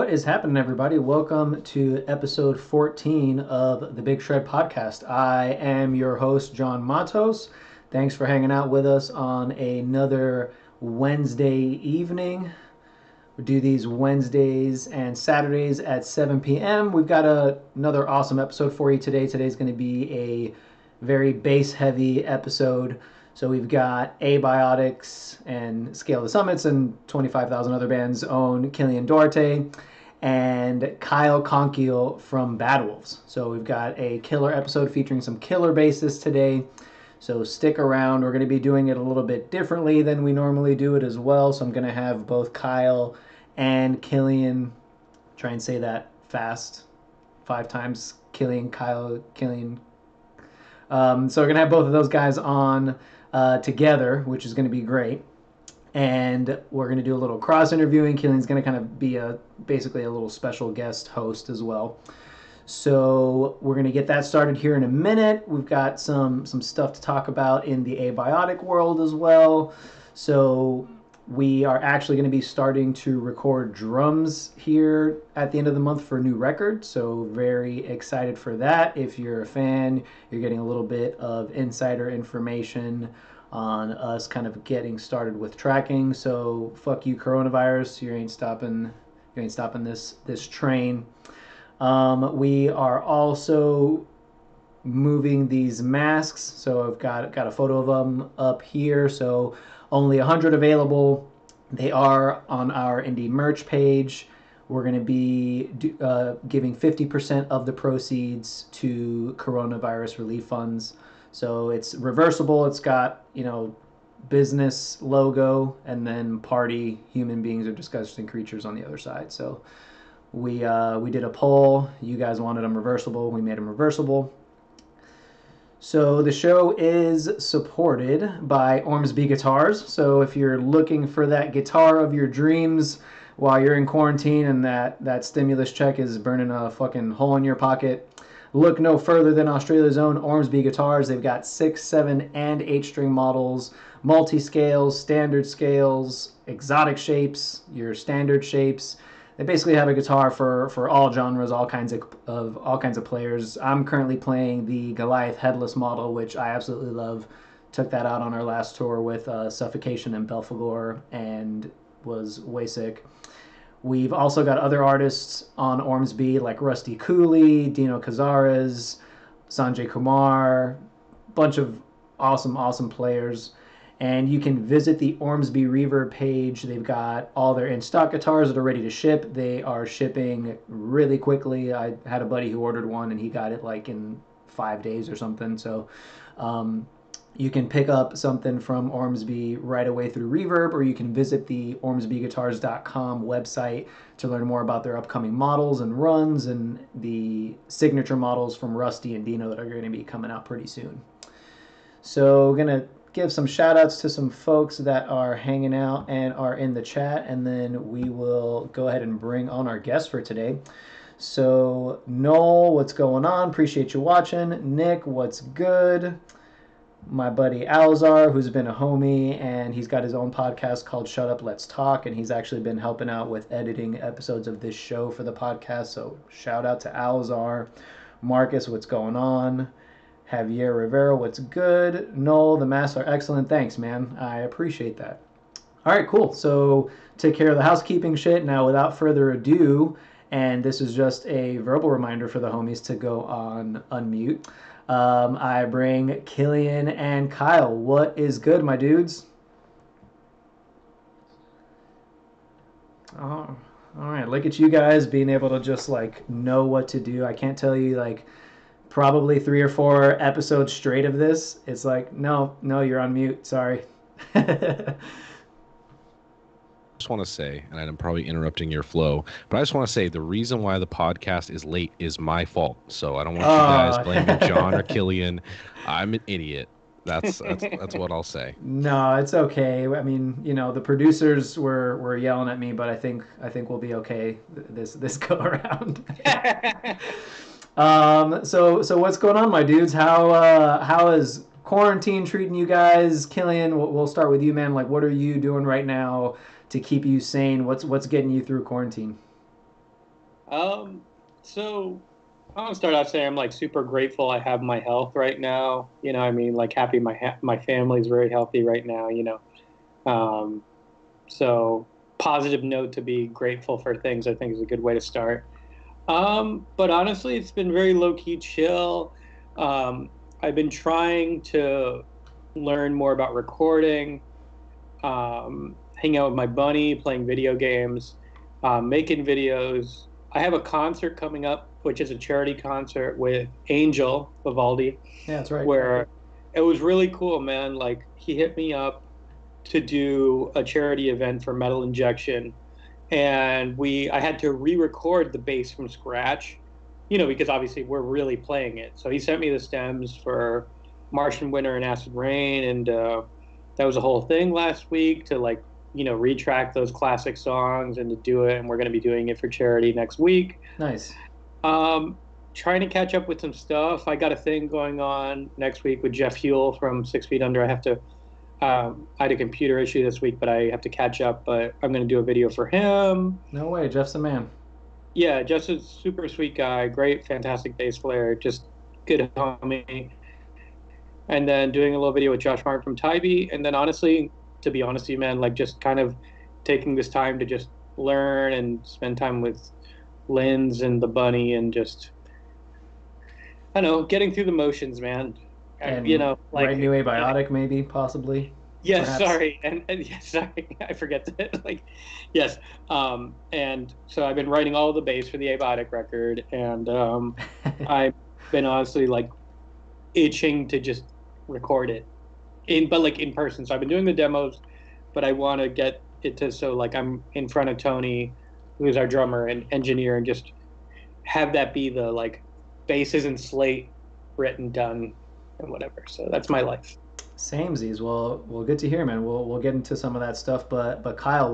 What is happening, everybody? Welcome to episode 14 of the Big Shred Podcast. I am your host, John Matos. Thanks for hanging out with us on another Wednesday evening. We do these Wednesdays and Saturdays at 7 p.m. We've got another awesome episode for you today. Today's going to be a very bass-heavy episode. So we've got Abiotics and Scale the Summits and 25,000 other bands own Kilian Duarte and Kyle Konkiel from Bad Wolves. So we've got a killer episode featuring some killer bassists today. So stick around. We're going to be doing it a little bit differently than we normally do it as well. So I'm going to have both Kyle and Kilian, try and say that fast, 5 times, Kilian, Kyle, Kilian. So we're going to have both of those guys on together, which is going to be great. And we're going to do a little cross interviewing. Kilian's going to kind of be basically a little special guest host as well. So we're going to get that started here in a minute. We've got some stuff to talk about in the Abiotic world as well. So we are actually going to be starting to record drums here at the end of the month for a new record. So very excited for that. If you're a fan, you're getting a little bit of insider information on us kind of getting started with tracking. So fuck you, coronavirus. You ain't stopping this train. We are also moving these masks. So I've got a photo of them up here. So only 100 available. They are on our indie merch page. We're going to be giving 50% of the proceeds to coronavirus relief funds. So it's reversible. It's got, business logo and then party, human beings are disgusting creatures on the other side. So we did a poll. You guys wanted them reversible. We made them reversible. So the show is supported by Ormsby Guitars. So if you're looking for that guitar of your dreams while you're in quarantine and that stimulus check is burning a fucking hole in your pocket, look no further than Australia's own Ormsby Guitars. They've got 6, 7, and 8-string models, multi-scales, standard scales, exotic shapes, your standard shapes. They basically have a guitar for all genres, all kinds of players. I'm currently playing the Goliath headless model, which I absolutely love. Took that out on our last tour with Suffocation and Belphegor and was way sick. We've also got other artists on Ormsby like Rusty Cooley, Dino Cazares, Sanjay Kumar, bunch of awesome players. And you can visit the Ormsby Reverb page. They've got all their in-stock guitars that are ready to ship. They are shipping really quickly. I had a buddy who ordered one, and he got it like in 5 days or something. So you can pick up something from Ormsby right away through Reverb, or you can visit the ormsbyguitars.com website to learn more about their upcoming models and runs and the signature models from Rusty and Dino that are going to be coming out pretty soon. So we're going to give some shout outs to some folks that are hanging out and are in the chat, and then we will go ahead and bring on our guest for today. So Noel, what's going on? Appreciate you watching. Nick, what's good? My buddy Alzar, who's been a homie, and he's got his own podcast called Shut Up, Let's Talk, and he's actually been helping out with editing episodes of this show for the podcast, so shout out to Alzar. Marcus, what's going on? Javier Rivera, what's good? Noel, the masks are excellent. Thanks, man. I appreciate that. All right, cool. So take care of the housekeeping shit. Now, without further ado, and this is just a verbal reminder for the homies to go on unmute, I bring Kilian and Kyle. What is good, my dudes? Oh, all right. Look at you guys being able to just, know what to do. I can't tell you, probably 3 or 4 episodes straight of this. It's like, no, you're on mute. Sorry. Just want to say, and I'm probably interrupting your flow, but I just want to say the reason why the podcast is late is my fault. So I don't want you guys blaming John or Kilian. I'm an idiot. That's what I'll say. No, it's okay. I mean, the producers were yelling at me, but I think we'll be okay this go around. So what's going on, my dudes? How is quarantine treating you guys? Kilian, we'll start with you, man. What are you doing right now to keep you sane? What's getting you through quarantine? So I want to start off saying I'm like super grateful I have my health right now. I mean, like happy my family's very healthy right now. Um, so positive note to be grateful for things I think is a good way to start. But honestly, it's been very low key chill. Um, I've been trying to learn more about recording, hanging out with my bunny, playing video games, making videos. I have a concert coming up, which is a charity concert with Angel Vivaldi, Yeah, that's right. where it was really cool, man. Like he hit me up to do a charity event for Metal Injection, and I had to re-record the bass from scratch, because obviously we're really playing it. So he sent me the stems for Martian Winter and Acid Rain, and that was a whole thing last week to like retrack those classic songs and to do it. And we're going to be doing it for charity next week. Nice. Um, Trying to catch up with some stuff. I got a thing going on next week with Jeff Huell from 6 Feet Under. I had a computer issue this week, but I have to catch up. But I'm going to do a video for him. No way, Jeff's the man. Yeah, Jeff's a super sweet guy, great, fantastic bass player, just good homie. And then doing a little video with Josh Martin from Tybee. And then honestly, to be honest with you, man, like just kind of taking this time to just learn and spend time with Linz and the bunny and just, I don't know, getting through the motions, man. And Like write new Abiotic, maybe, possibly. Yes, perhaps. sorry, and yes, sorry, I forget that. Like, yes, and so I've been writing all the bass for the Abiotic record, and I've been honestly like itching to just record it but like in person. So I've been doing the demos, but I want to get it to so like I'm in front of Tony, who's our drummer and engineer, and just have that be the like basses and slate written, done, and whatever. So that's my life. Samesies. Well, good to hear, man. We'll get into some of that stuff, but Kyle,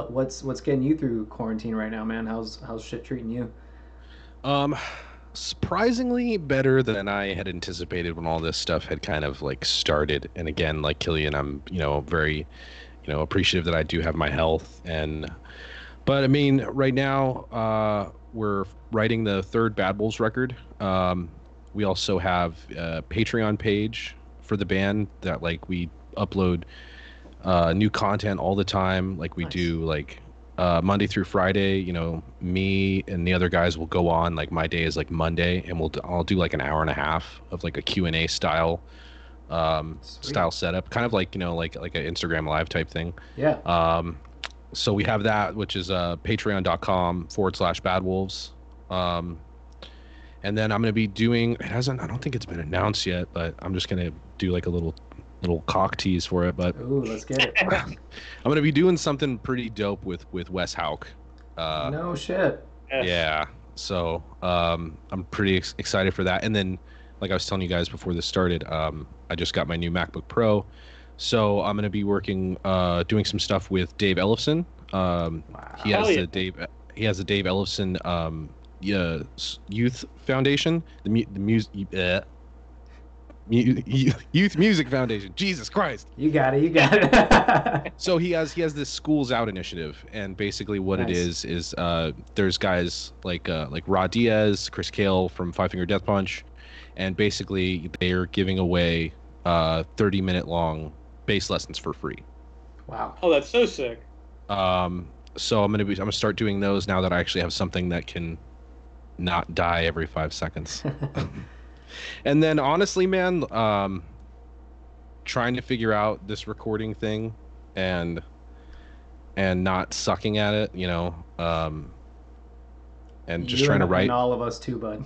what's getting you through quarantine right now, man? How's shit treating you? Um, Surprisingly better than I had anticipated when all this stuff had kind of like started. And again, like Kilian, I'm, very, appreciative that I do have my health. But I mean, right now, we're writing the third Bad Wolves record. We also have a Patreon page for the band that like we upload new content all the time. Like we Nice. do like Monday through Friday, me and the other guys will go on, like my day is like Monday, and I'll do like an hour and a half of like a Q&A style Sweet. setup, kind of like, like an Instagram live type thing. Yeah. So we have that, which is patreon.com/Bad Wolves. And then I'm going to be doing, I don't think it's been announced yet, but I'm just going to do like a little cock tease for it. But Ooh, let's get it. I'm going to be doing something pretty dope with Wes Hauk. No shit. Yeah. So I'm pretty excited for that. And then, like I was telling you guys before this started, I just got my new MacBook Pro. So I'm going to be working, doing some stuff with Dave Ellefson. Wow. He has the Dave Ellefson Youth Foundation, Youth Music Foundation. Jesus Christ! You got it. So he has this Schools Out initiative, and basically what it Nice. is there's guys like Rod Diaz, Chris Kale from Five Finger Death Punch, and basically they're giving away 30-minute long bass lessons for free. Wow. Oh, that's so sick. So I'm gonna start doing those now that I actually have something that can not die every 5 seconds. And then honestly, man, trying to figure out this recording thing and not sucking at it, and just trying to write. And all of us too, bud.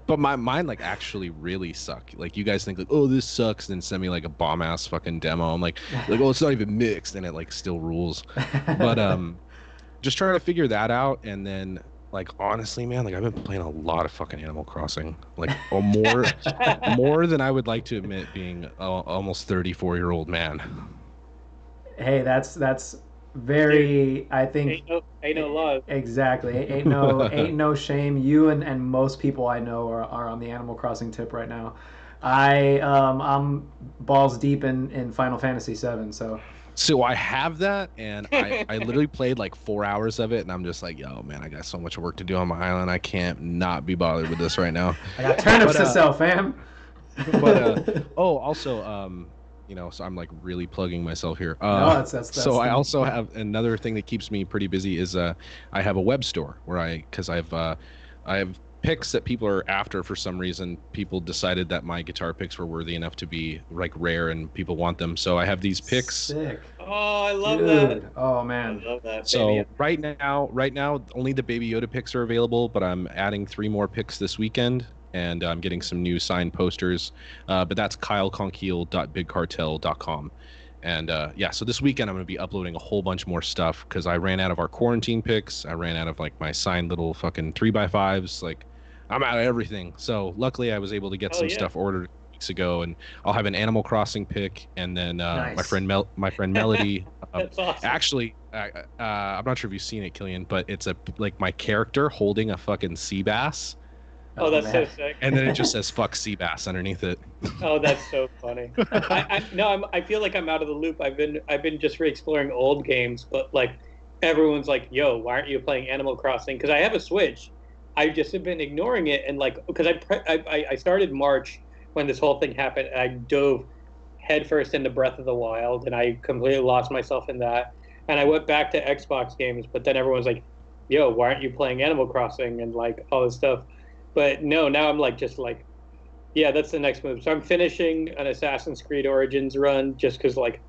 But my mind like actually really suck. Like you guys think like, oh, this sucks, then send me like a bomb ass fucking demo. I'm like, oh, it's not even mixed, and it like still rules. But just trying to figure that out, and then like honestly, man, like I've been playing a lot of fucking Animal Crossing, like more than I would like to admit, being almost 34-year-old man. Hey, that's very. I think Ain't no love. exactly. Ain't no shame. You and most people I know are on the Animal Crossing tip right now. I'm balls deep in Final Fantasy VII, so So I have that, and I literally played like 4 hours of it, and I'm just like, yo, man, I got so much work to do on my island. I can't not be bothered with this right now. I got turnips But to sell, fam. oh, also, so I'm like really plugging myself here. No, that's So I also yeah. have another thing that keeps me pretty busy is I have a web store where because I have picks that people are after for some reason. People decided that my guitar picks were worthy enough to be like rare and people want them. So I have these picks. Sick. Oh, I love that. Dude. Oh I man. love that, baby. So right now, only the Baby Yoda picks are available, but I'm adding 3 more picks this weekend, and I'm getting some new signed posters. But that's kylekonkiel.bigcartel.com. And yeah, so this weekend I'm going to be uploading a whole bunch more stuff because I ran out of our quarantine picks. I ran out of like my signed little fucking 3x5s. Like I'm out of everything. So luckily I was able to get some stuff ordered weeks ago, and I'll have an Animal Crossing pick, and then Nice. my friend Melody. That's awesome. Actually, I'm not sure if you've seen it, Kilian, but it's like my character holding a fucking sea bass, Oh, that's man. so sick. and then it just says "fuck sea bass" underneath it. Oh, that's so funny. I feel like I'm out of the loop. I've been just re-exploring old games, but like everyone's like, "Yo, why aren't you playing Animal Crossing?" Because I have a Switch. I just have been ignoring it, and like because I started March when this whole thing happened. And I dove headfirst into Breath of the Wild, and I completely lost myself in that. And I went back to Xbox games, but then everyone's like, "Yo, why aren't you playing Animal Crossing?" and like all this stuff. But no, now I'm like just like, yeah, that's the next move. So I'm finishing an Assassin's Creed Origins run just because, like,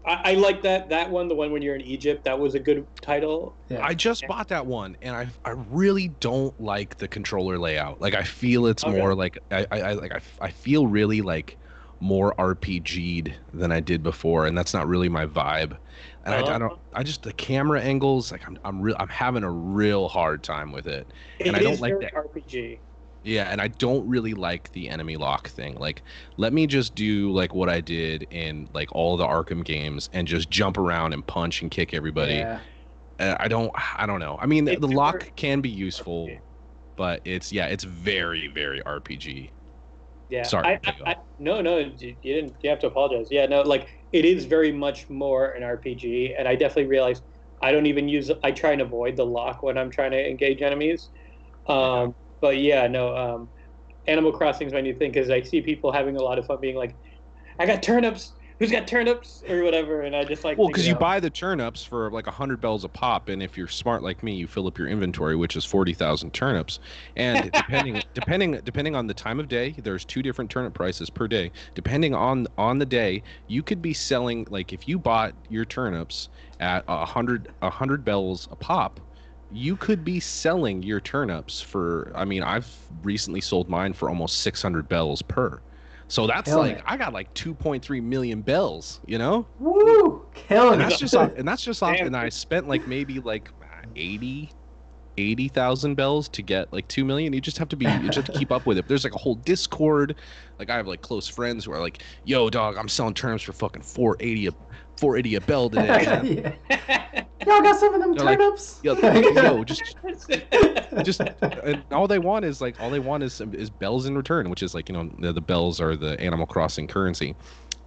I like that one, the one when you're in Egypt. That was a good title. Yeah. I just bought that one, and I really don't like the controller layout. Like I feel it's Okay. more like I feel really like more RPG'd than I did before, and that's not really my vibe. And I just the camera angles, like I'm having a real hard time with it, and I It don't is like very that. RPG. Yeah, and I don't really like the enemy lock thing. Like, let me just do like what I did in like all the Arkham games and just jump around and punch and kick everybody. Yeah. I don't know. I mean, It's the super lock can be useful, RPG. but it's very, very RPG. Yeah. Sorry. No, you didn't. You have to apologize. Yeah, no, like it is very much more an RPG, and I definitely realize I don't even use. I try and avoid the lock when I'm trying to engage enemies. Yeah. But yeah, no. Animal Crossing is my new thing because I see people having a lot of fun being like, "I got turnips. Who's got turnips?" or whatever, and I just like. Well, think, because you buy the turnips for like 100 bells a pop, and if you're smart like me, you fill up your inventory, which is 40,000 turnips. And depending on the time of day, there's 2 different turnip prices per day. Depending on the day, you could be selling like if you bought your turnips at 100 bells a pop, you could be selling your turnips for. I mean, I've recently sold mine for almost 600 bells per. So that's Killing like it. I got like 2.3 million bells, you know? Woo! Killing And it. that's just off Damn. and I spent like maybe like 80,000 bells to get like 2 million. You just have to keep up with it. There's like a whole Discord. Like I have like close friends who are like, yo dog, I'm selling turnips for fucking 480 a bell today, man. Yeah. Y'all got some of them They're like, turnips? yo, just and all they want is bells in return, which is like, the bells are the Animal Crossing currency.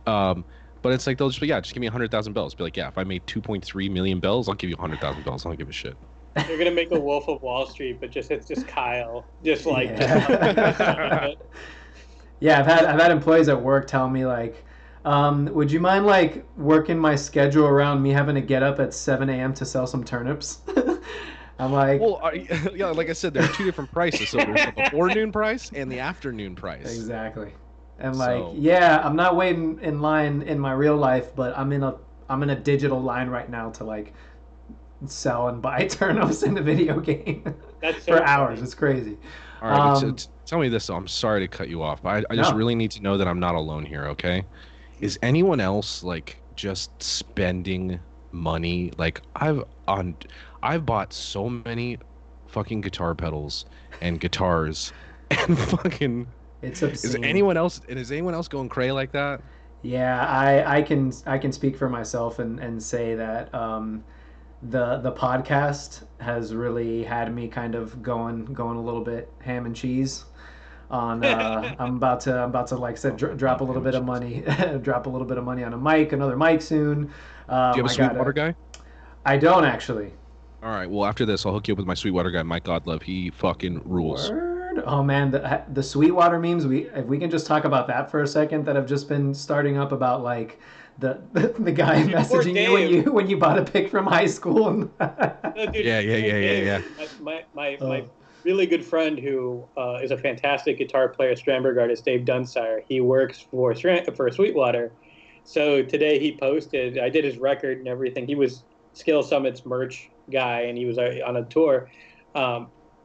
But it's like they'll just be, yeah, just give me 100,000 bells. Be like, yeah, if I made 2.3 million bells, I'll give you 100,000 bells. I don't give a shit. They're gonna make a Wolf of Wall Street, but it's just Kyle, just like. Yeah. Yeah, I've had employees at work tell me like, would you mind like working my schedule around me having to get up at 7 a.m. to sell some turnips? I'm like, Well, yeah, like I said, there are 2 different prices. So there's the forenoon price and the afternoon price. exactly. And like, So- yeah, I'm not waiting in line in my real life, but I'm in a digital line right now to like sell and buy turnips in the video game That's so for hours. funny. It's crazy. All right, tell me this. Though. I'm sorry to cut you off, but I just No. really need to know that I'm not alone here. Okay, is anyone else like just spending money? Like I've bought so many fucking guitar pedals and guitars and fucking. It's Is obscene. anyone else going cray like that? Yeah, I can speak for myself and say that the podcast has really had me kind of going a little bit ham and cheese. on I'm about to like I said drop a little bit of money drop a little bit of money on a mic, another mic soon. Do you have a Sweetwater guy? I don't actually. All right. Well, after this, I'll hook you up with my Sweetwater guy, Mike Godlove. He fucking rules. Word. Oh man, the Sweetwater memes. If we can just talk about that for a second, that have just been starting up about like the guy messaging you when you bought a pic from high school. And no, dude, yeah. My really good friend who is a fantastic guitar player, Strandberg artist, Dave Dunsire. He works for Sweetwater. So today he posted. I did his record and everything. He was Skill Summit's merch guy, and he was on a tour.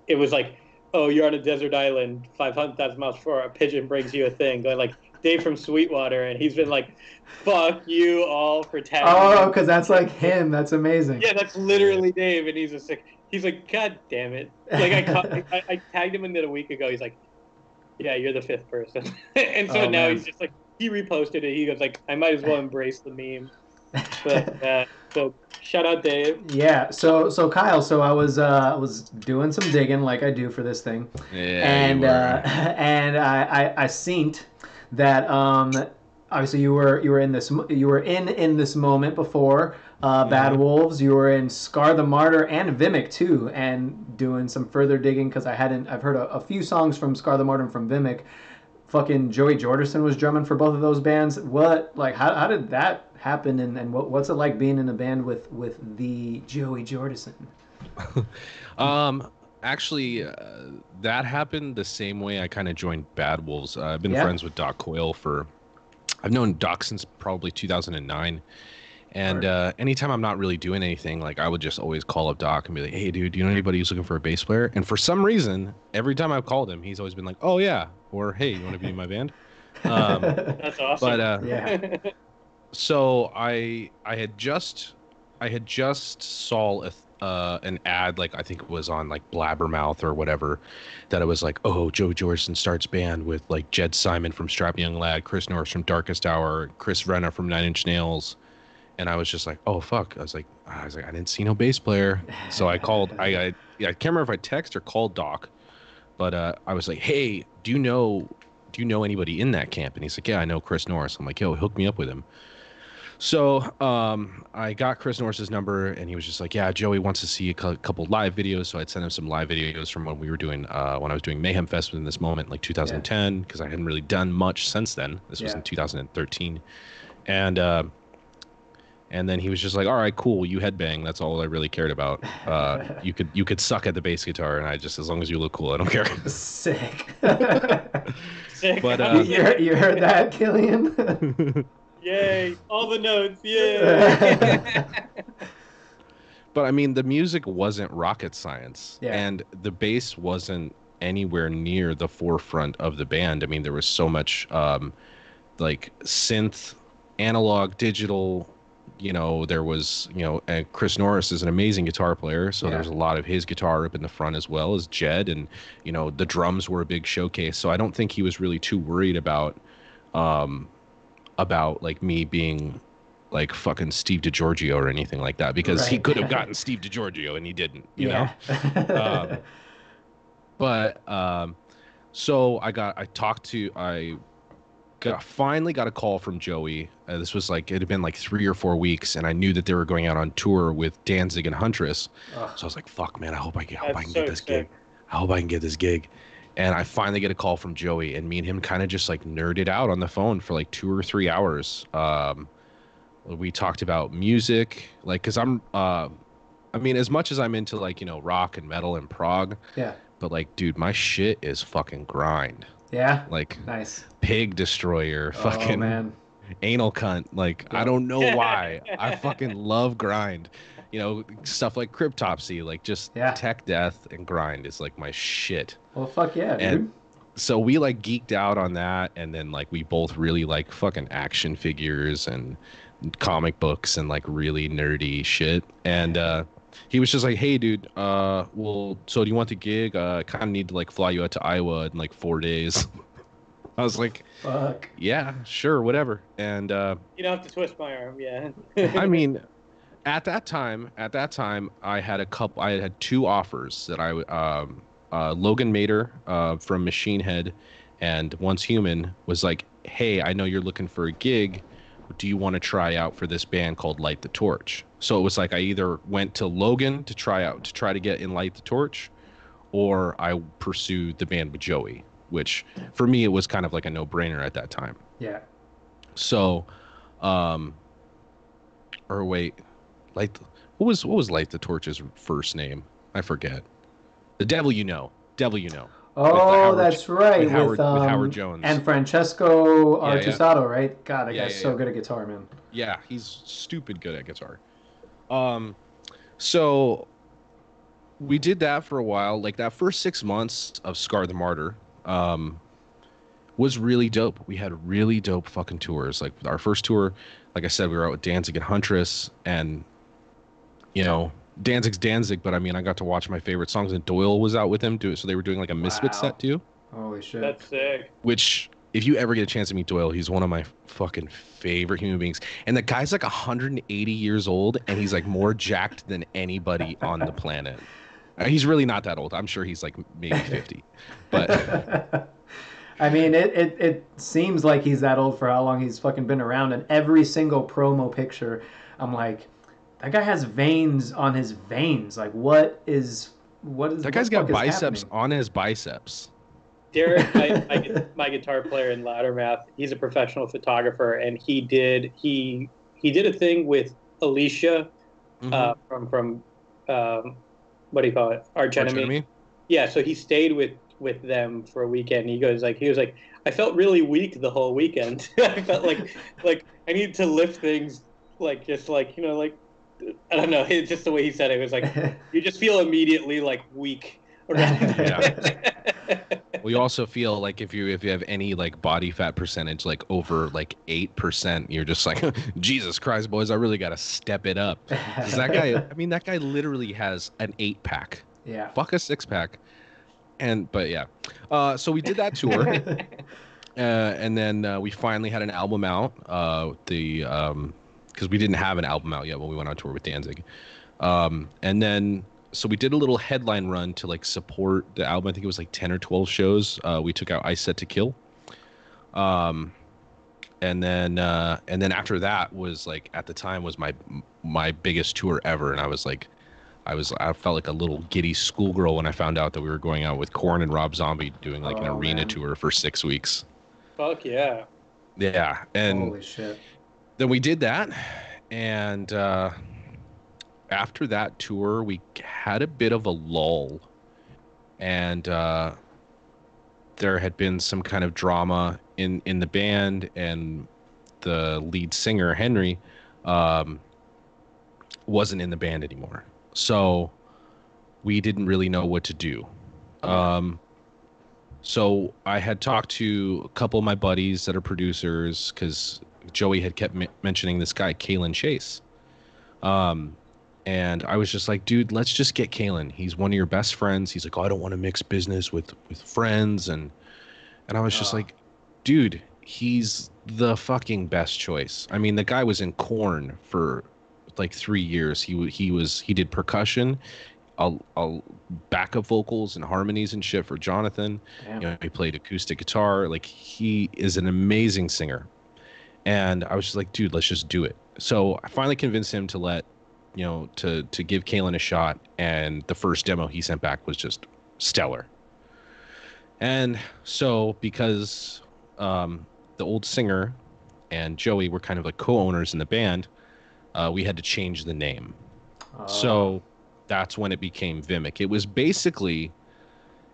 It was like, oh, you're on a desert island, 500,000 miles before a pigeon brings you a thing. Going like Dave from Sweetwater, and he's been like, fuck you all for tagging. Oh, because that's like him. That's amazing. Yeah, that's literally Dave, and he's like, God damn it! Like I tagged him in it a week ago. He's like, yeah, you're the fifth person, and so now he's just like, he reposted it. He goes like, I might as well embrace the meme. But so shout out Dave. Yeah. So Kyle. So I was doing some digging like I do for this thing. Yeah. And I seen that obviously you were in this moment before Bad Wolves. You were in Scar the Martyr and Vimic too, and doing some further digging because I've heard a few songs from Scar the Martyr and from Vimic. Fucking Joey Jordison was drumming for both of those bands. How did that happen, and what's it like being in a band with the Joey Jordison? Actually, that happened the same way I kind of joined Bad Wolves. I've been friends with Doc Coyle I've known Doc since probably 2009. And anytime I'm not really doing anything, like I would just always call up Doc and be like, hey, dude, do you know anybody who's looking for a bass player? And for some reason, every time I've called him, he's always been like, oh, yeah. Or, hey, you want to be in my band? That's awesome. But yeah. So I had just saw an ad, like I think it was on like Blabbermouth or whatever, that it was like, oh, Joey Jordison starts band with like Jed Simon from Strap Young Lad, Chris Norris from Darkest Hour, Chris Renna from Nine Inch Nails. And I was just like, oh fuck. I was like, I didn't see no bass player. So I called. I can't remember if I texted or called Doc, but I was like, hey, do you know anybody in that camp? And he's like, yeah, I know Chris Norris. I'm like, yo, hook me up with him. So I got Chris Norris's number, and he was just like, yeah, Joey wants to see a couple live videos. So I'd send him some live videos from when we were doing when I was doing Mayhem Fest in this moment, like 2010, because I hadn't really done much since then. This was in 2013, and then he was just like, all right, cool, you headbang. That's all I really cared about. You could suck at the bass guitar, and as long as you look cool, I don't care. Sick. Sick. But you heard that, Kilian? Yay! All the notes, yay! But I mean, the music wasn't rocket science, and the bass wasn't anywhere near the forefront of the band. I mean, there was so much like synth, analog, digital. There was, and Chris Norris is an amazing guitar player, so there's a lot of his guitar up in the front as well as Jed, and the drums were a big showcase. So I don't think he was really too worried about like me being like fucking Steve DiGiorgio or anything like that, because he could have gotten Steve DiGiorgio and he didn't, you know. So I finally got a call from Joey. This was like, it had been like 3 or 4 weeks, and I knew that they were going out on tour with Danzig and Huntress. So I was like, fuck, man, I hope I can get this gig. I hope I can get this gig. And I finally get a call from Joey, and me and him kind of just like nerded out on the phone for like 2 or 3 hours. We talked about music, like, cause I mean, as much as I'm into like, rock and metal and prog, but like, dude, my shit is fucking grind. Yeah. Like, nice. Pig Destroyer, fucking man. Anal Cunt. Like, I don't know why. I fucking love grind. Stuff like Cryptopsy, like just tech death and grind is like my shit. Well, fuck yeah, dude. And so we like geeked out on that, and then like we both really like fucking action figures and comic books and like really nerdy shit. And he was just like, hey dude, well, so do you want the gig? I kind of need to like fly you out to Iowa in like 4 days. I was like, fuck yeah, sure, whatever. And you don't have to twist my arm. I mean, at that time I had 2 offers that Logan Mater from Machine Head and Once Human was like, hey, I know you're looking for a gig. Do you want to try out for this band called Light the Torch? So it was like I either went to Logan to try to get in Light the Torch, or I pursued the band with Joey, which for me, it was kind of like a no-brainer at that time. Yeah. So, or wait, what was Light the Torch's first name? I forget. The Devil You Know. Oh, that's right. With Howard Jones and Francesco Yeah, Artusato, right? God, that guy's so good at guitar, man. Yeah, he's stupid good at guitar. So we did that for a while. Like that first 6 months of Scar the Martyr was really dope. We had really dope fucking tours. Like our first tour, like I said, we were out with Danzig and Huntress, and you know, Danzig's Danzig, but I mean, I got to watch my favorite songs, and Doyle was out with him too. So they were doing like a Misfit set too. Holy shit. That's sick. Which, if you ever get a chance to meet Doyle, he's one of my fucking favorite human beings. And the guy's like 180 years old, and he's like more jacked than anybody on the planet. He's really not that old. I'm sure he's like maybe 50. But I mean, it seems like he's that old for how long he's fucking been around. And every single promo picture, I'm like, that guy has veins on his veins. Like, what is that guy's got biceps on his biceps. Derek, my guitar player in Lattermath, he's a professional photographer, and he did a thing with Alicia from what do you call it? Arch Enemy. Yeah, so he stayed with them for a weekend. He was like, I felt really weak the whole weekend. I felt like I needed to lift things, like just like, you know, like, I don't know. It's just the way he said it. It was like you just feel immediately like weak. Yeah. Well, you also feel like if you have any like body fat percentage like over like 8%, you're just like, Jesus Christ, boys, I really got to step it up. 'Cause that guy literally has an 8-pack. Yeah. Fuck a 6-pack. But yeah. So we did that tour. And then we finally had an album out. Because we didn't have an album out yet when we went on tour with Danzig. And then, so we did a little headline run to like support the album. I think it was like 10 or 12 shows. We took out I Set to Kill. And then after that was like, at the time was my biggest tour ever. And I felt like a little giddy schoolgirl when I found out that we were going out with Korn and Rob Zombie doing like an arena tour for 6 weeks. Fuck yeah. Yeah. And holy shit. Then we did that, and after that tour, we had a bit of a lull, and there had been some kind of drama in the band, and the lead singer, Henry, wasn't in the band anymore. So we didn't really know what to do. So I had talked to a couple of my buddies that are producers, because Joey had kept mentioning this guy, Kalen Chase. And I was just like, dude, let's just get Kalen. He's one of your best friends. He's like, oh, I don't want to mix business with friends. And I was just like, dude, he's the fucking best choice. I mean, the guy was in Korn for like 3 years. He did percussion, backup vocals and harmonies and shit for Jonathan. Damn. You know, he played acoustic guitar. Like, he is an amazing singer. And I was just like, dude, let's just do it. So I finally convinced him to to give Kalen a shot. And the first demo he sent back was just stellar. And so because the old singer and Joey were kind of like co-owners in the band, we had to change the name. So that's when it became Vimic. It was basically,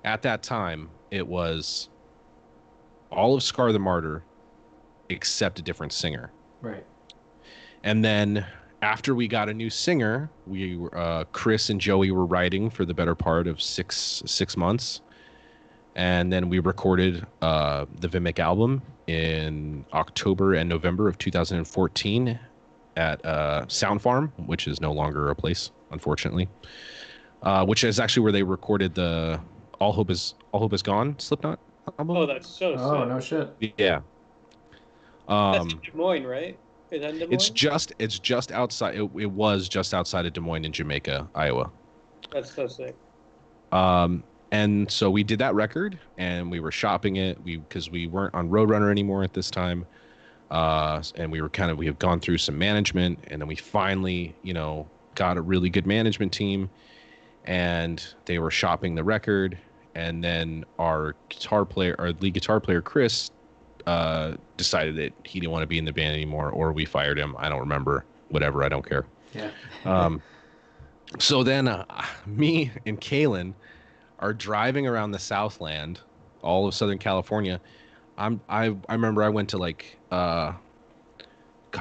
at that time, it was all of Scar the Martyr except a different singer. Right. And then after we got a new singer, Chris and Joey were writing for the better part of six months. And then we recorded the Vimic album in October and November of 2014 at Sound Farm, which is no longer a place, unfortunately. Which is actually where they recorded the All Hope Is Gone Slipknot album. Oh, that's so sick. Oh, no shit. Yeah. That's in Des Moines, right? Is that in Des Moines? It's just outside. It was just outside of Des Moines in Jamaica, Iowa. That's so sick. And so we did that record, and we were shopping it. Because we weren't on Roadrunner anymore at this time, and we have gone through some management, and then we finally, got a really good management team, and they were shopping the record, and then our lead guitar player Chris, decided that he didn't want to be in the band anymore, or we fired him. I don't remember. Whatever, I don't care. Yeah. So then, me and Kalen are driving around the Southland, all of Southern California. I remember I went to God,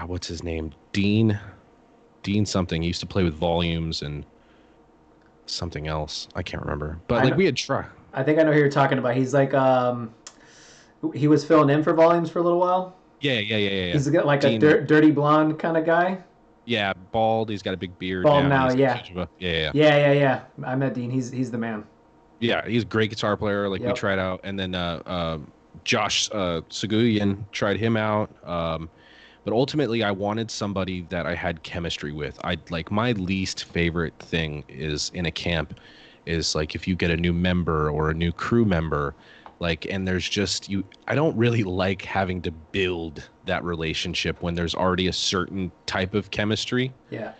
what's his name? Dean something. He used to play with Volumes and something else. I can't remember. But we had tried. I think I know who you're talking about. He's like he was filling in for Volumes for a little while. Yeah. He's got like Dean, a dirty blonde kind of guy. Yeah, bald. He's got a big beard. Bald now, yeah. Yeah. I met Dean. He's the man. Yeah, he's a great guitar player. We tried out, and then Josh Seguyan tried him out. But ultimately, I wanted somebody that I had chemistry with. My least favorite thing is in a camp is if you get a new member or a new crew member, and there's just I don't really like having to build that relationship when there's already a certain type of chemistry. Yeah.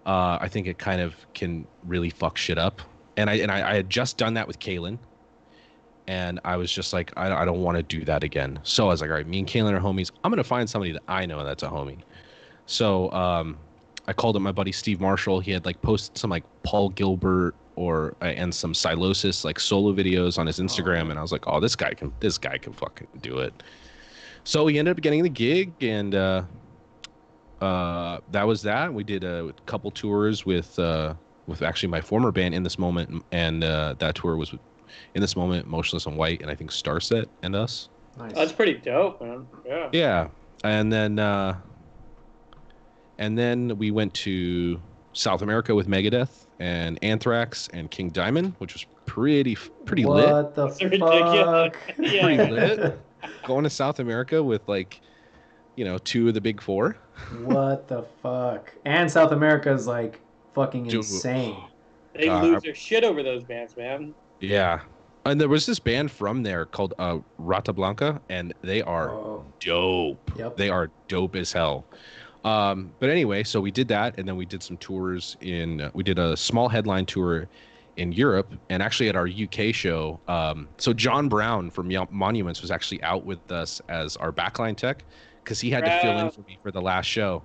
I think it kind of can really fuck shit up. And I had just done that with Kalen, and I was just like, I don't want to do that again. So I was like, all right, me and Kalen are homies. I'm gonna find somebody that I know that's a homie. So I called up my buddy Steve Marshall. He had posted some Paul Gilbert and some Silosis solo videos on his Instagram, and I was like, oh, this guy can fucking do it. So he ended up getting the gig, and that was that. We did a couple tours with actually my former band In This Moment, and that tour was In This Moment, Motionless in White, and I think Starset and us. Nice. That's pretty dope, man. Yeah. Yeah, and then we went to South America with Megadeth and Anthrax and King Diamond, which was pretty lit. What the fuck? Yeah. Pretty lit. Going to South America with two of the big four. What the fuck? And South America is fucking insane. They lose their shit over those bands, man. Yeah. And there was this band from there called Rata Blanca, and they are dope. Yep. They are dope as hell. But anyway, so we did that, and then we did some tours we did a small headline tour in Europe, and actually at our UK show. So John Brown from Monuments was actually out with us as our backline tech, because he had to fill in for me for the last show.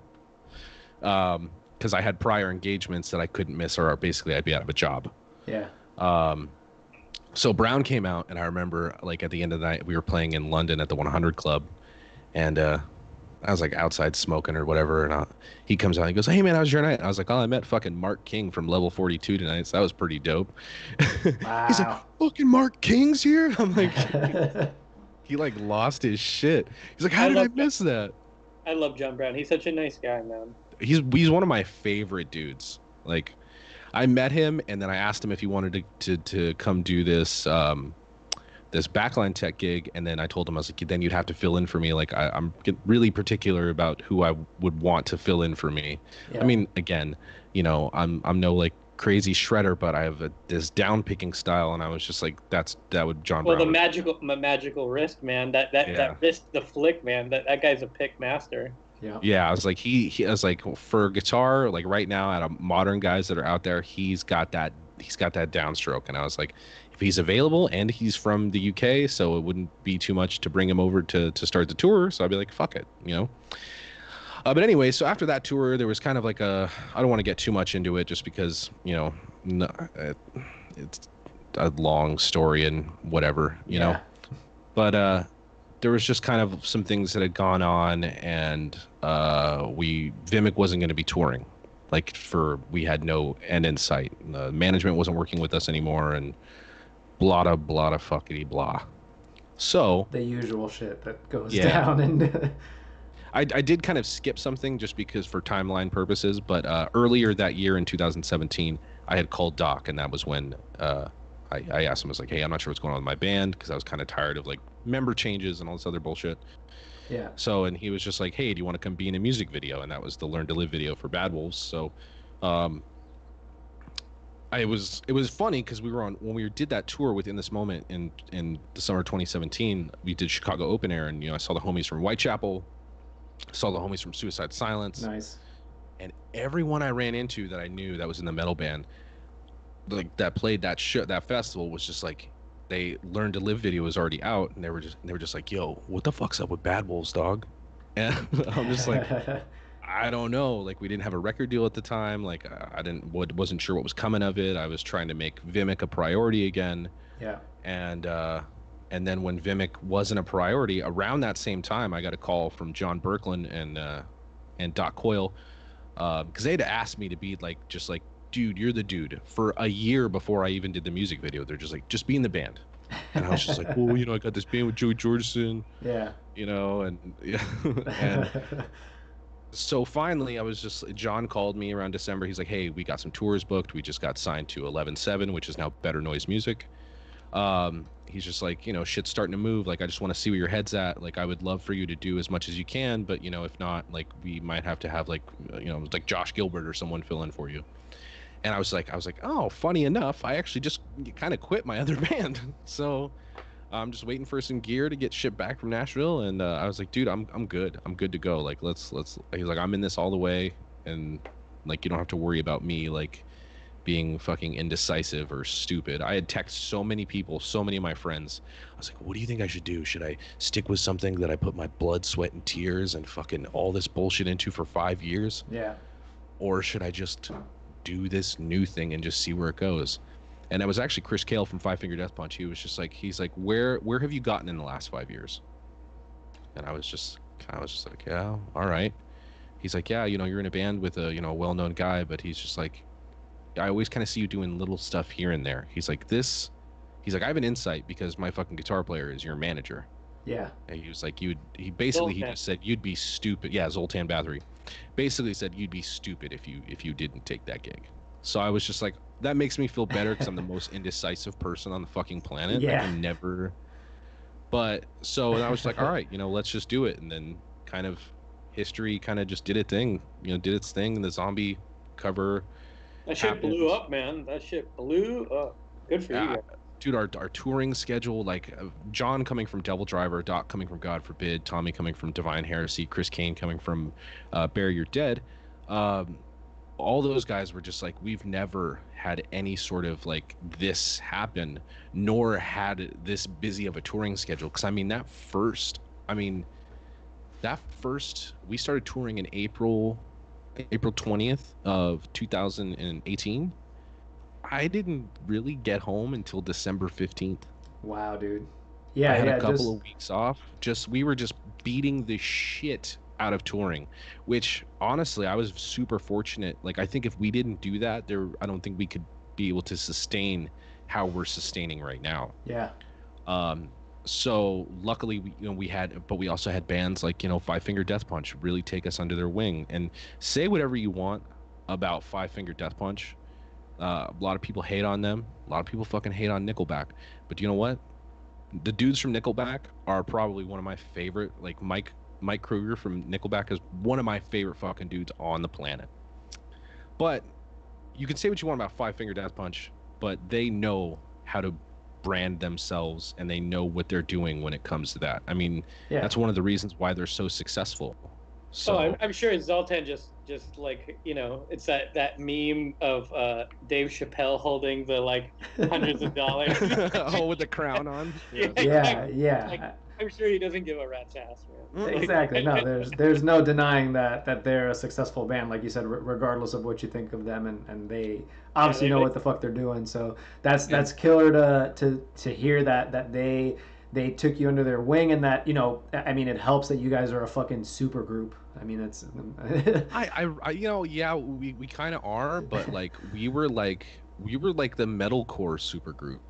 Because I had prior engagements that I couldn't miss, or basically I'd be out of a job. Yeah. So Brown came out, and I remember at the end of the night we were playing in London at the 100 Club, and I was outside smoking or whatever, and he comes out and he goes, "Hey man, how was your night?" And I was like, "Oh, I met fucking Mark King from Level 42 tonight, so that was pretty dope." Wow. He's like, "Fucking Mark King's here?" I'm like, he lost his shit. He's like, "How did I miss that?" I love John Brown. He's such a nice guy, man. He's one of my favorite dudes. I met him, and then I asked him if he wanted to come do this this backline tech gig, and then I told him, I was like, then you'd have to fill in for me. I'm really particular about who I would want to fill in for me. Yeah. I mean, again, I'm no crazy shredder, but I have this down picking style, and I was just like, that would John Brown. Well, the magical wrist, man. That wrist, the flick, man. That guy's a pick master. Yeah. Yeah, I was like, he I was like, for guitar, right now, out of modern guys that are out there, he's got that downstroke, and I was like, if he's available, and he's from the UK, so it wouldn't be too much to bring him over to start the tour, so I'd be like, fuck it, But anyway, so after that tour, there was kind of I don't want to get too much into it, just because it's a long story and whatever, you know. But there was just kind of some things that had gone on, and Vimic wasn't going to be touring. We had no end in sight. The management wasn't working with us anymore, and blah fuckity blah. So the usual shit that goes down. And I did kind of skip something just because for timeline purposes, but earlier that year in 2017, I had called Doc, and that was when I asked him, I was like, hey, I'm not sure what's going on with my band, because I was kind of tired of member changes and all this other bullshit. Yeah. So, and he was just like, hey, do you want to come be in a music video? And that was the Learn to Live video for Bad Wolves. So it was funny because we were on when we did that tour within this moment in the summer of 2017. We did Chicago Open Air, and I saw the homies from Whitechapel, saw the homies from Suicide Silence, Nice. and everyone I ran into that I knew that was in the metal band, like that played that festival, was just like, they Learn to Live video was already out, and they were just like, yo, what the fuck's up with Bad Wolves, dog? And I'm just like, I don't know. Like, we didn't have a record deal at the time. Like, wasn't sure what was coming of it. I was trying to make Vimic a priority again. Yeah. And then when Vimic wasn't a priority, around that same time, I got a call from John Berkland and Doc Coyle, because they'd asked me to be like, just like, dude, you're the dude, for a year before I even did the music video. They're just like, just be in the band. And I was just like, well, I got this band with Joey Jordison. Yeah. And yeah, and so finally, John called me around December. He's like, hey, we got some tours booked. We just got signed to 11/7, which is now Better Noise Music. He's just like, shit's starting to move. Like, I just want to see where your head's at. Like, I would love for you to do as much as you can, but if not, like, we might have to have like, like Josh Gilbert or someone fill in for you. And I was like, oh, funny enough, I actually just kind of quit my other band. So I'm just waiting for some gear to get shipped back from Nashville, and I was like, dude, I'm good. I'm good to go. Like, let's. He's like, I'm in this all the way, and like, you don't have to worry about me like being fucking indecisive or stupid. I had texted so many people, so many of my friends. I was like, what do you think I should do? Should I stick with something that I put my blood, sweat, and tears and fucking all this bullshit into for 5 years? Yeah. Or should I just do this new thing and just see where it goes? And that was actually Chris Cale from Five Finger Death Punch. He's like, where have you gotten in the last 5 years? And I was just like, yeah, all right. He's like, yeah, you're in a band with a well-known guy, but he's just like, I always kind of see you doing little stuff here and there. He's like, I have an insight because my fucking guitar player is your manager. Yeah. And he was like, he just said you'd be stupid. Yeah, Zoltan Bathory basically said you'd be stupid if you didn't take that gig. So I was just like, that makes me feel better because I'm the most indecisive person on the fucking planet. Yeah. I can never. But so I was like, all right, let's just do it. And then kind of history kind of just did its thing. And the zombie cover. That shit blew up, man. That shit blew up. Good for you guys. Dude, our touring schedule, like John coming from Devil Driver, Doc coming from God Forbid, Tommy coming from Divine Heresy, Chris Kane coming from Bury Your Dead, all those guys were just like, we've never had any sort of like this happen, nor had this busy of a touring schedule. Because that first we started touring in April 20th of 2018. I didn't really get home until December 15th. Wow, dude. Yeah, I had a couple of weeks off. We were just beating the shit out of touring, which honestly, I was super fortunate. Like, I think if we didn't do that, I don't think we could be able to sustain how we're sustaining right now. Yeah. So luckily, we also had bands like, Five Finger Death Punch really take us under their wing. And say whatever you want about Five Finger Death Punch. A lot of people hate on them. A lot of people fucking hate on Nickelback. But you know what? The dudes from Nickelback are probably one of my favorite. Like Mike Kruger from Nickelback is one of my favorite fucking dudes on the planet. But you can say what you want about Five Finger Death Punch, but they know how to brand themselves, and they know what they're doing when it comes to that. I mean, That's one of the reasons why they're so successful. So I'm sure Zoltan just like, it's that meme of Dave Chappelle holding the like hundreds of dollars. Oh, with the crown on. Yeah. Like, I'm sure he doesn't give a rat's ass, man. Exactly. No, there's no denying that they're a successful band, like you said, regardless of what you think of them, and they obviously know what the fuck they're doing. So that's killer to hear that they took you under their wing, and that I mean, it helps that you guys are a fucking super group. I mean, it's we kind of are, but like we were like the metalcore super group.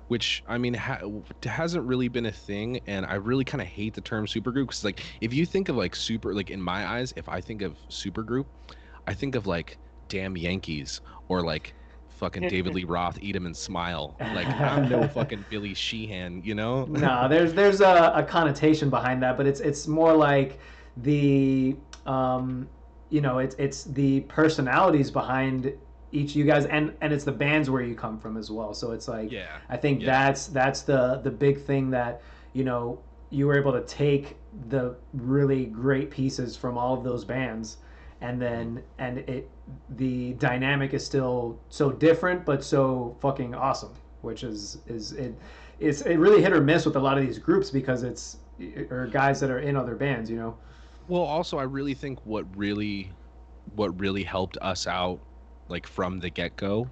Which I mean hasn't really been a thing, and I really kind of hate the term supergroup, because like if you think of like super, like in my eyes, if I think of supergroup, I think of like Damn Yankees or like fucking David Lee Roth, Eat 'Em and Smile. Like, I'm no fucking Billy Sheehan, No, there's a connotation behind that, but it's more like the it's the personalities behind each of you guys, and it's the bands where you come from as well. So it's like, Yeah. I think Yeah. that's the big thing that, you know, you were able to take the really great pieces from all of those bands, and then and it the dynamic is still so different but so fucking awesome, which it really hit or miss with a lot of these groups because it's or guys that are in other bands, you know. Well, also, I really think what really helped us out, like from the get go,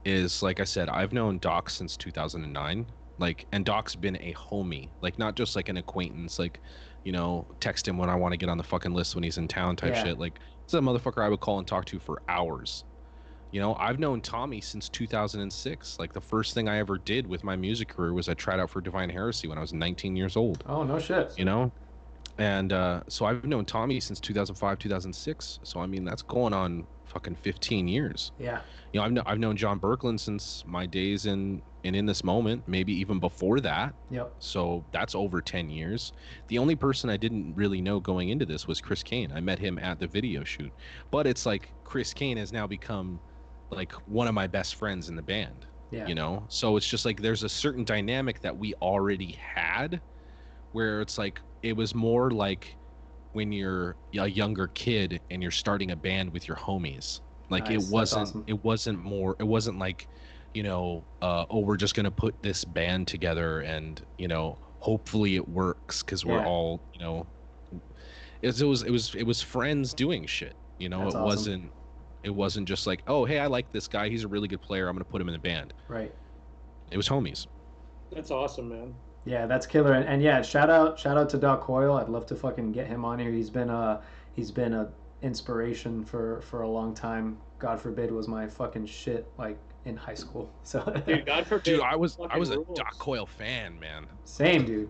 is like I said, I've known Doc since 2009. Like, and Doc's been a homie, like not just like an acquaintance, like, you know, text him when I want to get on the fucking list when he's in town type Yeah. shit. Like, it's a motherfucker I would call and talk to for hours. You know, I've known Tommy since 2006. Like, the first thing I ever did with my music career was I tried out for Divine Heresy when I was 19 years old. Oh, no shit. You know, and so I've known Tommy since 2005, 2006. So I mean, that's going on fucking 15 years. Yeah. You know, I've known John Berkland since my days in this moment, maybe even before that. Yep. So that's over 10 years. The only person I didn't really know going into this was Chris Kane. I met him at the video shoot, but it's like Chris Kane has now become like one of my best friends in the band. Yeah. You know, so it's just like there's a certain dynamic that we already had, where it's like it was more like when you're a younger kid and you're starting a band with your homies. Like Nice. Awesome. it wasn't like, you know, oh, we're just gonna put this band together and, you know, hopefully it works because we're all, you know, it was friends doing shit. You know, That's it awesome. wasn't just like, oh, hey, I like this guy, he's a really good player, I'm gonna put him in the band. Right. It was homies. That's awesome, man. Yeah, that's killer. And yeah, shout out to Doc Coyle. I'd love to fucking get him on here. He's been a inspiration for a long time. God forbid was my fucking shit like in high school. So Dude, God forbid. Dude, I was a rules. Doc Coyle fan, man. Same, dude.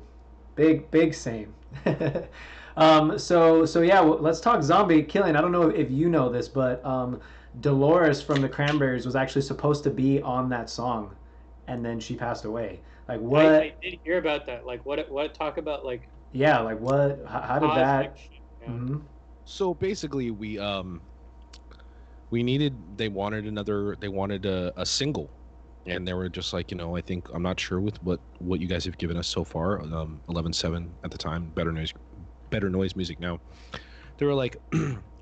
Big same. So yeah, let's talk zombie killing. I don't know if you know this, but Dolores from the Cranberries was actually supposed to be on that song, and then she passed away. Like what? I did hear about that. Like what talk about like. Yeah, like what? How did that? Shit, Mm-hmm. So basically, they wanted a single, and they were just like, you know, I think, I'm not sure with what you guys have given us so far, 11/7 at the time, better noise music now. They were like,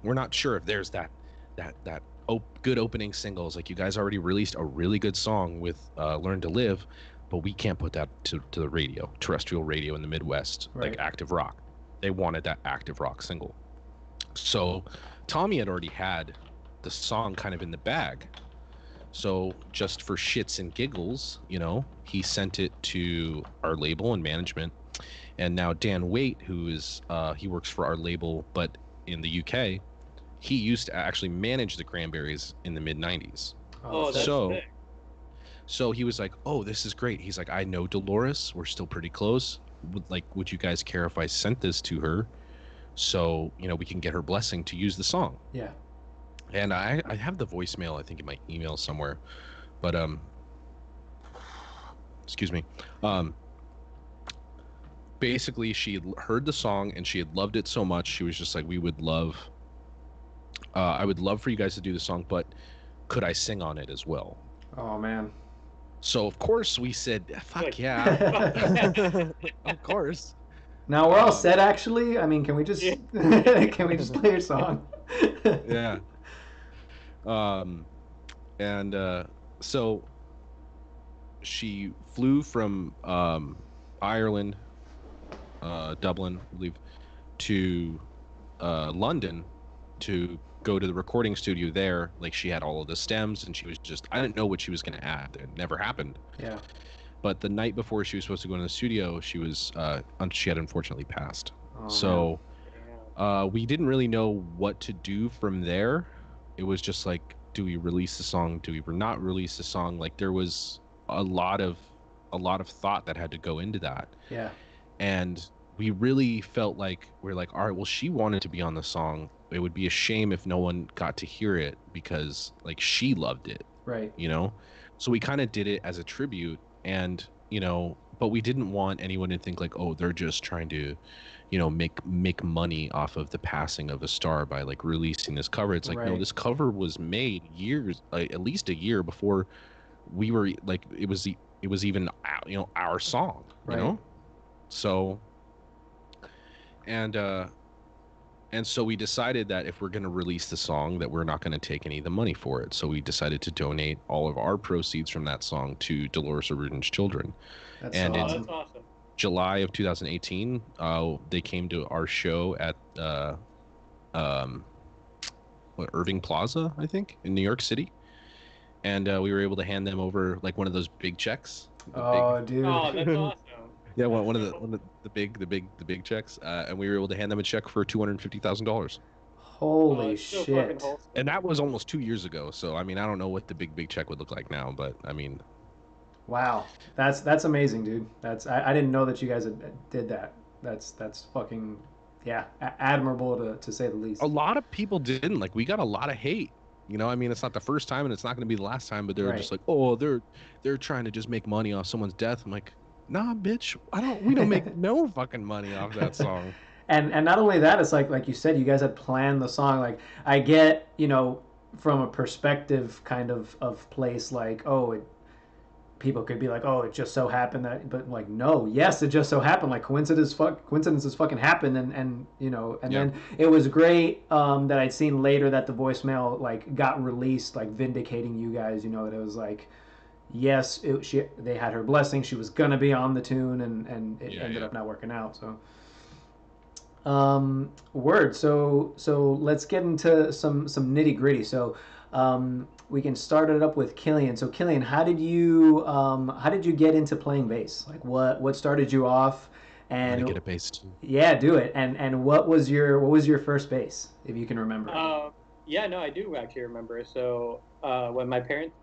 we're not sure if there's that good opening singles. Like, you guys already released a really good song with Learn to Live, but we can't put that to the radio, terrestrial radio in the Midwest, Right. like active rock. They wanted that active rock single. So Tommy had already had the song kind of in the bag. So just for shits and giggles, you know, he sent it to our label and management. And now Dan Waite, who is he works for our label, but in the UK, he used to actually manage the Cranberries in the mid '90s. Oh, that's sick. So he was like, "Oh, this is great." He's like, "I know Dolores. We're still pretty close. Would you guys care if I sent this to her, so, you know, we can get her blessing to use the song?" Yeah. And I have the voicemail, I think, in my email somewhere, but excuse me. Basically, she had heard the song and she had loved it so much. She was just like, I would love for you guys to do the song, but could I sing on it as well? Oh man. So of course we said, fuck Like- yeah, of course. Now we're all set. Actually, I mean, can we just can we just play your song? Yeah. And so she flew from Ireland, Dublin, I believe, to London to go to the recording studio there. Like, she had all of the stems, and she was just, I didn't know what she was going to add. It never happened. Yeah. But the night before she was supposed to go into the studio, she had unfortunately passed. Oh, So Damn. we didn't really know what to do from there. It was just like, do we release the song? Do we not release the song? Like, there was a lot of thought that had to go into that. yeah. And we really felt like, we're like, all right, well, she wanted to be on the song. It would be a shame if no one got to hear it, because like, she loved it, Right. you know? So we kind of did it as a tribute. And, you know, but we didn't want anyone to think like, oh, they're just trying to, make money off of the passing of a star by like releasing this cover. It's like, no, this cover was made years, like, at least a year before we were like, it was even, our song, so, and so we decided that if we're going to release the song, that we're not going to take any of the money for it. So we decided to donate all of our proceeds from that song to Dolores O'Riordan's children. That's that's awesome. July of 2018, they came to our show at Irving Plaza, I think, in New York City, and we were able to hand them over like one of those big checks. Dude! Oh, that's awesome. Yeah, one of the big checks, and we were able to hand them a check for $250,000. Holy shit! And that was almost 2 years ago. So I mean, I don't know what the big check would look like now, but I mean, wow, that's amazing, dude. I didn't know that you guys did that. That's fucking admirable to say the least. A lot of people didn't. Like, we got a lot of hate. I mean, it's not the first time and it's not going to be the last time, but they're just like, oh, they're trying to just make money off someone's death. I'm like, nah, bitch, we don't make no fucking money off that song. And not only that, it's like you said, you guys had planned the song. Like, I get, from a perspective kind of place, like, people could be like, oh, it just so happened that, but like, no, yes, it just so happened. Like, coincidences fucking happen, and then it was great that I'd seen later that the voicemail like got released, like vindicating you guys. That it was like, yes, they had her blessing. She was gonna be on the tune, and it ended up not working out. So, word. So let's get into some nitty gritty. So, we can start it up with Kilian. So, Kilian, how did you get into playing bass? Like, what started you off? And I get a bass too. Yeah, do it. And what was your first bass, if you can remember? Yeah, no, I do actually remember. So, when my parents.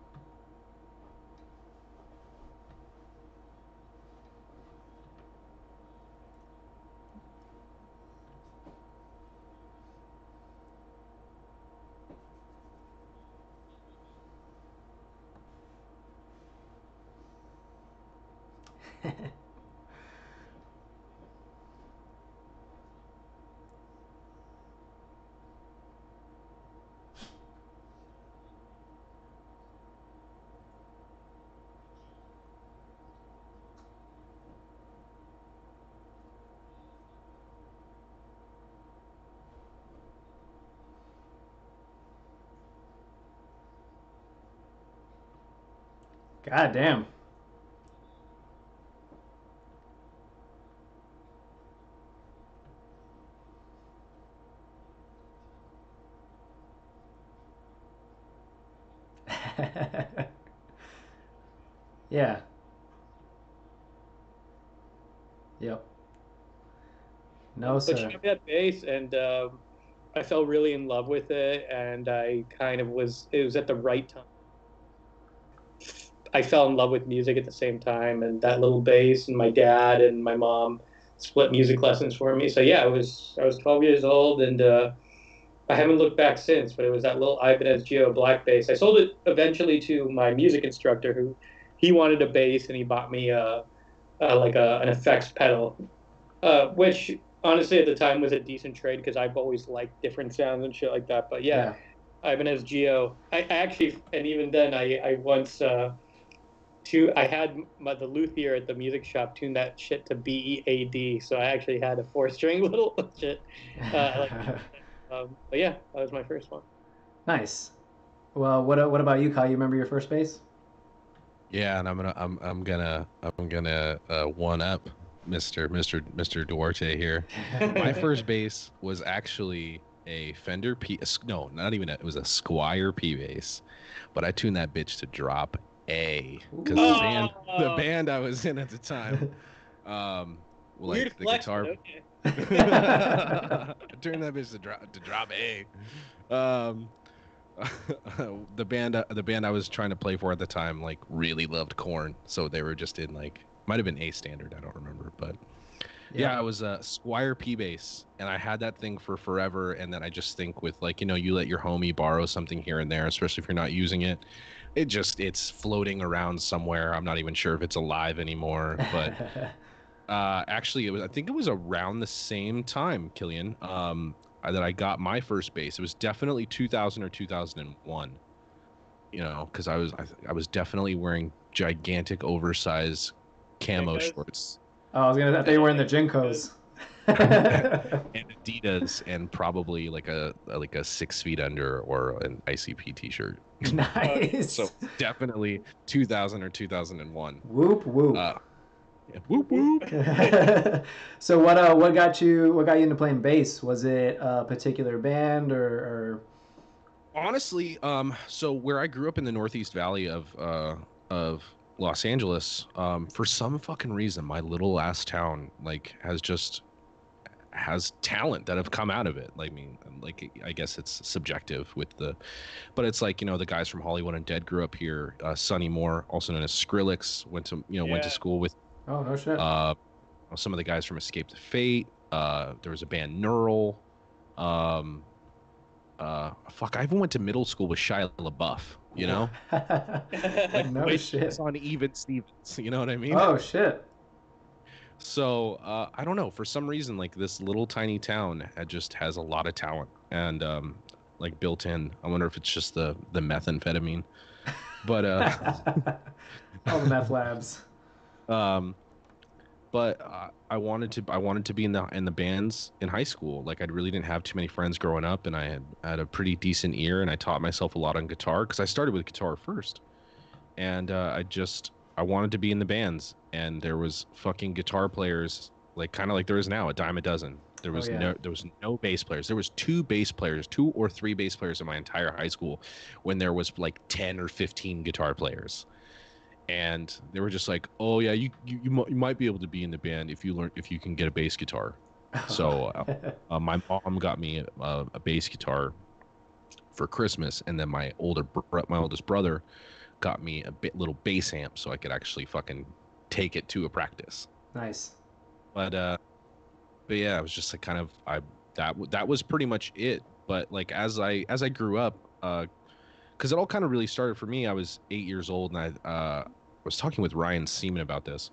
God damn. Yeah. Yep. No, But sir. she got me that bass, and I fell really in love with it, and I kind of it was at the right time. I fell in love with music at the same time, and that little bass, and my dad and my mom split music lessons for me. So yeah, I was 12 years old, and I haven't looked back since. But it was that little Ibanez Geo black bass. I sold it eventually to my music instructor, who he wanted a bass, and he bought me an effects pedal, which honestly at the time was a decent trade because I've always liked different sounds and shit like that. But yeah. Ibanez Geo. I actually, and even then, I once I had the luthier at the music shop tune that shit to BEAD, so I actually had a 4-string little shit. But yeah, that was my first one. Nice. Well, what about you, Kyle? You remember your first bass? Yeah, and I'm gonna one up Mr. Duarte here. My first bass was actually a Fender P. No, not even it was a Squier P bass, but I tuned that bitch to drop A because the band I was in at the time, like the guitar. Okay. I turned that bitch to drop A. The band I was trying to play for at the time like really loved Korn, so they were just in like might have been A standard, I don't remember, but Yeah, I was a Squire P bass, and I had that thing for forever. And then I just think with like, you let your homie borrow something here and there, especially if you're not using it. It's floating around somewhere. I'm not even sure if it's alive anymore. But actually, I think it was around the same time, Kilian, that I got my first bass. It was definitely 2000 or 2001. Because I was definitely wearing gigantic, oversized camo shorts. Oh, I was gonna. They were in the Jinkos. And Adidas, and probably like a 6 feet under or an ICP t-shirt. Nice. So definitely 2000 or 2001. Whoop whoop. Yeah, whoop whoop. So what got you into playing bass? Was it a particular band or... Honestly, so where I grew up in the Northeast Valley of Los Angeles, for some fucking reason, my little ass town has talent that have come out of it. Like, I mean, like, I guess it's subjective but it's like, the guys from Hollywood Undead grew up here. Sonny Moore, also known as Skrillex, went to school with. Oh, no shit. Some of the guys from Escape to Fate. There was a band Neural. Fuck, I even went to middle school with Shia LaBeouf, like, no shit. It's on Even Stevens, you know what I mean? Oh shit. So I don't know, for some reason, like, this little tiny town has a lot of talent, and like, built in. I wonder if it's just the methamphetamine, but all the meth labs. But I wanted to be in the bands in high school. Like, I really didn't have too many friends growing up, and I had a pretty decent ear, and I taught myself a lot on guitar because I started with guitar first, and I wanted to be in the bands, and there was fucking guitar players, like, kind of like there is now, a dime a dozen. There was no bass players. There was two or three bass players in my entire high school, when there was like 10 or 15 guitar players. And they were just like, "Oh yeah, you might be able to be in the band if you can get a bass guitar." So my mom got me a bass guitar for Christmas, and then my oldest brother got me a little bass amp so I could actually fucking take it to a practice. Nice. But yeah, it was just like kind of that was pretty much it. But like as I grew up, because it all kind of really started for me. I was 8 years old, and I was talking with Ryan Seaman about this.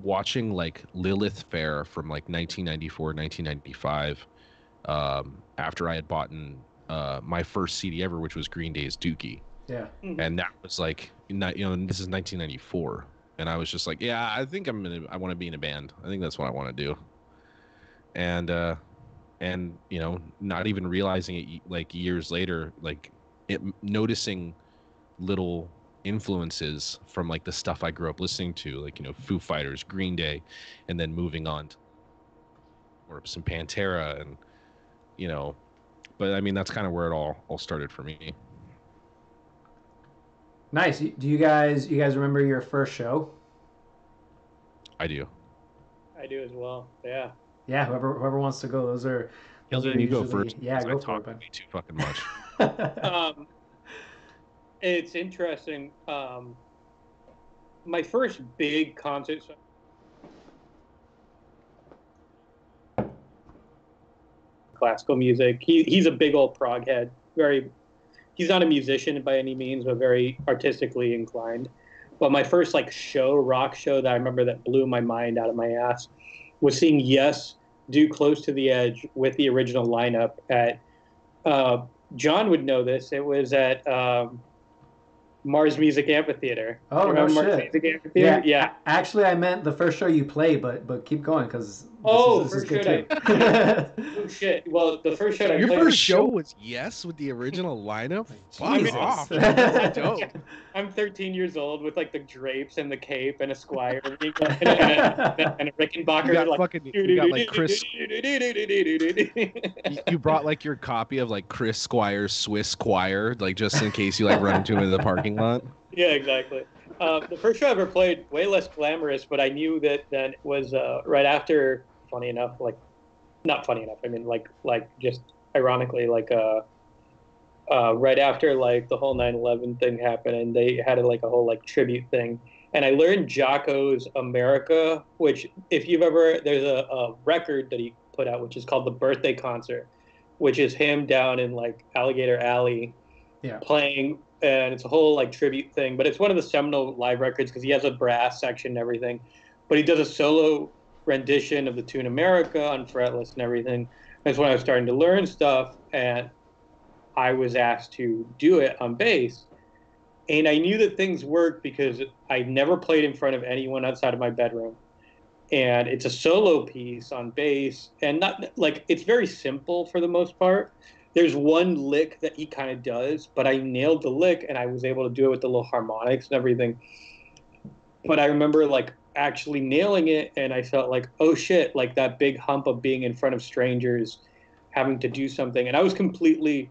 Watching like Lilith Fair from like 1994, 1995, after I had bought my first CD ever, which was Green Day's Dookie. Yeah. Mm-hmm. And that was like, this is 1994. And I was just like, yeah, I think I want to be in a band. I think that's what I want to do. And not even realizing it, like, years later, like, noticing little influences from like the stuff I grew up listening to, like, Foo Fighters, Green Day, and then moving on to or some Pantera, and but I mean, that's kind of where it all started for me. Nice. Do you guys remember your first show? I do. I do as well. Yeah. Yeah. Whoever wants to go. Those are you usually, go first. Yeah, go I for it. Way too fucking much. It's interesting. My first big concert. Classical music. He's a big old prog head. He's not a musician by any means, but very artistically inclined. But my first like rock show that I remember that blew my mind out of my ass was seeing Yes do Close to the Edge with the original lineup at. John would know this. It was at Mars Music Amphitheater. Oh, no shit. Mars Music Amphitheater? Yeah. Actually, I meant the first show you played, but keep going, because this is good too. Oh shit! Well, the first show Your first show was Yes with the original lineup. Fuck off! That's dope. I'm 13 years old with like the drapes and the cape and a Squire and a Rickenbacker. You got like Chris. You brought like your copy of like Chris Squire's Swiss Choir, like, just in case you like run into him in the parking lot. Yeah, exactly. The first show I ever played, way less glamorous, but I knew that then it was right after. Funny enough, like, not funny enough. I mean, like just ironically, like right after like the whole 9/11 thing happened, and they had like a whole like tribute thing And I learned Jocko's America, which if you've ever, there's a record that he put out, which is called The Birthday Concert, which is him down in like Alligator Alley playing, and it's a whole like tribute thing, but it's one of the seminal live records because he has a brass section and everything, but he does a solo rendition of the tune America on fretless and everything. That's when I was starting to learn stuff, and I was asked to do it on bass. And I knew that things worked because I never played in front of anyone outside of my bedroom. And it's a solo piece on bass, and not like it's very simple for the most part. There's one lick that he kind of does, but I nailed the lick and I was able to do it with the little harmonics and everything. But I remember like actually nailing it, and I felt like, oh shit, like that big hump of being in front of strangers, having to do something. And I was completely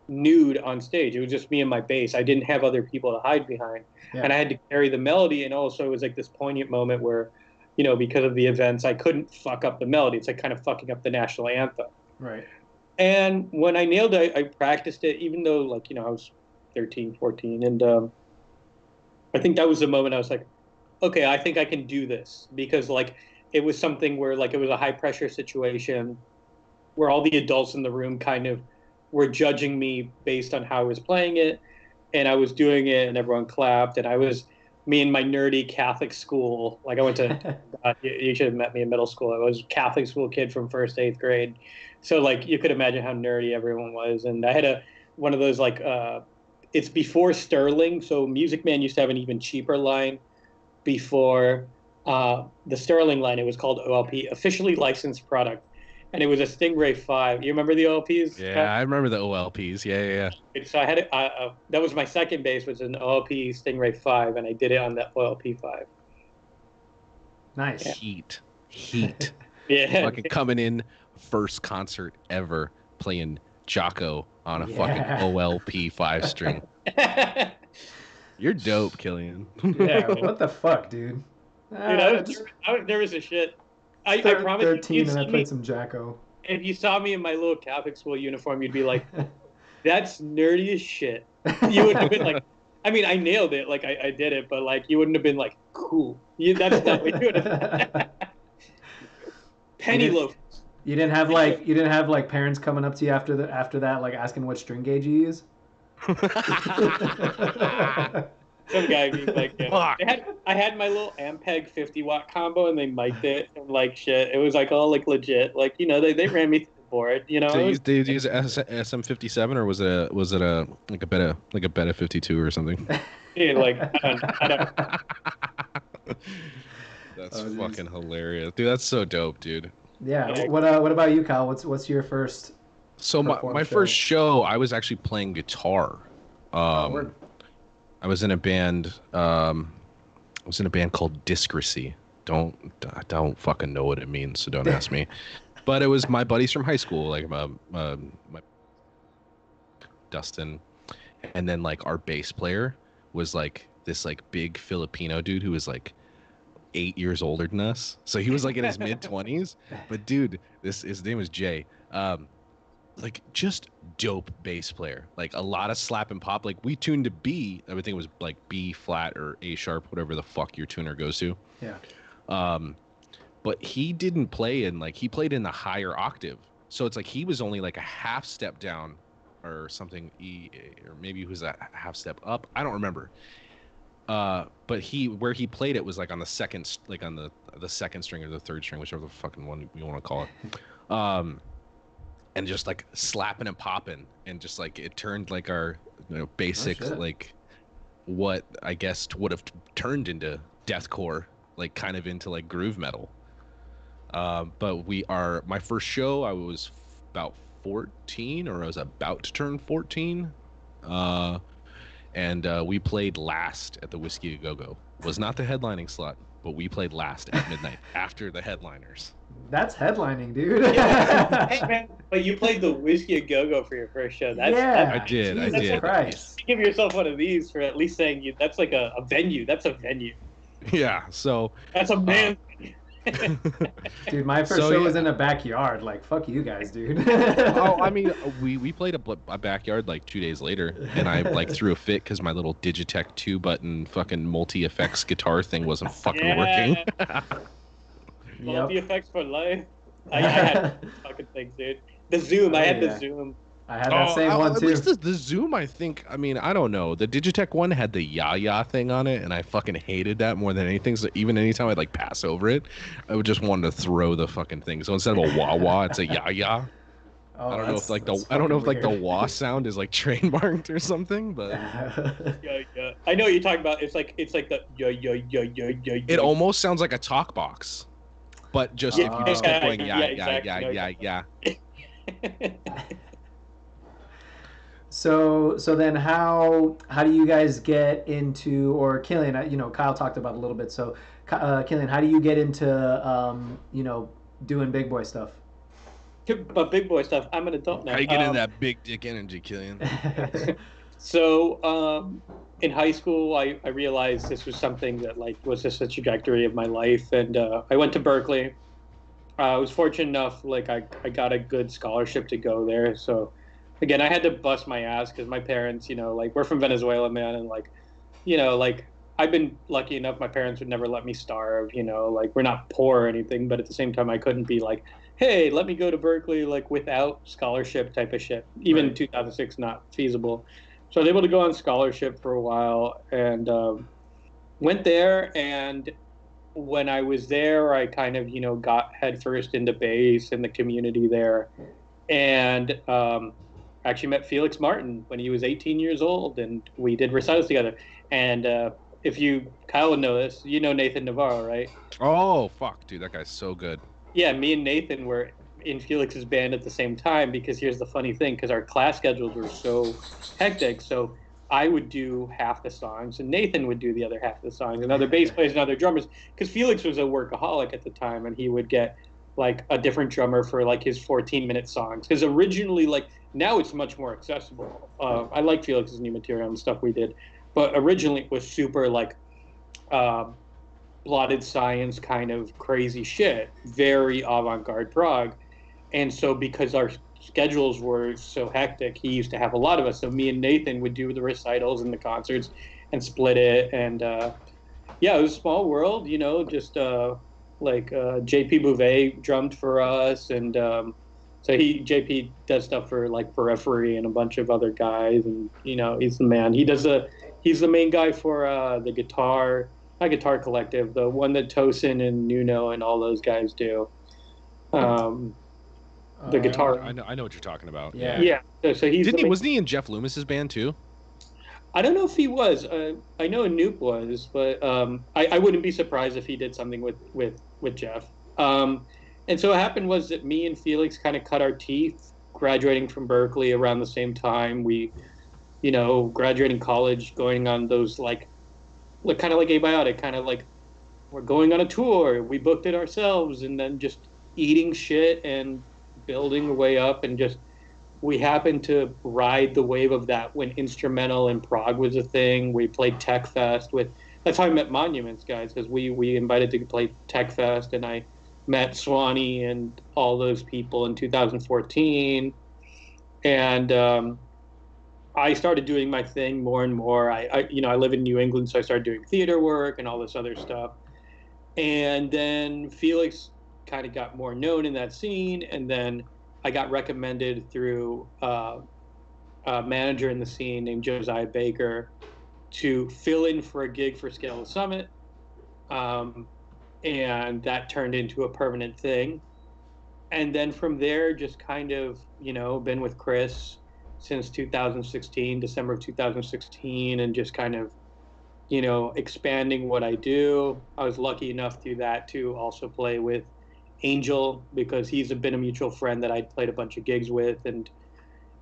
nude on stage. It was just me and my bass. I didn't have other people to hide behind. Yeah. And I had to carry the melody. And also it was like this poignant moment where, you know, because of the events, I couldn't fuck up the melody. It's like kind of fucking up the national anthem. Right. And when I nailed it, I practiced it, even though, like, you know, I was 13, 14. And I think that was the moment I was like, okay, I think I can do this. Because, like, it was something where, like, it was a high-pressure situation where all the adults in the room kind of were judging me based on how I was playing it. And I was doing it, and everyone clapped. And I was me in my nerdy Catholic school. Like, I went to you should have met me in middle school. I was a Catholic school kid from 1st to 8th grade. So, like, you could imagine how nerdy everyone was. And I had one of those, like, it's before Sterling. So Music Man used to have an even cheaper line before the Sterling line. It was called OLP, Officially Licensed Product. And it was a Stingray 5. You remember the OLPs? Yeah, I remember the OLPs. Yeah. So I had it. That was my second bass, was an OLP Stingray 5, and I did it on the OLP 5. Nice. Yeah. Heat. Yeah. Fucking coming in first concert ever playing Jocko on a fucking OLP 5-string. You're dope, Kilian. Yeah, what the fuck, dude? Dude, I was nervous as shit. I promise 13 and I played some Jocko. If you saw me in my little Catholic school uniform, you'd be like, that's nerdy as shit. You wouldn't have been like, I mean, I nailed it. Like, I did it, but, like, you wouldn't have been like, cool. That's not what you would have. Penny loafers. You didn't have like parents coming up to you after that, like asking what string gauge you use? Some guy being like, I had my little Ampeg 50-watt combo, and they mic'd it, and like shit, it was like all like legit, like, you know, they ran me through the board, you know. So did you use SM57, or was it a Beta 52 or something? Yeah, like I don't. That's fucking hilarious, dude. That's so dope, dude. Yeah. What about you, Kyle? What's your first? So my first show, I was actually playing guitar. I was in a band. I was in a band called Discrecy. I don't fucking know what it means, so don't ask me. But it was my buddies from high school, like my Dustin, and then like our bass player was like this like big Filipino dude who was like 8 years older than us. So he was like in his mid-20s. But dude, his name was Jay. Like just dope bass player. Like a lot of slap and pop. Like we tuned to B. I would think it was like B flat or A sharp, whatever the fuck your tuner goes to. Yeah. But he didn't play he played in the higher octave. So it's like he was only like a half step down or something, or maybe he was a half step up. I don't remember. But where he played it was like on the second, like on the second string or the third string, whichever the fucking one you want to call it. And just like slapping and popping, and just like it turned like our basic like what I guess would have turned into deathcore, like kind of into like groove metal. But my first show, I was about 14, or I was about to turn 14. And we played last at the Whiskey A Go-Go. Was not the headlining slot, but we played last at midnight after the headliners. That's headlining, dude. Hey, man, but you played the Whiskey A Go-Go for your first show. I did. Jesus Christ. Give yourself one of these for at least saying that's like a venue. That's a venue. Yeah, so... That's a man. Dude, my first show was in a backyard. Like, fuck you guys, dude. Oh, I mean, we played a backyard like 2 days later, and I like threw a fit because my little Digitech 2-button fucking multi-effects guitar thing wasn't fucking working. Multi-effects for life. I had fucking things, dude. The Zoom, I had the Zoom. I had that same one too. At least the Zoom, I think. I mean, I don't know. The Digitech one had the ya thing on it, and I fucking hated that more than anything. So even anytime I'd like pass over it, I would just want to throw the fucking thing. So instead of a wah, it's a ya. Oh, I don't know if like the wah sound is like trademarked or something, but yeah. I know what you're talking about. It's like the yeah. It almost sounds like a talk box, but just if you just kept going yeah. So then how do you guys get into, or Kilian, you know, Kyle talked about it a little bit. So Kilian, how do you get into you know, doing big boy stuff? But big boy stuff. I'm an adult now. How you get into that big dick energy, Kilian? So in high school, I realized this was something that like was just a trajectory of my life, and I went to Berklee. I was fortunate enough, like I got a good scholarship to go there. So again, I had to bust my ass because my parents, you know, like we're from Venezuela, man, and like, you know, like I've been lucky enough. My parents would never let me starve, you know, like we're not poor or anything, but at the same time, I couldn't be like, hey, let me go to Berklee like without scholarship type of shit. Even in 2006, not feasible. So I was able to go on scholarship for a while and went there. And when I was there, I kind of, you know, got headfirst into bass and the community there. And actually met Felix Martin when he was 18 years old, and we did recitals together. And if you, Kyle would know this, you know Nathan Navarro, right? Oh, fuck, dude, that guy's so good. Yeah, me and Nathan were in Felix's band at the same time because here's the funny thing, because our class schedules were so hectic. So I would do half the songs and Nathan would do the other half of the songs, and other bass players and other drummers, because Felix was a workaholic at the time and he would get like a different drummer for like his 14-minute songs. Because originally, like now it's much more accessible. I like Felix's new material and stuff we did, but originally it was super like blotted science kind of crazy shit, very avant-garde prog. And so because our schedules were so hectic, he used to have a lot of us. So me and Nathan would do the recitals and the concerts and split it. And yeah, it was a small world, you know, just like JP Bouvet drummed for us. And so JP does stuff for like Periphery and a bunch of other guys. And, you know, he's the man. He's the main guy for the Guitar Collective, the one that Tosin and Nuno and all those guys do. The guitar. I know what you're talking about. Yeah. So he's wasn't he in Jeff Loomis's band too? I don't know if he was. I know Anoop was, but I wouldn't be surprised if he did something with Jeff. And so what happened was that me and Felix kind of cut our teeth graduating from Berklee around the same time. We, you know, graduating college, going on those like kind of like Abiotic, kind of like we're going on a tour. We booked it ourselves, and then just eating shit and building the way up, and just we happened to ride the wave of that when instrumental in Prague was a thing. We played Tech Fest with. That's how I met Monuments guys, because we invited to play Tech Fest, and I met Swanee and all those people in 2014, and I started doing my thing more and more. I you know, I live in New England, so I started doing theater work and all this other stuff. And then Felix kind of got more known in that scene, and then I got recommended through a manager in the scene named Josiah Baker to fill in for a gig for Scale of Summit, and that turned into a permanent thing. And then from there, just kind of, you know, been with Chris since 2016, December of 2016, and just kind of, you know, expanding what I do. I was lucky enough through that to also play with Angel, because he's been a mutual friend that I'd played a bunch of gigs with. And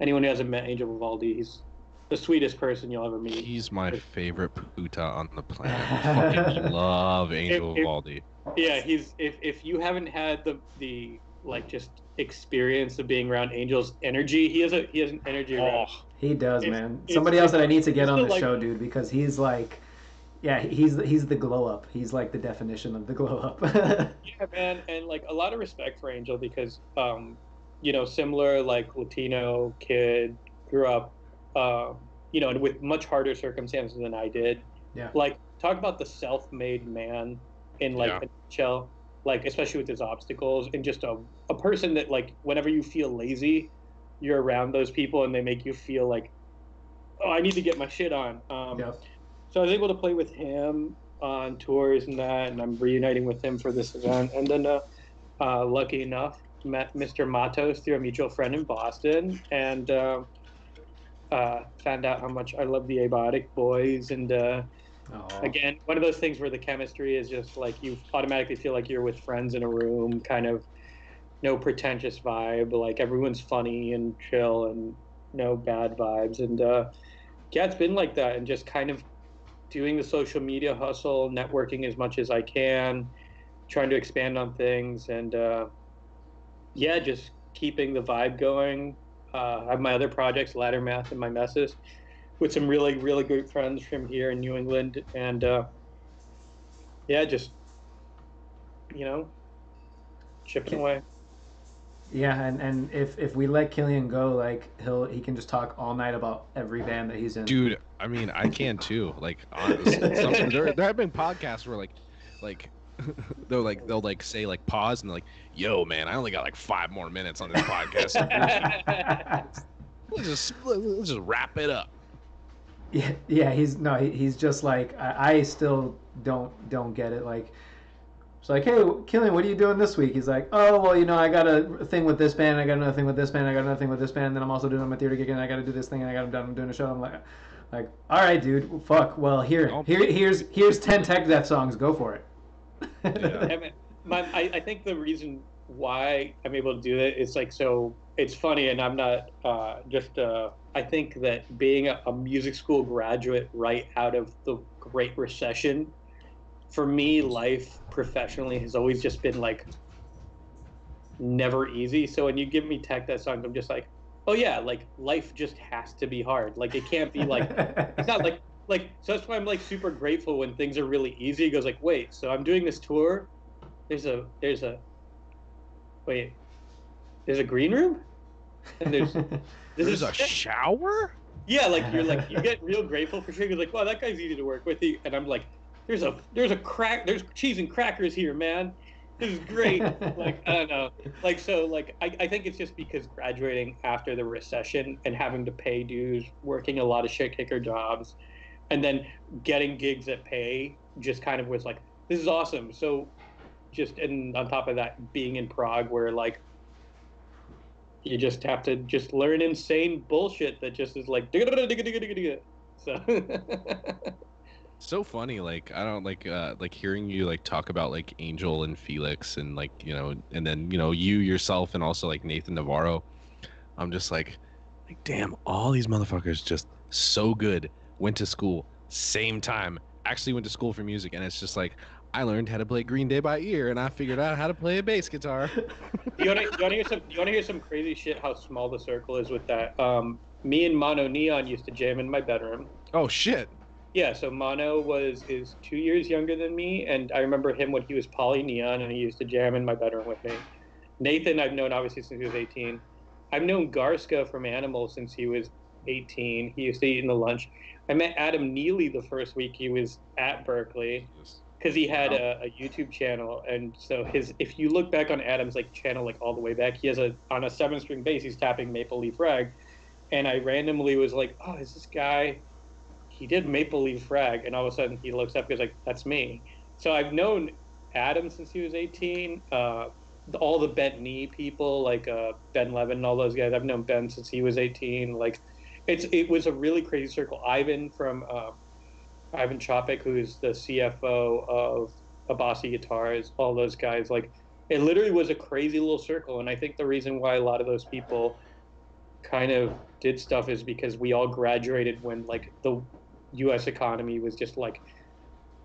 anyone who hasn't met Angel Vivaldi, he's the sweetest person you'll ever meet. He's my favorite puta on the planet. I fucking love Angel Vivaldi. Yeah, he's if you haven't had the like just experience of being around Angel's energy, he has an energy around. He does, man. Somebody else that I need to get on the show, dude, because he's like, Yeah, he's the glow up. He's like the definition of the glow up. Yeah, man, and like a lot of respect for Angel because, similar like Latino kid, grew up, with much harder circumstances than I did. Yeah. Like, talk about the self-made man in like Yeah. a nutshell, like especially with his obstacles, and just a person that like whenever you feel lazy, you're around those people and they make you feel like, oh, I need to get my shit on. Yep. So I was able to play with him on tours and that, and I'm reuniting with him for this event. And then, lucky enough, met Mr. Matos through a mutual friend in Boston, and found out how much I love the Abiotic boys. And Oh. again, one of those things where the chemistry is just like you automatically feel like you're with friends in a room, kind of no pretentious vibe. Like everyone's funny and chill and no bad vibes. And yeah, it's been like that, and just kind of doing the social media hustle, networking as much as I can, trying to expand on things, and yeah, just keeping the vibe going. I have my other projects, Lattermath and my Messes, with some really, really good friends from here in New England, and yeah, just you know, chipping away. Yeah, and if we let Killian go, like he can just talk all night about every band that he's in. Dude, I mean, I can too. Like, there have been podcasts where like they'll like say like pause and they're like, "Yo, man, I only got like 5 more minutes on this podcast. Let's just wrap it up." Yeah, he's just like I still don't get it. Like it's like, hey, Killian, what are you doing this week? He's like, oh, well, I got a thing with this band, I got another thing with this band, I got another thing with this band, and then I'm also doing my theater gig, and I got to do this thing, and I'm doing a show. I'm like, all right, dude, fuck. Well, here's 10 tech death songs. Go for it. Yeah. I think the reason why I'm able to do it is like, so it's funny, and I'm not I think that being a music school graduate right out of the Great Recession, for me, life professionally has always just been like never easy. So when you give me tech death songs, I'm just like, oh yeah, like life just has to be hard. Like it can't be like it's not like so that's why I'm like super grateful when things are really easy. It goes like, wait, so I'm doing this tour. There's a wait, there's a green room, and There's a shower. yeah, like you get real grateful for sure. You're like, wow, that guy's easy to work with. And I'm like, there's cheese and crackers here, man. This is great. Like I don't know, like so like I think it's just because graduating after the recession and having to pay dues, working a lot of shit kicker jobs, and then getting gigs that pay just kind of was like, this is awesome. So just and on top of that, being in Prague where like you just have to just learn insane bullshit that just is like so So funny. Like, I don't like hearing you like talk about like Angel and Felix and like and then you yourself and also like Nathan Navarro. I'm just like damn, all these motherfuckers just so good. Went to school same time. Actually went to school for music, and it's just like I learned how to play Green Day by ear, and I figured out how to play a bass guitar. you wanna hear some crazy shit? How small the circle is with that. Me and Mono Neon used to jam in my bedroom. Oh shit. Yeah, so Mono is 2 years younger than me, and I remember him when he was Poly Neon, and he used to jam in my bedroom with me. Nathan, I've known obviously since he was 18. I've known Garska from Animal since he was 18. He used to eat in the lunch. I met Adam Neely the first week he was at Berklee because he had a YouTube channel, and so if you look back on Adam's like channel like all the way back, he has on a 7-string bass he's tapping Maple Leaf Rag, and I randomly was like, oh, is this guy? He did Maple Leaf Rag, and all of a sudden he looks up and goes like, that's me. So I've known Adam since he was 18. All the bent knee people like Ben Levin and all those guys, I've known Ben since he was 18. Like it was a really crazy circle. Ivan from Ivan Chopik, who's the CFO of Abasi Guitars, all those guys, like it literally was a crazy little circle. And I think the reason why a lot of those people kind of did stuff is because we all graduated when like the US economy was just like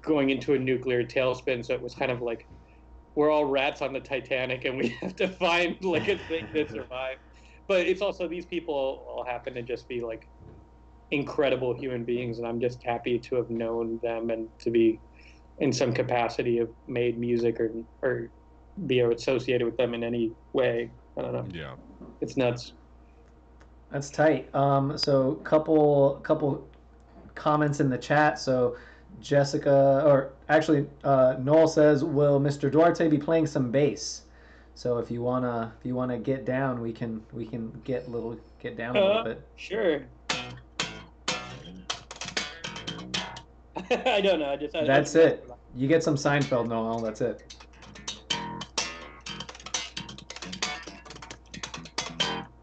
going into a nuclear tailspin. So it was kind of like we're all rats on the Titanic and we have to find like a thing that survived. But it's also these people all happen to just be like incredible human beings, and I'm just happy to have known them and to be in some capacity have made music or be associated with them in any way. I don't know. Yeah. It's nuts. That's tight. So couple comments in the chat. So Jessica, or actually Noel says, "Will Mr. Duarte be playing some bass?" So if you wanna get down, we can get down a little bit. Sure. I don't know. That's it. You get some Seinfeld, Noel. That's it.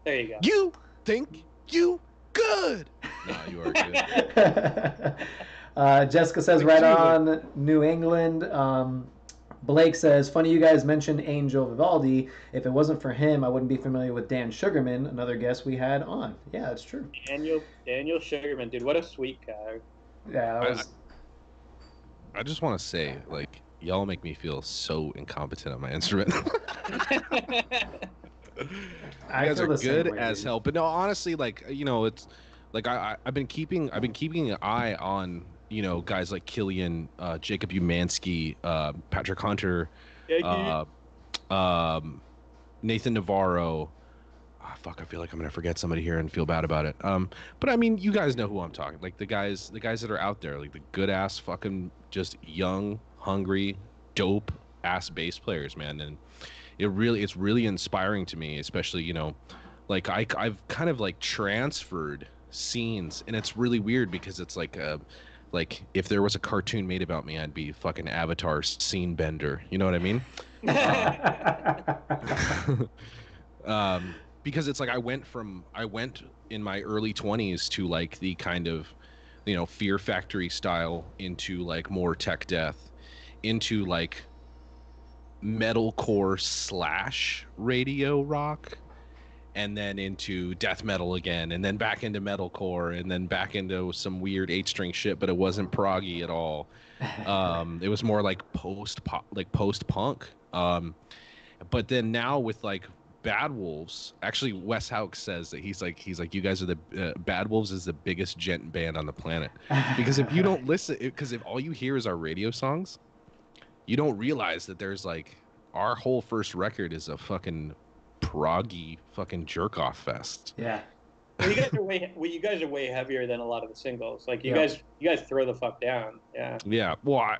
There you go. You think you good? No, you are good. Jessica says, right on, New England. Blake says, funny you guys mentioned Angel Vivaldi. If it wasn't for him, I wouldn't be familiar with Dan Sugarman, another guest we had on. Yeah, that's true. Daniel Sugarman, dude, what a sweet guy. Yeah, I just want to say, like, y'all make me feel so incompetent on my instrument. You guys are good as hell, but no, honestly, like, you know, it's like I've been keeping an eye on, you know, guys like Kilian, Jacob Umansky, Patrick Hunter, Nathan Navarro. Oh, fuck, I feel like I'm gonna forget somebody here and feel bad about it. But I mean, you guys know who I'm talking. Like the guys that are out there, like the good ass fucking just young, hungry, dope ass bass players, man. And it's really inspiring to me, especially, you know, like I've kind of like transferred scenes, and it's really weird because it's like if there was a cartoon made about me, I'd be fucking Avatar scene bender. You know what I mean? Because it's like I went in my early 20s to like the kind of, you know, Fear Factory style into like more tech death, into like metalcore / radio rock, and then into death metal again, and then back into metalcore, and then back into some weird 8-string shit, but it wasn't proggy at all. It was more like post punk. But then now with like Bad Wolves, actually Wes Hauck says that he's like you guys are the Bad Wolves is the biggest gent band on the planet, because if you don't listen, because if all you hear is our radio songs, you don't realize that there's like our whole first record is a fucking proggy fucking jerk off fest. Yeah. Well, you guys are way heavier than a lot of the singles. Like you guys throw the fuck down. Yeah. Yeah. Well,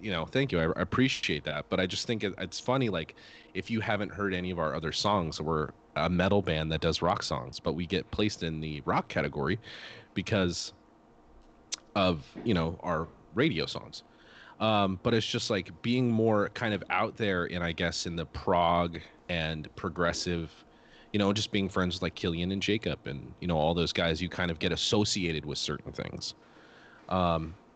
you know, thank you. I appreciate that, but I just think it's funny. Like, if you haven't heard any of our other songs, we're a metal band that does rock songs, but we get placed in the rock category because of, you know, our radio songs. But it's just like being more kind of out there in, I guess, in the prog and progressive, you know, just being friends with like Kilian and Jacob and, you know, all those guys, you kind of get associated with certain things.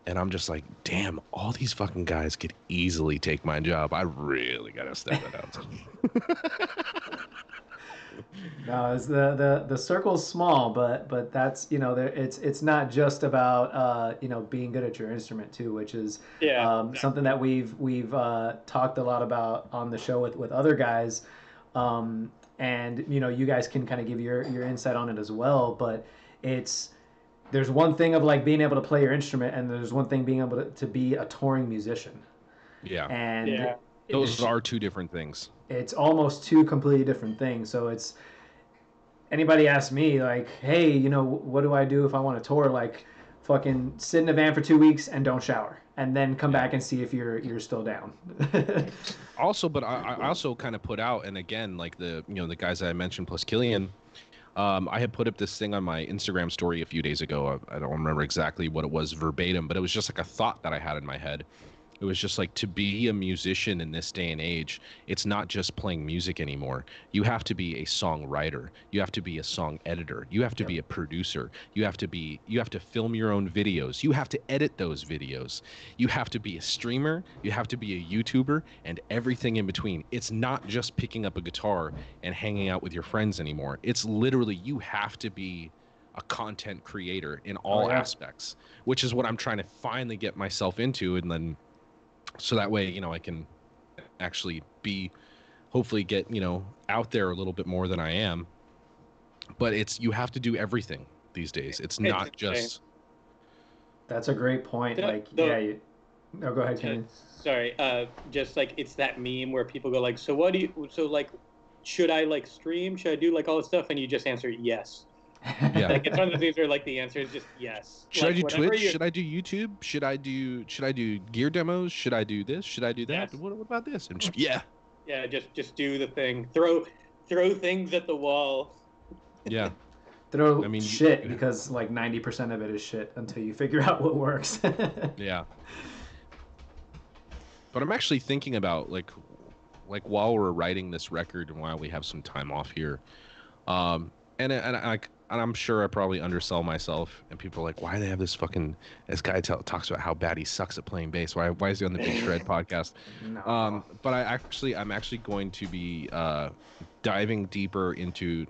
And I'm just like, damn, all these fucking guys could easily take my job. I really gotta step it up. No, it's the circle's small, but that's, you know, it's not just about you know, being good at your instrument too, which is something that we've talked a lot about on the show with other guys, and you know, you guys can kind of give your insight on it as well. But there's one thing of like being able to play your instrument, and there's one thing being able to be a touring musician. Yeah, and those are two different things. It's almost two completely different things. So it's, anybody asks me like, hey, you know, what do I do if I want to tour? Like, fucking sit in a van for 2 weeks and don't shower, and then come back and see if you're still down. Also, but I also kind of put out, and again, like the guys that I mentioned plus Kilian, I had put up this thing on my Instagram story a few days ago. I don't remember exactly what it was verbatim, but it was just like a thought that I had in my head. It was just like, to be a musician in this day and age, it's not just playing music anymore. You have to be a songwriter. You have to be a song editor. You have to be a producer. You have to film your own videos. You have to edit those videos. You have to be a streamer. You have to be a YouTuber, and everything in between. It's not just picking up a guitar and hanging out with your friends anymore. It's literally, you have to be a content creator in all aspects, which is what I'm trying to finally get myself into, and then so that way, you know, I can actually hopefully get, you know, out there a little bit more than I am. But you have to do everything. these days. It's not just. That's a great point. Go ahead, Kilian. Sorry, just like it's that meme where people go like, so should I like stream? Should I do like all this stuff? And you just answer yes. Yeah. Like it's one of the things where like the answer is just yes. Should I do Twitch? Should I do YouTube? Should I do gear demos? Should I do this? Should I do that? Yes. What about this? And yeah, just do the thing. Throw things at the wall. Yeah. Shit, because like 90% of it is shit until you figure out what works. Yeah. But I'm actually thinking about like while we're writing this record and while we have some time off here, and I'm sure I probably undersell myself, and people are like, why do they have this guy talks about how bad he sucks at playing bass? Why is he on the Big Shred podcast? No. But I'm actually going to be diving deeper into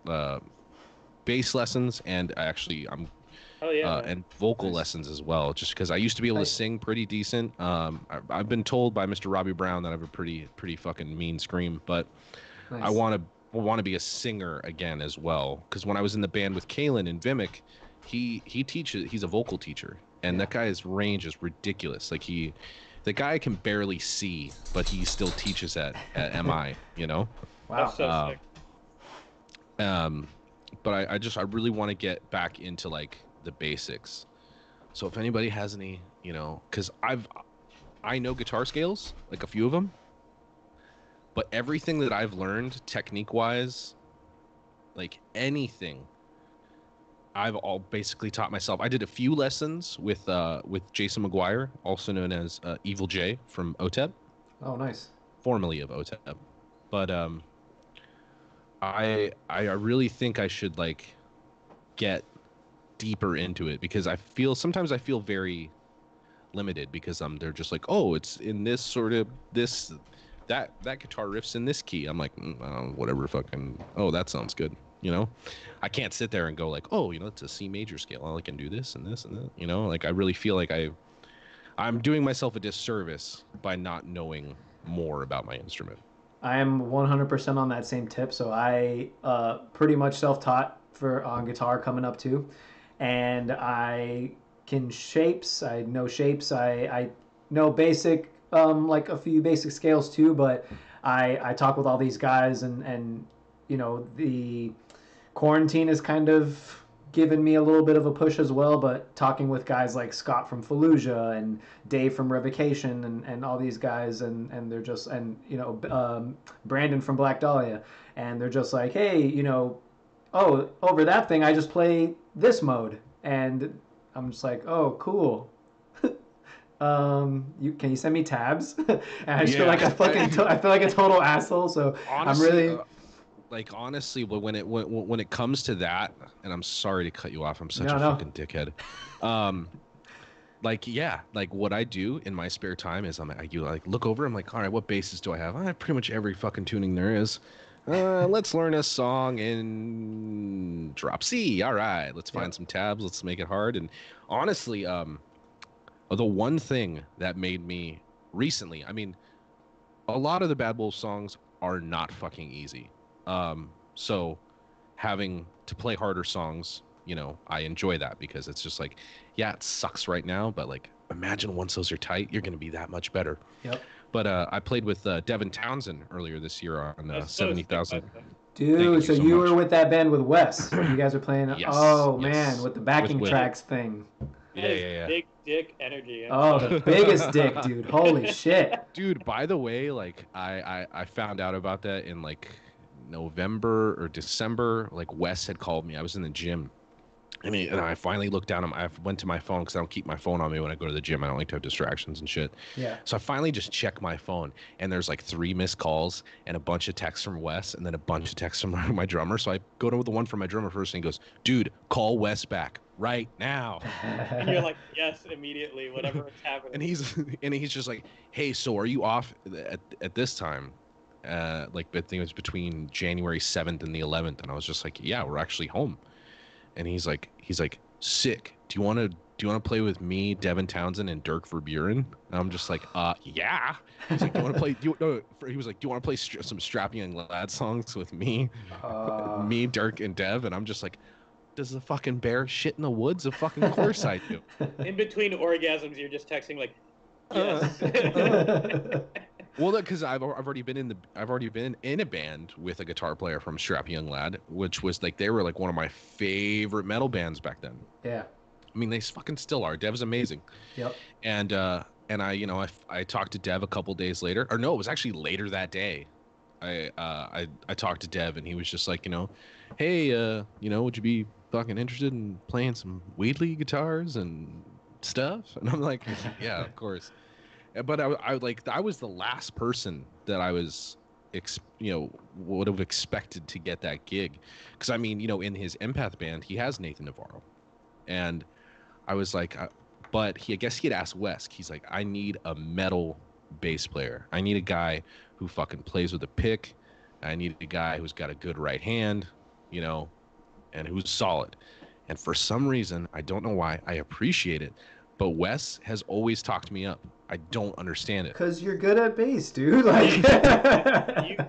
bass lessons, and and vocal lessons as well, just because I used to be able to sing pretty decent. I've been told by Mr. Robbie Brown that I have a pretty fucking mean scream, but I want to be a singer again as well, because when I was in the band with Kalen and Vimic, he teaches. He's a vocal teacher, and that guy's range is ridiculous. Like the guy can barely see, but he still teaches at MI. You know. Wow. That's so sick. But I really want to get back into like the basics. So if anybody has any, because I know guitar scales, like a few of them, but everything that I've learned technique wise, like anything, I've all basically taught myself. I did a few lessons with Jason McGuire, also known as Evil J from OTEP. Oh, nice. Formerly of OTEP, but I really think I should like get deeper into it, because sometimes I feel very limited, because they're just like, oh, it's in this sort of that guitar riff's in this key. I'm like, whatever, fucking, oh, that sounds good. I can't sit there and go like, oh, it's a C major scale. I can do this and this and that. Like I really feel like I'm doing myself a disservice by not knowing more about my instrument. I am 100% on that same tip. So I pretty much self-taught on guitar coming up too, and I can shapes. I know shapes. I know basic, like a few basic scales too. But I talk with all these guys, and the quarantine has kind of given me a little bit of a push as well. But talking with guys like Scott from Fallujah and Dave from Revocation and all these guys, and they're just, and Brandon from Black Dahlia, and they're just like, hey, oh, over that thing I just play this mode, and I'm just like, oh, cool. Can you send me tabs? And I just feel like I feel like a total asshole. So honestly, I'm really like, honestly, when it comes to that, and I'm sorry to cut you off, I'm such a fucking dickhead. Like what I do in my spare time is I look over, I'm like, all right, what basses do I have? I have pretty much every fucking tuning there is. Let's learn a song in drop C. All right, let's find some tabs. Let's make it hard. And honestly, the one thing that made me recently, I mean, a lot of the Bad Wolves songs are not fucking easy. So having to play harder songs, I enjoy that, because it's just like, yeah, it sucks right now, but like, imagine once those are tight, you're going to be that much better. Yep. But I played with Devin Townsend earlier this year on 70,000. Dude, so you were with that band with Wes. You guys were playing. Yes, man, with the backing tracks thing. Yeah. Big dick energy. Oh, the biggest dick, dude. Holy shit. Dude, by the way, like I found out about that in like November or December. Like Wes had called me. I was in the gym. And I finally looked down. I went to my phone, because I don't keep my phone on me when I go to the gym. I don't like to have distractions and shit. Yeah. So I finally just checked my phone, and there's like 3 missed calls and a bunch of texts from Wes, and then a bunch of texts from my drummer. So I go to the one from my drummer first, and he goes, "Dude, call Wes back right now." And you're like, "Yes, immediately, whatever is happening." And he's just like, "Hey, so are you off at this time?" Like, I think it was between January 7th and the 11th, and I was just like, "Yeah, we're actually home." And he's like, sick. Do you want to play with me, Devin Townsend, and Dirk Verburen? And I'm just like, yeah. He's like, do you want to play? He was like, do you want to play some Strapping Young Lad songs with me, me, Dirk, and Dev? And I'm just like, does the fucking bear shit in the woods? Of fucking course I do. In between orgasms, you're just texting like, yes. Well, because I've already been in a band with a guitar player from Strappy Young Lad, which was like they were like one of my favorite metal bands back then. Yeah. I mean, they fucking still are. Dev's amazing. Yep. And I talked to Dev a couple days later, or no, it was actually later that day. I talked to Dev and he was just like, hey, would you be fucking interested in playing some Wheatley guitars and stuff? And I'm like, yeah, of course. But I was the last person that I was, would have expected to get that gig. Because I mean, in his Empath band, he has Nathan Navarro. And I was like, but I guess he had asked Wes. He's like, I need a metal bass player. I need a guy who fucking plays with a pick. I need a guy who's got a good right hand, and who's solid. And for some reason, I don't know why, I appreciate it, but Wes has always talked me up. I don't understand it. Because you're good at bass, dude. Like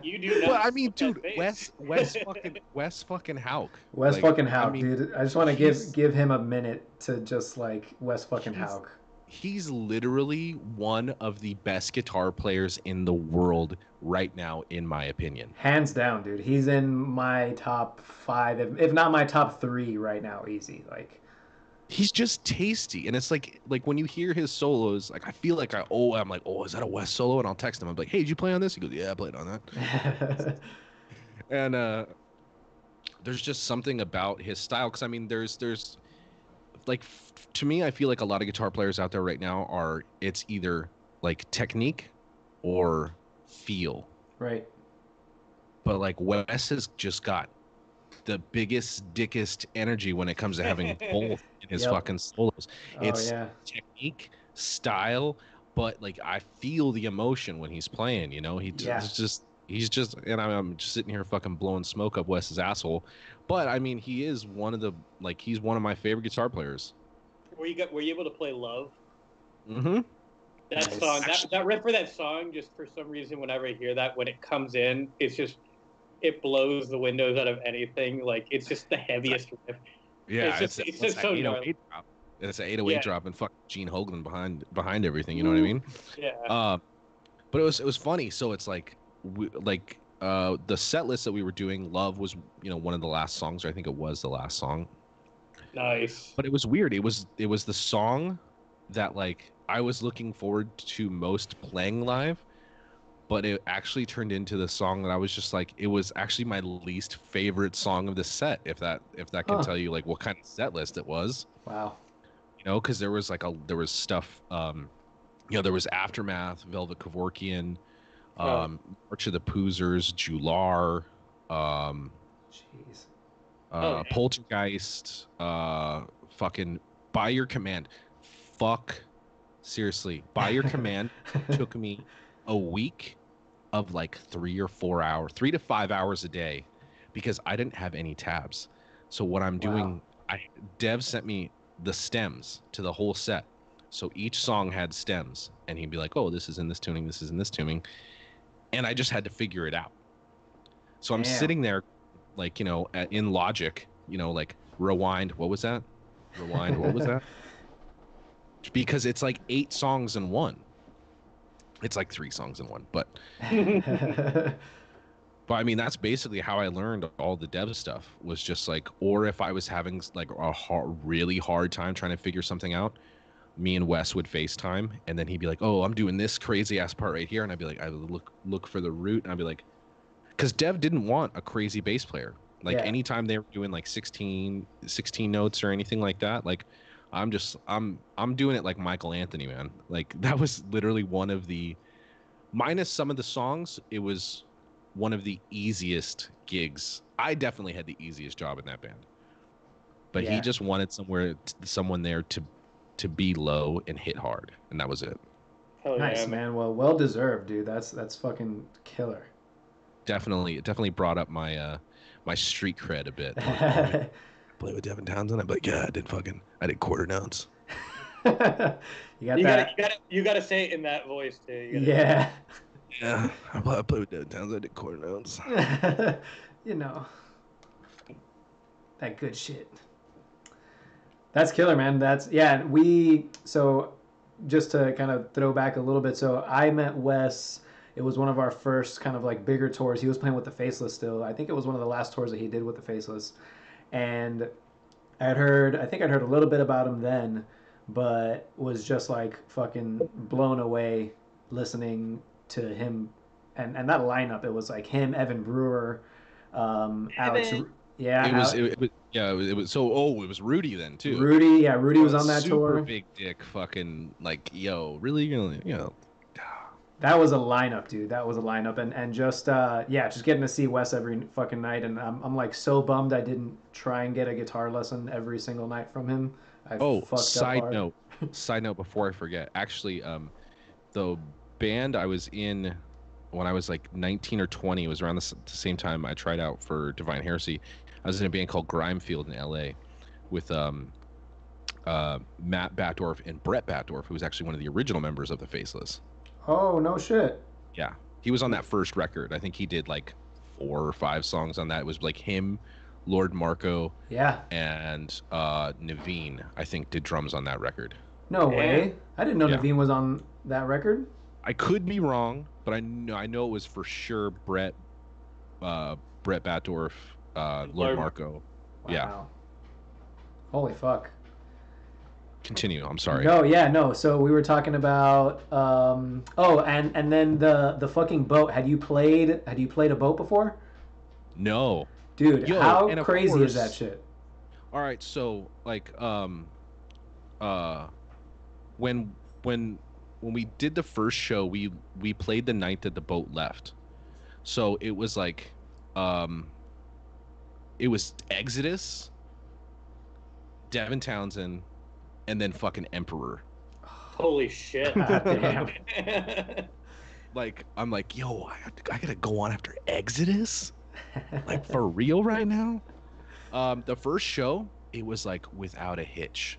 you do. Well, I mean, dude, Wes fucking Hauk. Wes fucking Hauk, I mean, dude. I just want to give him a minute to just like Wes fucking Hauk. He's literally one of the best guitar players in the world right now, in my opinion. Hands down, dude. He's in my top 5, if not my top 3 right now, easy. Like, he's just tasty, and it's like when you hear his solos, like I feel like I'm like, oh, is that a Wes solo? And I'll text him. I'm like, hey, did you play on this? He goes, yeah, I played on that. And there's just something about his style, because I mean, there's like, to me, I feel like a lot of guitar players out there right now it's either like technique or feel. Right. But like Wes has just got the biggest, dickest energy when it comes to having both in his fucking solos. It's technique, style, but like I feel the emotion when he's playing, he's just, and I'm just sitting here fucking blowing smoke up Wes's asshole. But I mean, he's one of my favorite guitar players. Were you able to play Love? Mm-hmm. That song, that riff for that song, just for some reason, whenever I hear that, when it comes in, it blows the windows out of anything. Like, it's just the heaviest riff. Yeah, it's just so gnarly. It's an 808 drop and fuck Gene Hoglan behind everything. You know what I mean? Yeah. But it was funny. So it's like the set list that we were doing. Love was one of the last songs, or I think it was the last song. Nice. But it was weird. It was the song that like I was looking forward to most playing live, but it actually turned into the song that I was just like, it was actually my least favorite song of the set, if that can tell you like what kind of set list it was. Wow. Because there was stuff, there was Aftermath, Velvet Kevorkian, March of the Poozers, Jular, jeez. Poltergeist, fucking By Your Command. Seriously, By Your Command took me a week of like 3 to 5 hours a day, because I didn't have any tabs. So what I'm doing, Dev sent me the stems to the whole set. So each song had stems, and he'd be like, oh, this is in this tuning, this is in this tuning. And I just had to figure it out. So I'm sitting there like, in Logic, like rewind. What was that? Rewind. What was that? Because it's like 8 songs in one. It's like 3 songs in one, but but I mean, that's basically how I learned all the dev stuff, was just like, or if I was having like a really hard time trying to figure something out, me and Wes would FaceTime, and then he'd be like, oh, I'm doing this crazy ass part right here. And I'd be like, I would look for the root, and I'd be like, because Dev didn't want a crazy bass player. Like anytime they were doing like 16 notes or anything like that, like I'm doing it like Michael Anthony, man. Like that was literally one of the, minus some of the songs, it was one of the easiest gigs. I definitely had the easiest job in that band. But he just wanted someone there to be low and hit hard, and that was it. Nice, man. Well deserved, dude. That's fucking killer. Definitely brought up my my street cred a bit. Play with Devin Townsend. I'm like, yeah, I did quarter notes. You gotta say it in that voice too. Yeah, I played with Devin Townsend. I did quarter notes. That good shit. That's killer, man. So just to kind of throw back a little bit. So I met Wes. It was one of our first kind of like bigger tours. He was playing with the Faceless still. I think it was one of the last tours that he did with the Faceless. And I think I'd heard a little bit about him then, but was just like fucking blown away listening to him and that lineup. It was like him, Evan Brewer, Alex. Evan. Yeah, It was so. Oh, it was Rudy then too. Rudy. Yeah, Rudy was on that super tour. big dick, fucking like, yo, really, That was a lineup, dude. That was a lineup, and just just getting to see Wes every fucking night, and I'm like so bummed I didn't try and get a guitar lesson every single night from him. I Oh, fucked up hard. side note before I forget. Actually, the band I was in when I was like 19 or 20, it was around the same time I tried out for Divine Heresy. I was in a band called Grimefield in LA with Matt Batdorf and Brett Batdorf, who was actually one of the original members of the Faceless. Oh no shit. Yeah, he was on that first record. I think he did like 4 or 5 songs on that. It was like him, Lord Marco, Yeah. and Naveen, I think, did drums on that record. No way. I didn't know Yeah. Naveen was on that record. I could be wrong, but I know it was for sure Brett Batdorf, Lord Marco. Wow. Yeah. Holy fuck. Continue. I'm sorry. No. So we were talking about and then the fucking boat. Had you played a boat before? No. Dude, Yo, how and of crazy course- is that shit? All right, so like when we did the first show, we played the night that the boat left. So it was like it was Exodus, Devin Townsend, and then fucking Emperor. Holy shit. Damn. Like I'm like, yo, I gotta go on after Exodus? Like for real right now? The first show, it was like without a hitch.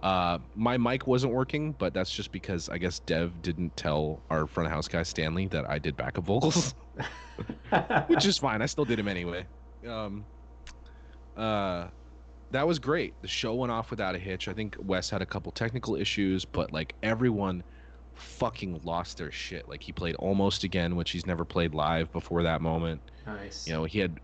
My mic wasn't working, but that's just because I guess Dev didn't tell our front of house guy Stanley that I did backup vocals, which is fine. I still did him anyway. That was great. The show went off without a hitch. I think Wes had a couple technical issues, but like everyone fucking lost their shit. Like he played Almost Again, which he's never played live before that moment. Nice. You know, he had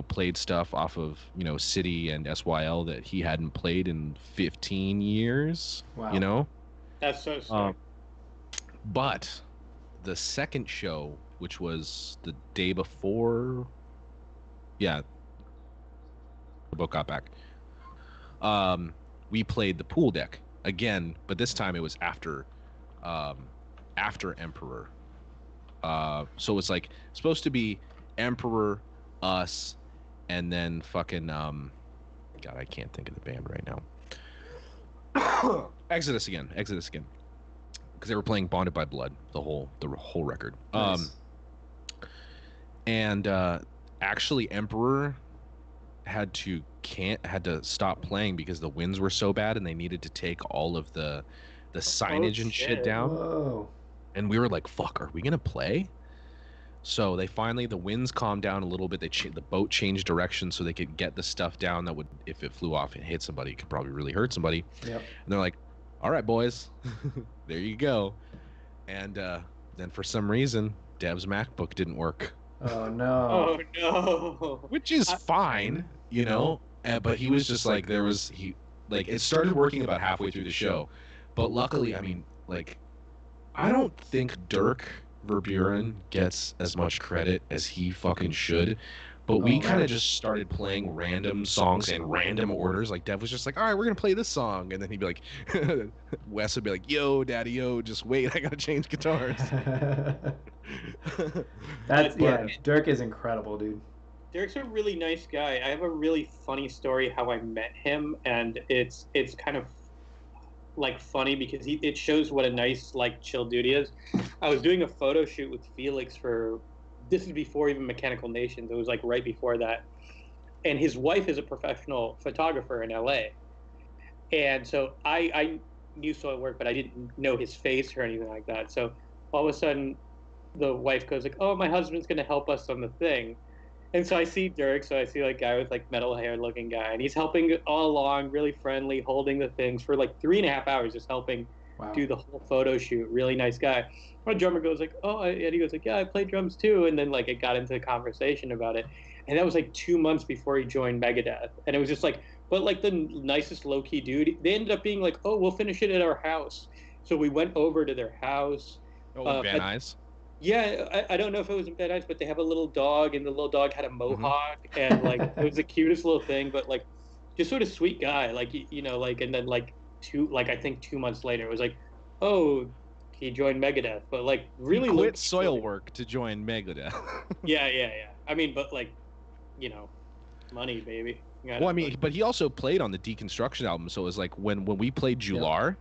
played stuff off of City and SYL that he hadn't played in 15 years. Wow. You know, That's so sick. but the second show, which was the day before, the boat got back. We played the pool deck again, but this time it was after Emperor. So it's like supposed to be Emperor, us, and then fucking God, I can't think of the band right now. Exodus again, because they were playing Bonded by Blood, the whole record. Nice. And actually Emperor had to stop playing because the winds were so bad and they needed to take all of the signage and shit down. Whoa. And we were like, fuck, are we gonna play? So they finally, the winds calmed down a little bit. The boat changed direction so they could get the stuff down that would, if it flew off and hit somebody, it could probably really hurt somebody. Yep. And they're like, all right, boys, there you go. And then for some reason, Dev's MacBook didn't work. Oh no. Oh no. Which is fine, but he was just like, it started working about halfway through the show. But luckily, I mean, like, I don't think Dirk Verburen gets as much credit as he fucking should. But we kind of just started playing random songs in random orders. Like, Dev was just like, all right, we're going to play this song. And then he'd be like, Wes would be like, yo, daddy, yo, just wait. I got to change guitars. Dirk is incredible, dude. Dirk's a really nice guy. I have a really funny story how I met him, and it's kind of like funny because it shows what a nice, like, chill dude he is. I was doing a photo shoot with Felix this is before even Mechanical Nations. It was like right before that. And his wife is a professional photographer in LA. And so I knew Soil work, but I didn't know his face or anything like that. So all of a sudden the wife goes like, oh, my husband's going to help us on the thing. And so I see Dirk, so I see like guy with like metal hair looking guy, and he's helping all along, really friendly, holding the things for like 3.5 hours, just helping Wow. do the whole photo shoot. Really nice guy. My drummer goes like, "Oh," and he goes like, "Yeah, I play drums too." And then like it got into a conversation about it, and that was like 2 months before he joined Megadeth, and it was just like, but like the nicest low key dude. They ended up being like, "Oh, we'll finish it at our house." So we went over to their house. Oh, in Van Nuys. Yeah, I don't know if it was in Bed Eyes, but they have a little dog, and the little dog had a Mm-hmm. mohawk, and like it was the cutest little thing, but like just sort of sweet guy, like like, and then like I think 2 months later, it was like, oh, he joined Megadeth, but like He really low quit key, like, Soilwork to join Megadeth. yeah. I mean, but like you know, money, baby. Well, I mean, but he also played on the Deconstruction album, so it was like when we played Jular,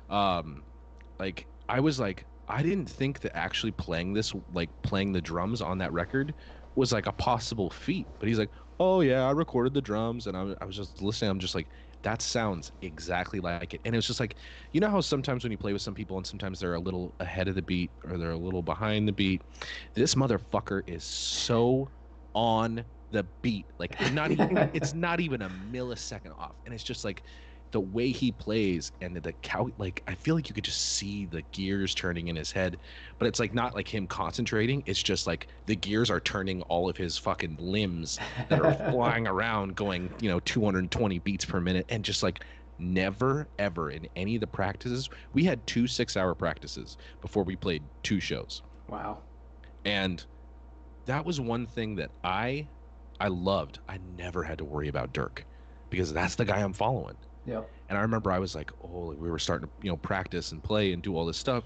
like I was like, I didn't think that actually playing this, like playing the drums on that record, was like a possible feat. But he's like, oh yeah, I recorded the drums, and I was just listening. I'm just like, that sounds exactly like it. And it was just like, you know how sometimes when you play with some people, and sometimes they're a little ahead of the beat or they're a little behind the beat. This motherfucker is so on the beat, like not even it's not even a millisecond off, and it's just like the way he plays and the cow, like I feel like you could just see the gears turning in his head, but it's like not like him concentrating, it's just like the gears are turning all of his fucking limbs that are flying around going 220 beats per minute, and just like never ever in any of the practices, we had 2 6-hour practices before we played 2 shows. Wow. And that was one thing that I loved. I never had to worry about Dirk because that's the guy I'm following. Yep. And I remember I was like, oh, we were starting to, practice and play and do all this stuff.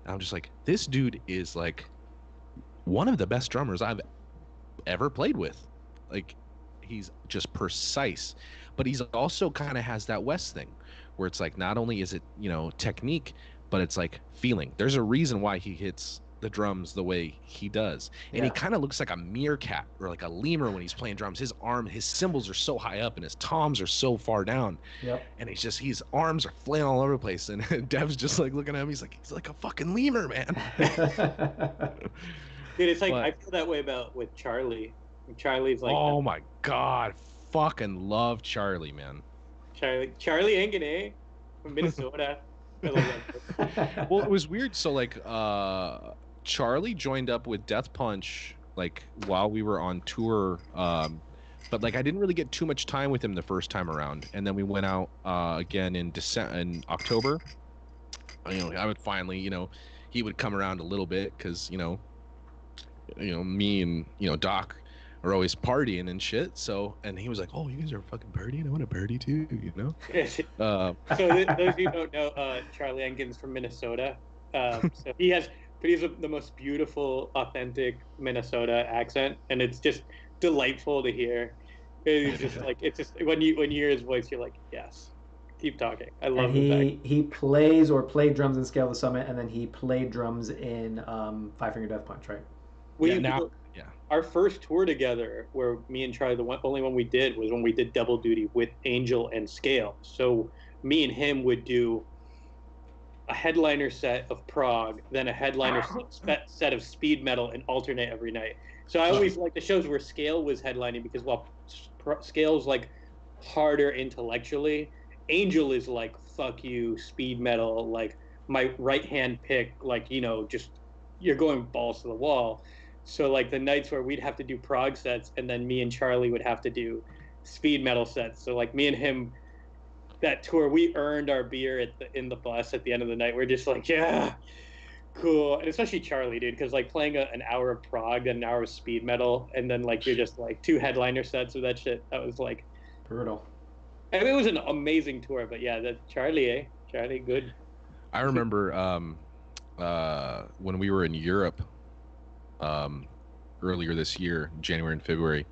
And I'm just like, this dude is like one of the best drummers I've ever played with. Like, he's just precise, but he's also kind of has that West thing where it's like, not only is it, technique, but it's like feeling. There's a reason why he hits the drums the way he does. And he kind of looks like a meerkat or like a lemur when he's playing drums. His cymbals are so high up and his toms are so far down. Yep. And his arms are flailing all over the place. And Dev's just like looking at him. He's like a fucking lemur, man. Dude, it's like I feel that way with Charlie. Charlie's like, oh my god, fucking love Charlie, man. Charlie Engen, eh? From Minnesota. I love that. Well, it was weird. So like, Charlie joined up with Death Punch like while we were on tour, but like I didn't really get too much time with him the first time around, and then we went out again in October. I would finally, he would come around a little bit because me and Doc are always partying and shit. So, and he was like, "Oh, you guys are fucking partying. I want to party too," So those of you who don't know, Charlie Engen's from Minnesota. So he has the most beautiful, authentic Minnesota accent, and it's just delightful to hear. It's just like when you hear his voice, you're like, yes, keep talking. I love he plays or played drums in Scale of the Summit, and then he played drums in Five Finger Death Punch, right? Our first tour together, where me and Charlie, only one we did was when we did double duty with Angel and Scale. So me and him would do a headliner set of prog, then a headliner set of speed metal, and alternate every night. So I always liked the shows where Scale was headlining because while Scale's like harder intellectually, Angel is like fuck you, speed metal, like my right hand pick, like just you're going balls to the wall. So like the nights where we'd have to do prog sets, and then me and Charlie would have to do speed metal sets. So like me and him, that tour, we earned our beer in the bus at the end of the night. We're just like, yeah, cool. And especially Charlie, dude, because like playing an hour of prog, then an hour of speed metal, and then like you're just like 2 headliner sets of that shit. That was like brutal. I mean, it was an amazing tour, but yeah, that Charlie, good. I remember when we were in Europe earlier this year, January and February,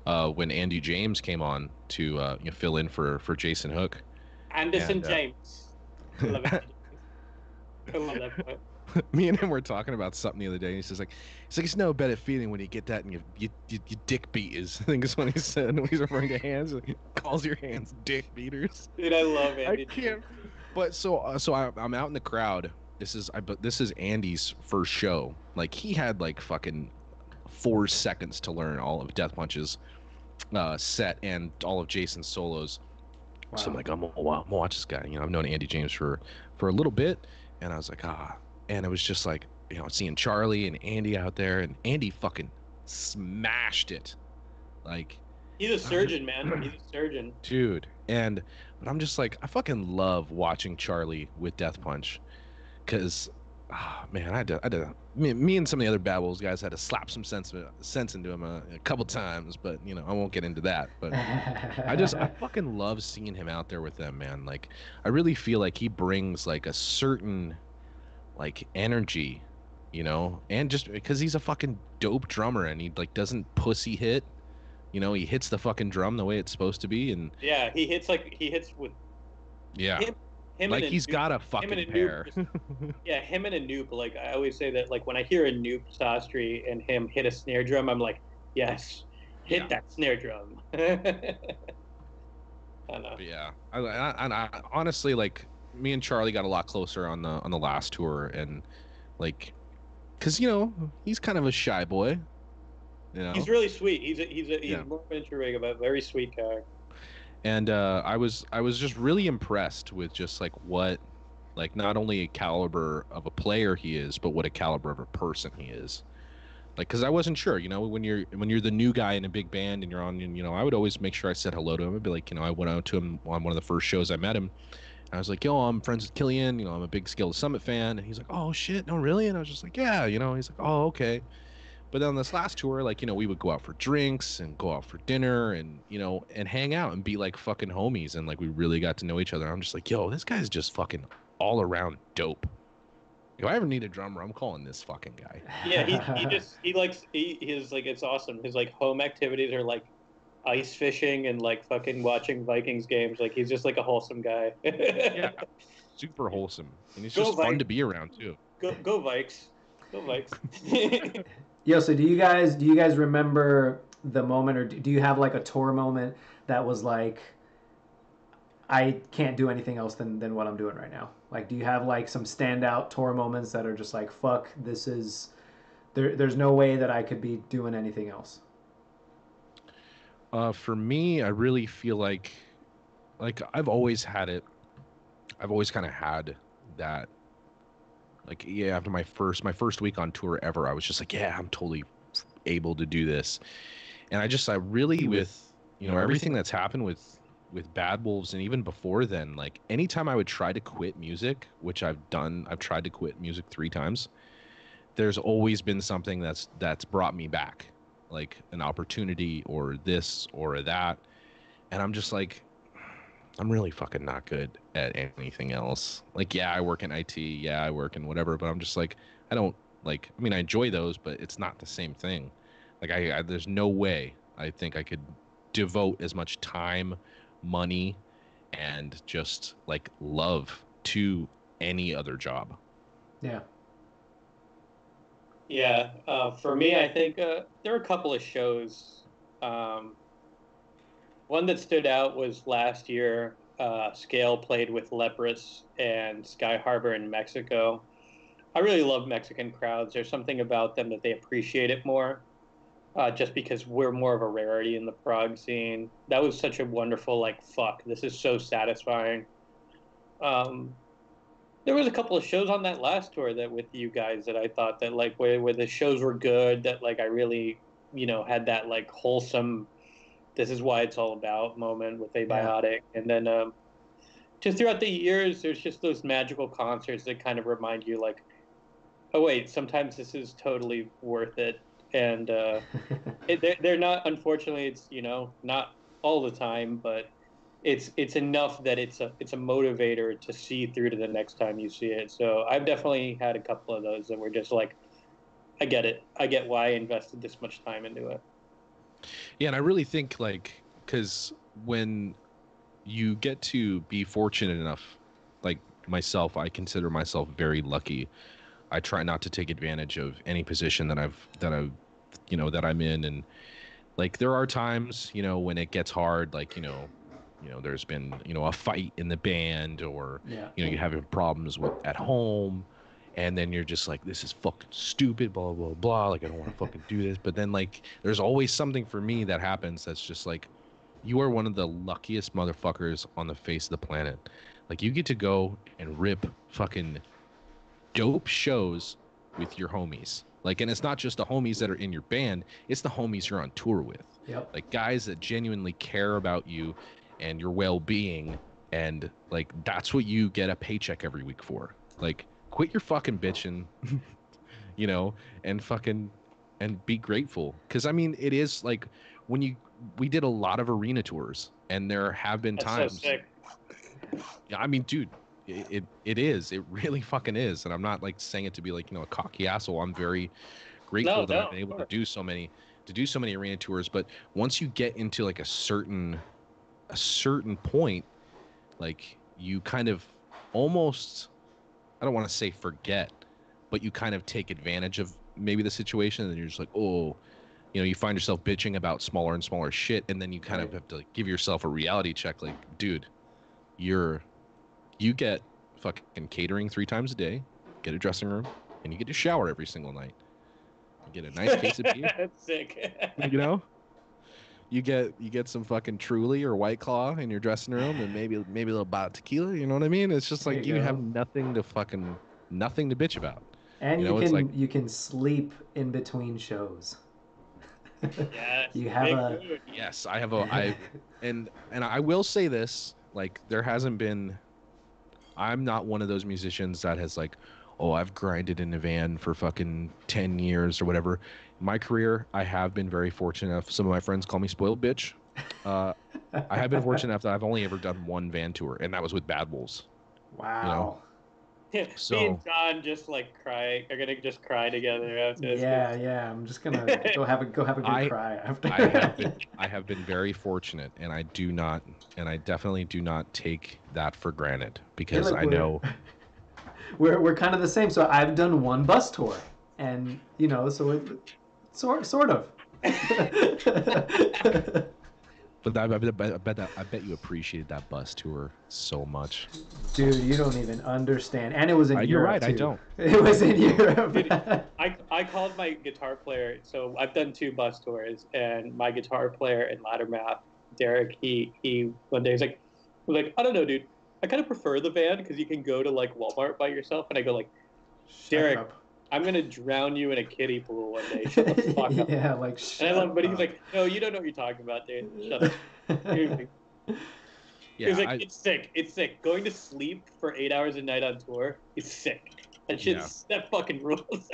when Andy James came on to fill in for Jason Hook. Anderson James. I love it. I love that point. Me and him were talking about something the other day, and he's like, it's no better feeling when you get that and you dick beaters. I think is what he said. When he's referring to hands, he calls your hands dick beaters. Dude, I love it. I can't. But so I'm out in the crowd. This is Andy's first show. Like he had like fucking 4 seconds to learn all of Death Punch's set and all of Jason's solos. Wow. So I'm like, I'm gonna watch this guy. I've known Andy James for a little bit, and I was like, and it was just like, seeing Charlie and Andy out there, and Andy fucking smashed it. Like, he's a surgeon, man. He's a surgeon, dude. But I'm just like, I fucking love watching Charlie with Death Punch, because, man, me and some of the other Bad Wolves guys had to slap some sense into him a couple times, but I won't get into that. But I fucking love seeing him out there with them, man. Like, I really feel like he brings like a certain like energy, and just because he's a fucking dope drummer, and he like doesn't pussy hit. He hits the fucking drum the way it's supposed to be, and yeah, he hits with him like he's got a fucking pair. Yeah, him and a Noop. Like, I always say that, like, when I hear a Noop Sastry and him hit a snare drum, I'm like, yes, hit that snare drum. I don't know. Yeah, I honestly, like, me and Charlie got a lot closer on the last tour, and like, because he's kind of a shy boy. He's really sweet. He's more of an introvert, but a very sweet guy. And I was just really impressed with just like what, like, not only a caliber of a player he is, but what a caliber of a person he is. Like, because I wasn't sure, when you're the new guy in a big band and you're on, I would always make sure I said hello to him. I'd be like, I went out to him on one of the first shows I met him. I was like, yo, I'm friends with Kilian. I'm a big Skills Summit fan. And he's like, oh, shit, no, really? And I was just like, yeah, he's like, oh, okay. But then on this last tour, like, we would go out for drinks and go out for dinner and, and hang out and be like fucking homies. And like, we really got to know each other. I'm just like, yo, this guy's just fucking all around dope. If I ever need a drummer, I'm calling this fucking guy. Yeah, he's like, it's awesome. His like home activities are like ice fishing and like fucking watching Vikings games. Like, he's just like a wholesome guy. Yeah, super wholesome, and he's just fun to be around too. Go Vikes, go Vikes. Yo, so do you guys remember the moment, or do you have like a tour moment that was like, I can't do anything else than what I'm doing right now? Like, do you have like some standout tour moments that are just like, fuck, this is, there's no way that I could be doing anything else? For me, I really feel like I've always had it. I've always kind of had that. Like, yeah, after my first week on tour ever, I was just like, yeah, I'm totally able to do this. And I really, with, everything that's happened with Bad Wolves, and even before then, like, anytime I would try to quit music, which I've done, I've tried to quit music 3 times, there's always been something that's brought me back, like an opportunity or this or that. And I'm just like, I'm really fucking not good at anything else. Like, yeah, I work in IT. Yeah, I work in whatever. But I'm just like, I don't like, I mean, I enjoy those, but it's not the same thing. Like, I there's no way I think I could devote as much time, money, and just like love to any other job. Yeah. Yeah. For me, I think there are a couple of shows. One that stood out was last year. Scale played with Leprous and Sky Harbor in Mexico. I really love Mexican crowds. There's something about them that they appreciate it more, just because we're more of a rarity in the prog scene. That was such a wonderful, like, fuck, this is so satisfying. There was a couple of shows on that last tour that with you guys that I thought that, like, where the shows were good, that, like, I really, had that, like, wholesome, this is why it's all about moment with Abiotic. Yeah. And then just throughout the years, there's just those magical concerts that kind of remind you, like, oh, wait, sometimes this is totally worth it. And they're not, unfortunately, it's, not all the time, but it's enough that it's a motivator to see through to the next time you see it. So I've definitely had a couple of those that were just like, I get it. I get why I invested this much time into it. Yeah, and I really think, like, because when you get to be fortunate enough, like myself, I consider myself very lucky. I try not to take advantage of any position that I'm in, and like there are times, when it gets hard, like, there's been, a fight in the band, or, you're having problems at home, and then you're just like, this is fucking stupid, blah blah blah, like I don't want to fucking do this. But then like there's always something for me that happens that's just like, you are one of the luckiest motherfuckers on the face of the planet. Like you get to go and rip fucking dope shows with your homies. Like, and it's not just the homies that are in your band, it's the homies you're on tour with. Yep. Like guys that genuinely care about you and your well-being, and like that's what you get a paycheck every week for. Like quit your fucking bitching, you know, and fucking and be grateful. Cuz I mean, it is like when we did a lot of arena tours, and there have been That's times. so sick. Yeah, I mean, dude, it is. It really fucking is. And I'm not like saying it to be like, you know, a cocky asshole. I'm very grateful that I've been able to do so many arena tours. But once you get into like a certain point, like you kind of almost, I don't want to say forget, but you kind of take advantage of maybe the situation, and you're just like, oh, you know, you find yourself bitching about smaller and smaller shit, and then you kind of have to like give yourself a reality check, like, dude, you get fucking catering 3 times a day, get a dressing room, and you get to shower every single night. You get a nice case of beer. That's sick. You know, you get some fucking Truly or White Claw in your dressing room, and maybe a little bottle of tequila. You know what I mean? It's just like you have nothing to bitch about. And you know, can it's like, you can sleep in between shows. Yes, You have yes, and I will say this, like there hasn't been, I'm not one of those musicians that has like, oh, I've grinded in a van for fucking 10 years or whatever. In my career, I have been very fortunate enough. Some of my friends call me spoiled bitch. I have been fortunate enough that I've only ever done one van tour, and that was with Bad Wolves. Wow. You know? So, me and John just like cry. Are gonna just cry together after this. Yeah. I'm just gonna go have a good cry after. I have been very fortunate, and I definitely do not take that for granted, because I know we're kind of the same. So I've done one bus tour, and you know, so it sort of. But I bet you appreciated that bus tour so much. Dude, you don't even understand. And it was in Europe. You're right, too. I don't. It was in Europe. Dude, I called my guitar player. So I've done 2 bus tours, and my guitar player in Lattermath, Derek, he one day was like, I don't know, dude. I kind of prefer the van because you can go to like Walmart by yourself. And I go like, Derek, I'm gonna drown you in a kiddie pool one day. Shut the fuck up. Yeah, like shut up. But he's like, no, you don't know what you're talking about, dude. Shut up. Yeah, He's like, it's sick. It's sick. Going to sleep for 8 hours a night on tour is sick. That fucking rules.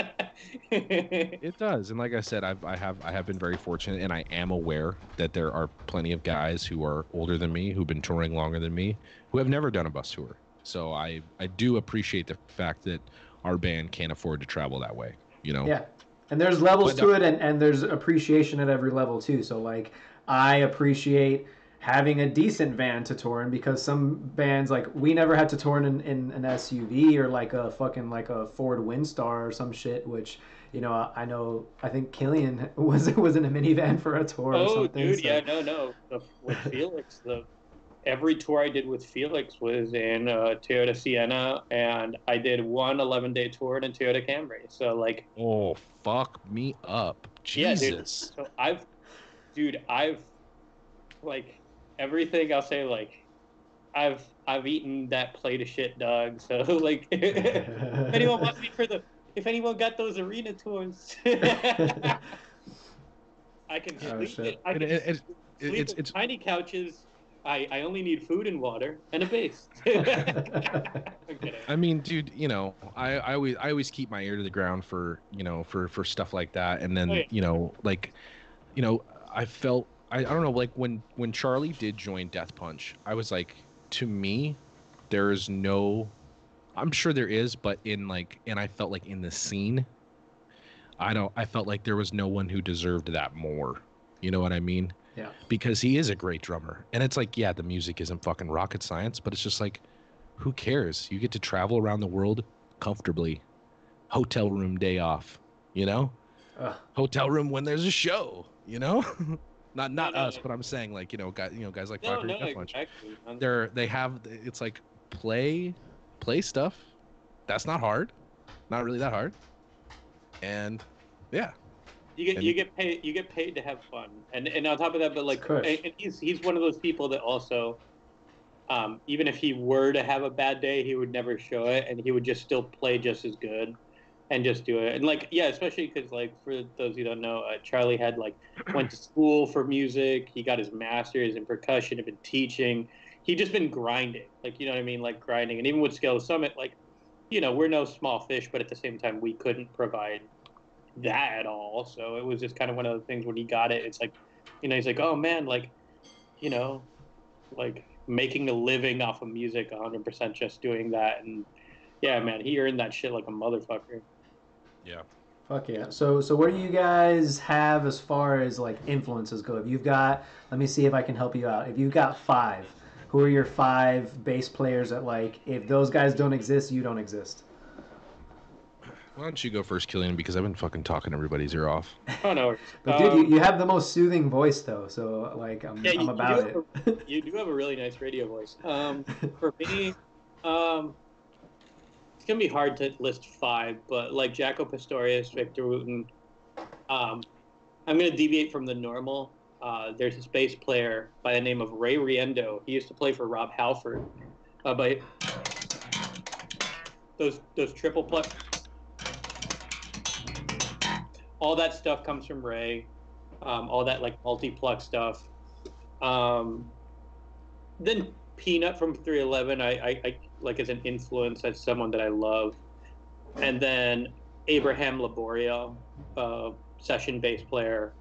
It does, and like I said, I have been very fortunate, and I am aware that there are plenty of guys who are older than me, who've been touring longer than me, who have never done a bus tour. So I do appreciate the fact that our band can't afford to travel that way, you know? Yeah. And there's levels to it, and there's appreciation at every level, too. So, like, I appreciate having a decent van to tour in, because some bands, like, we never had to tour in an SUV or, like, a fucking, like, a Ford Windstar or some shit, which, you know, I think Kilian was in a minivan for a tour or something. Oh, dude, so. Yeah, no. With Felix, every tour I did with Felix was in Toyota Sienna, and I did one 11-day tour in a Toyota Camry. So like, oh, fuck me up, Jesus. Yeah, dude. So I've like everything. I'll say like, I've eaten that plate of shit, dog. So like, if anyone wants me if anyone got those arena tours, I can sleep. Sleep in tiny couches. I only need food and water and a bass. I mean, dude, you know, I always keep my ear to the ground for, you know, for stuff like that. And then, you know, like, you know, I felt, I don't know, like when Charlie did join Death Punch, I was like, to me, there is no, I'm sure there is, but and I felt like in the scene, I felt like there was no one who deserved that more. You know what I mean? Yeah. Because he is a great drummer. And it's like, yeah, the music isn't fucking rocket science, but it's just like, who cares? You get to travel around the world comfortably. Hotel room day off, you know? Hotel room when there's a show, you know? not us, but I'm saying like, you know, guys like Five Death Punch. Exactly. They have, it's like play stuff. That's not hard. not really that hard. And yeah, you get paid to have fun, and on top of that, but like, and he's one of those people that also, even if he were to have a bad day, he would never show it, and he would just still play just as good, and just do it. And like, yeah, especially because like for those who don't know, Charlie had like went to school for music. He got his master's in percussion, had been teaching. He just been grinding, like, you know what I mean, like grinding. And even with Scale of Summit, like, you know, we're no small fish, but at the same time, we couldn't provide that at all. So it was just kind of one of the things when he got it. It's like, you know, he's like, oh man, like, you know, like making a living off of music 100% just doing that. And yeah, man, he earned that shit like a motherfucker. Yeah. Fuck yeah. So what do you guys have as far as like influences go? If you've got, let me see if I can help you out. If you've got 5, who are your 5 bass players that like, if those guys don't exist, you don't exist? Why don't you go first, Kilian? Because I've been fucking talking everybody's ear off. Oh no. But dude, you have the most soothing voice though, so like I'm about it. You do have a really nice radio voice. For me, it's gonna be hard to list 5, but like Jaco Pastorius, Victor Wooten. I'm gonna deviate from the normal. There's this bass player by the name of Ray Riendo. He used to play for Rob Halford, but those triple pluck, all that stuff comes from Ray. All that like multi-pluck stuff. Then Peanut from 311, I like as an influence, as someone that I love. And then Abraham Laborio, session bass player,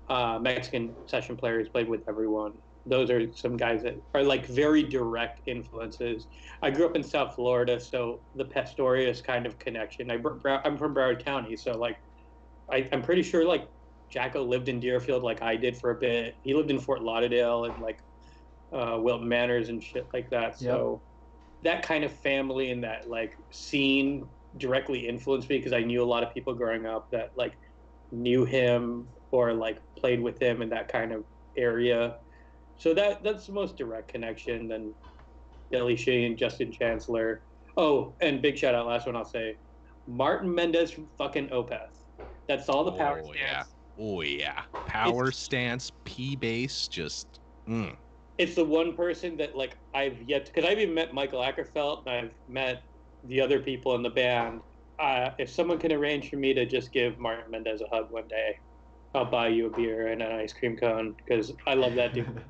Mexican session player who's played with everyone. Those are some guys that are like very direct influences. I grew up in South Florida, so the Pastorius kind of connection. I'm from Broward County, so like I'm pretty sure like Jacko lived in Deerfield like I did for a bit. He lived in Fort Lauderdale and like Wilton Manors and shit like that. So that kind of family and that like scene directly influenced me because I knew a lot of people growing up that like knew him or like played with him in that kind of area. So that's the most direct connection. Then Billy Sheen, Justin Chancellor. Oh, and big shout out, last one I'll say, Martin Mendez from fucking Opeth. That's all the power stance. Yeah. Oh yeah. Power stance, P bass, just It's the one person that like I've yet to, because I've even met Michael Ackerfeld and I've met the other people in the band. If someone can arrange for me to just give Martin Mendez a hug one day, I'll buy you a beer and an ice cream cone because I love that dude.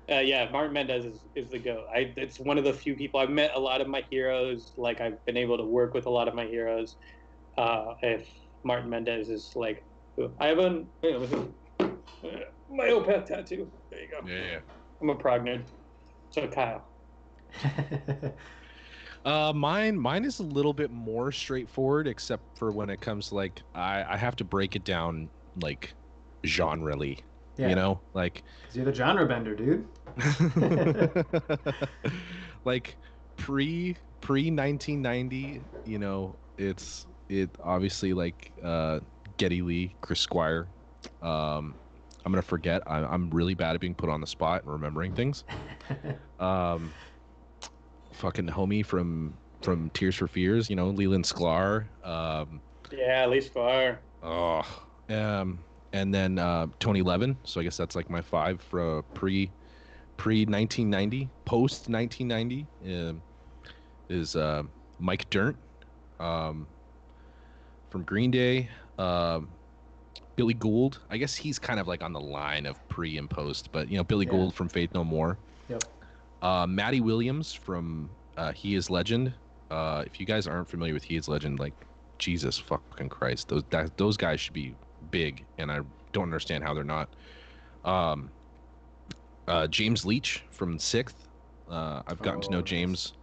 Yeah, Martin Mendez is the GOAT. It's one of the few people I've met. A lot of my heroes, like I've been able to work with a lot of my heroes. If Martin Mendez is like, I have my Opeth tattoo. There you go. Yeah. I'm a prog nerd. So Kyle. Mine is a little bit more straightforward, except for when it comes to like I have to break it down like genre-ly. Yeah. You know, like you're the genre bender, dude. Like pre 1990, you know, it obviously like Geddy Lee, Chris Squire. I'm gonna forget. I'm really bad at being put on the spot and remembering things. Fucking homie from Tears for Fears, you know, Leland Sklar. Yeah, Lee Sklar. Oh, and then Tony Levin. So I guess that's like my 5 for pre 1990. Post 1990 is Mike Dirnt from Green Day. Billy Gould. I guess he's kind of like on the line of pre and post, but you know, Billy Gould from Faith No More. Yep. Matty Williams from He Is Legend. If you guys aren't familiar with He Is Legend, like Jesus fucking Christ, those guys should be big, and I don't understand how they're not. James Leach from Sixth. I've gotten to know James.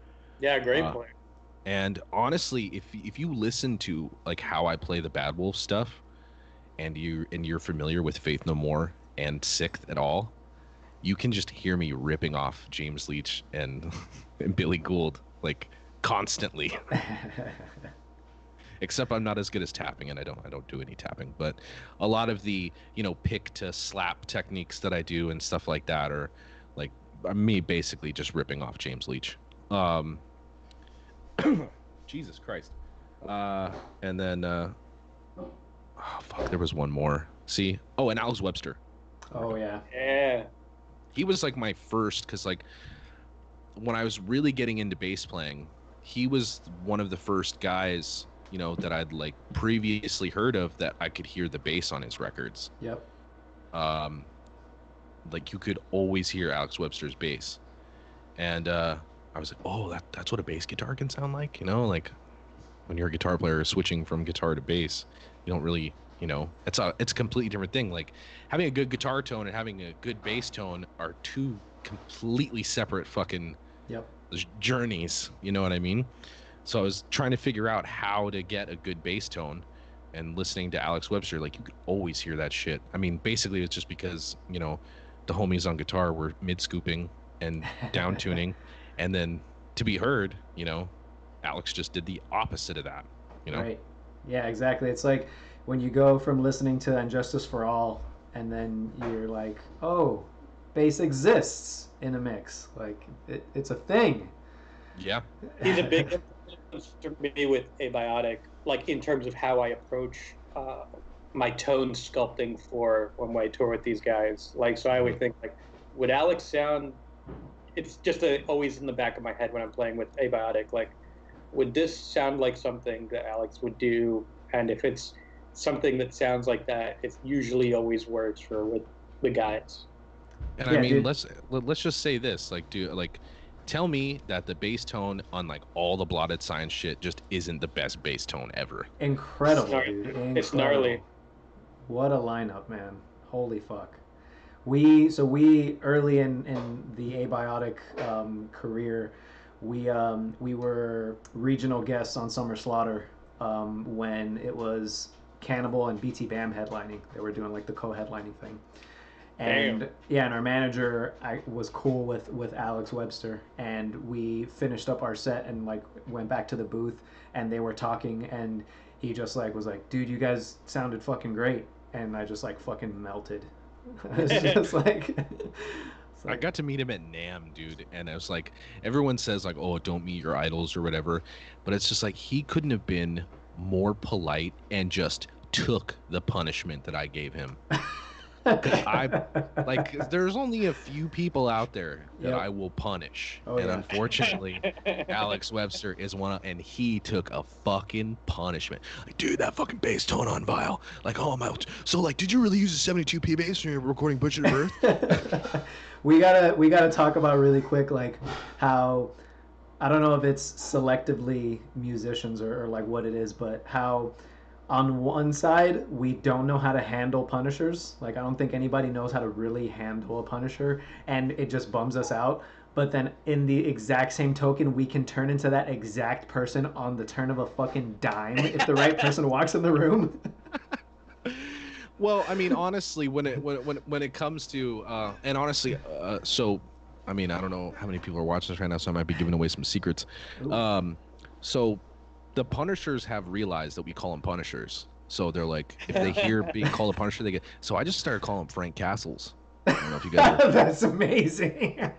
Yeah, great player. And honestly, if you listen to like how I play the Bad Wolf stuff, and you're familiar with Faith No More and Sixth at all, you can just hear me ripping off James Leach and Billy Gould like constantly. Except I'm not as good as tapping, and I don't do any tapping. But a lot of the, you know, pick to slap techniques that I do and stuff like that are like me basically just ripping off James Leach. Jesus Christ. And then oh fuck, there was one more. See, and Alex Webster. Oh yeah. Yeah. He was like my first, because like when I was really getting into bass playing, he was one of the first guys, that I'd like previously heard of that I could hear the bass on his records. Yep. Like you could always hear Alex Webster's bass, and I was like, oh, that's what a bass guitar can sound like, like when you're a guitar player switching from guitar to bass, you don't really, it's a completely different thing. Like having a good guitar tone and having a good bass tone are two completely separate fucking journeys. You know what I mean? So I was trying to figure out how to get a good bass tone, and listening to Alex Webster, like you could always hear that shit. I mean, basically it's just because, the homies on guitar were mid scooping and down tuning, and then to be heard, Alex just did the opposite of that, Right. Yeah, exactly. It's like when you go from listening to Injustice for All, and then you're like, oh, bass exists in a mix. Like it's a thing. Yeah. He's a big influence for me with Abiotic, like in terms of how I approach my tone sculpting for when I tour with these guys. Like, so I always think, like, would Alex sound? It's just always in the back of my head when I'm playing with Abiotic. Like, would this sound like something that Alex would do? And if it's something that sounds like that, it usually always works with the guys. And I mean, let's just say this, like, tell me that the bass tone on like all the Blotted Science shit just isn't the best bass tone ever. Incredible, dude. Incredible. It's gnarly. What a lineup, man. Holy fuck. We early in the Abiotic career, we were regional guests on Summer Slaughter when it was Cannibal and BT Bam headlining. They were doing like the co-headlining thing. And and our manager was cool with Alex Webster, and we finished up our set and like went back to the booth, and they were talking, and he just like was like, dude, you guys sounded fucking great, and I just like fucking melted. It's just like I got to meet him at NAMM, dude, and I was like, everyone says like, oh, don't meet your idols or whatever, but it's just like he couldn't have been more polite and just took the punishment that I gave him. There's only a few people out there that I will punish, unfortunately, Alex Webster is one, and he took a fucking punishment. Like, dude, that fucking bass tone on Vile. Like, oh my, so like, did you really use a 72p bass when you were recording Butcher to Birth? we gotta talk about really quick, like how, I don't know if it's selectively musicians or like what it is, but how on one side, we don't know how to handle punishers. Like, I don't think anybody knows how to really handle a punisher, and it just bums us out. But then in the exact same token, we can turn into that exact person on the turn of a fucking dime if the right person walks in the room. Well, I mean, honestly, when it comes to and honestly, so I mean, I don't know how many people are watching this right now, so I might be giving away some secrets. So the punishers have realized that we call them punishers. So they're like, if they hear being called a punisher, they get. So I just started calling him Frank Castles. I don't know if you guys are... That's amazing.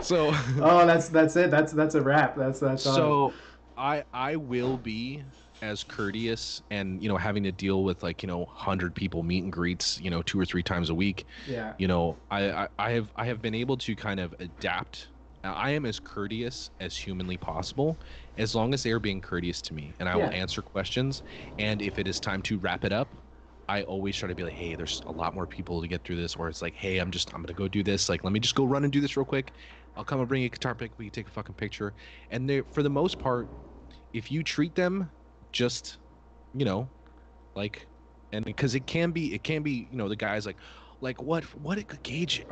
So that's it. That's a wrap. That's so I will be as courteous, and having to deal with like 100 people meet and greets 2 or 3 times a week. Yeah. I have been able to kind of adapt. I am as courteous as humanly possible, as long as they are being courteous to me, and I will answer questions. And if it is time to wrap it up, I always try to be like, hey, there's a lot more people to get through this, or it's like, hey, I'm gonna go do this. Like, let me just go run and do this real quick. I'll come and bring you a guitar pick. We can take a fucking picture. And they, for the most part, if you treat them just, like, and because it can be, the guy's like what gauge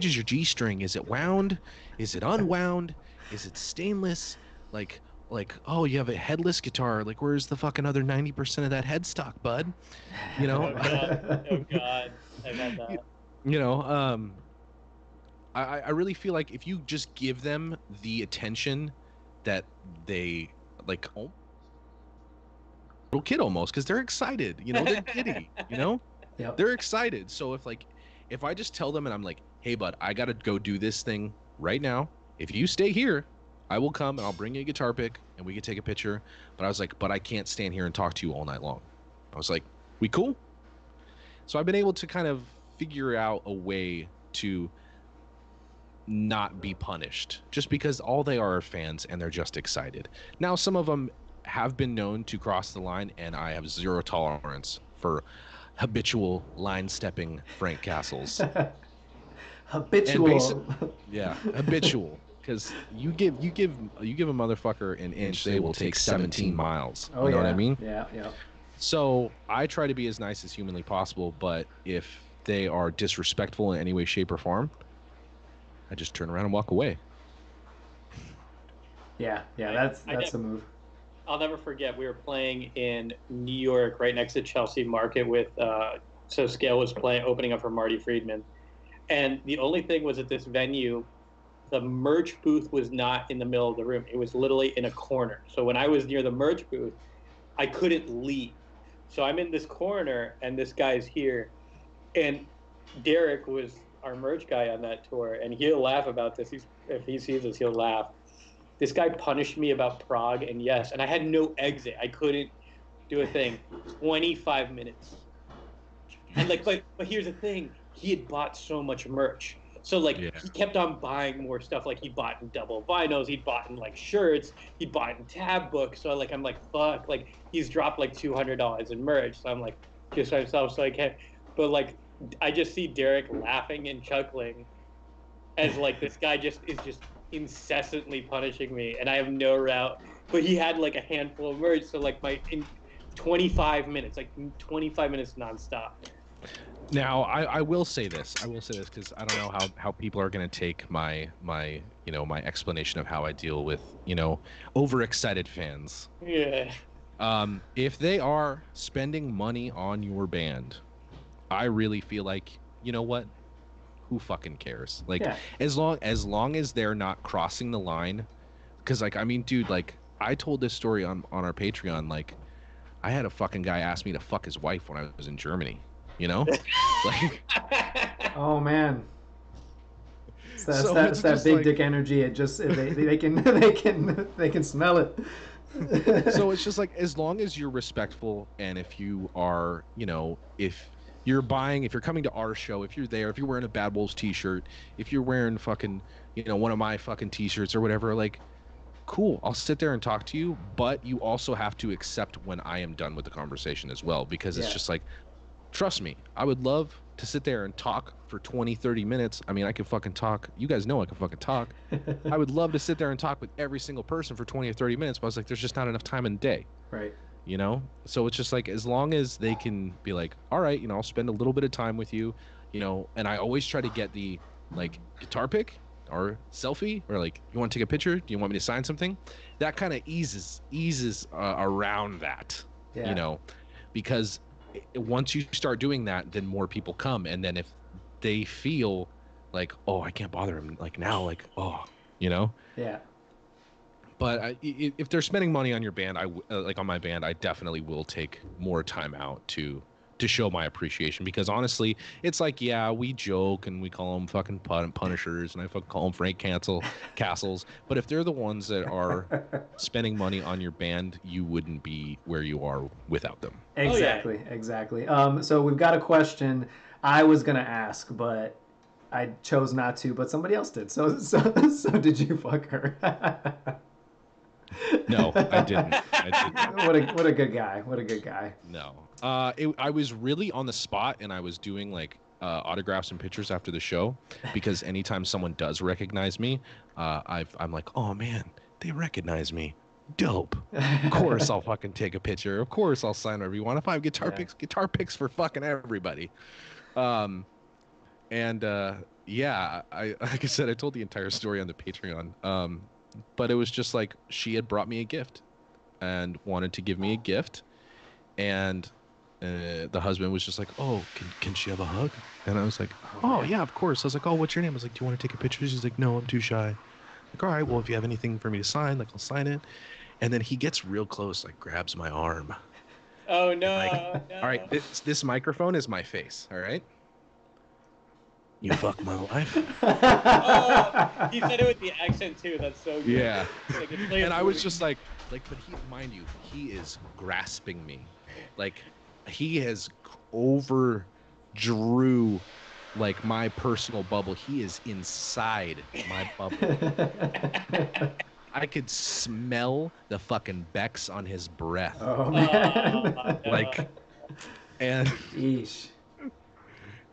is your G string? Is it wound? Is it unwound? Is it stainless? Like, oh, you have a headless guitar. Like, where's the fucking other 90% of that headstock, bud? Oh God, I've had that. I really feel like if you just give them the attention that they like, little kid almost, because they're excited, they're giddy, Yep. They're excited. So if I just tell them and I'm like, hey bud, I gotta go do this thing right now. If you stay here, I will come and I'll bring you a guitar pick and we can take a picture. But I was like, but I can't stand here and talk to you all night long. I was like, we cool? So I've been able to kind of figure out a way to not be punished just because all they are fans and they're just excited. Now, some of them have been known to cross the line, and I have zero tolerance for habitual line stepping Frank Castles. Habitual. Yeah, habitual. Because you give a motherfucker an inch, they will take 17 miles. Oh, you know yeah. what I mean? Yeah, yeah. So I try to be as nice as humanly possible, but if they are disrespectful in any way, shape, or form, I just turn around and walk away. Yeah, that's the move. I'll never forget. We were playing in New York, right next to Chelsea Market, with so Scale was opening up for Marty Friedman, and the only thing was at this venue, the merch booth was not in the middle of the room. It was literally in a corner. So when I was near the merch booth, I couldn't leave. So I'm in this corner, and this guy's here, and Derek was our merch guy on that tour, and he'll laugh about this. If he sees this, he'll laugh. This guy punished me about Prague and Yes, and I had no exit. I couldn't do a thing. 25 minutes. And but here's the thing: he had bought so much merch, so he kept on buying more stuff. Like he bought in double vinyls, he'd bought in shirts, he'd bought in tab books. So I'm like, fuck, he's dropped $200 in merch. So I'm like, just myself, so I can't. But I just see Derek laughing and chuckling as this guy is just incessantly punishing me, and I have no route. But he had a handful of merch, so in 25 minutes, 25 minutes nonstop. Now I will say this because I don't know how people are going to take my my explanation of how I deal with overexcited fans. Yeah. If they are spending money on your band, I really feel like, you know what? Who fucking cares? As long as they're not crossing the line, because I mean, dude, I told this story on our Patreon. I had a fucking guy ask me to fuck his wife when I was in Germany. Oh man. So it's that big dick energy. It just they can smell it. So it's just as long as you're respectful, and if you are, if you're coming to our show, if you're there, if you're wearing a Bad Wolves t-shirt, if you're wearing fucking, one of my fucking t-shirts or whatever, cool, I'll sit there and talk to you, but you also have to accept when I am done with the conversation as well, because it's just trust me, I would love to sit there and talk for 20, 30 minutes. I mean, I can fucking talk. You guys know I can fucking talk. I would love to sit there and talk with every single person for 20 or 30 minutes, but I was there's just not enough time in the day. Right. So it's just as long as they can be all right, I'll spend a little bit of time with you, and I always try to get the guitar pick or selfie, or you want to take a picture? Do you want me to sign something? That kind of eases around that, because once you start doing that, then more people come, and then if they feel oh, I can't bother him now, oh, Yeah. But if they're spending money on your band, on my band, I definitely will take more time out to show my appreciation, because honestly, it's yeah, we joke and we call them fucking punishers, and I fucking call them Frank Castles. But if they're the ones that are spending money on your band, you wouldn't be where you are without them. Exactly, exactly. So we've got a question I was gonna ask, but I chose not to. But somebody else did. So did you fuck her? No, I didn't. What a good guy. What a good guy. No. I was really on the spot, and I was doing autographs and pictures after the show, because anytime someone does recognize me, I'm oh man, they recognize me. Dope. Of course I'll fucking take a picture. Of course I'll sign whatever you want. If I have guitar picks for fucking everybody. Yeah, like I said, I told the entire story on the Patreon. But it was just she had brought me a gift and wanted to give me a gift, and the husband was just oh, can she have a hug? And I was oh yeah, of course. I was oh, what's your name? I was do you want to take a picture? She's no, I'm too shy. All right, well, if you have anything for me to sign, I'll sign it. And then he gets real close, grabs my arm. Oh no, no. All right, this microphone is my face, all right? You fuck my wife. Oh, he said it with the accent too. That's so good. Yeah. Like, And I was just like, but mind you, he is grasping me. Like, he has overdrew like my personal bubble. He is inside my bubble. I could smell the fucking Becks on his breath. Oh man. Like, and Eesh.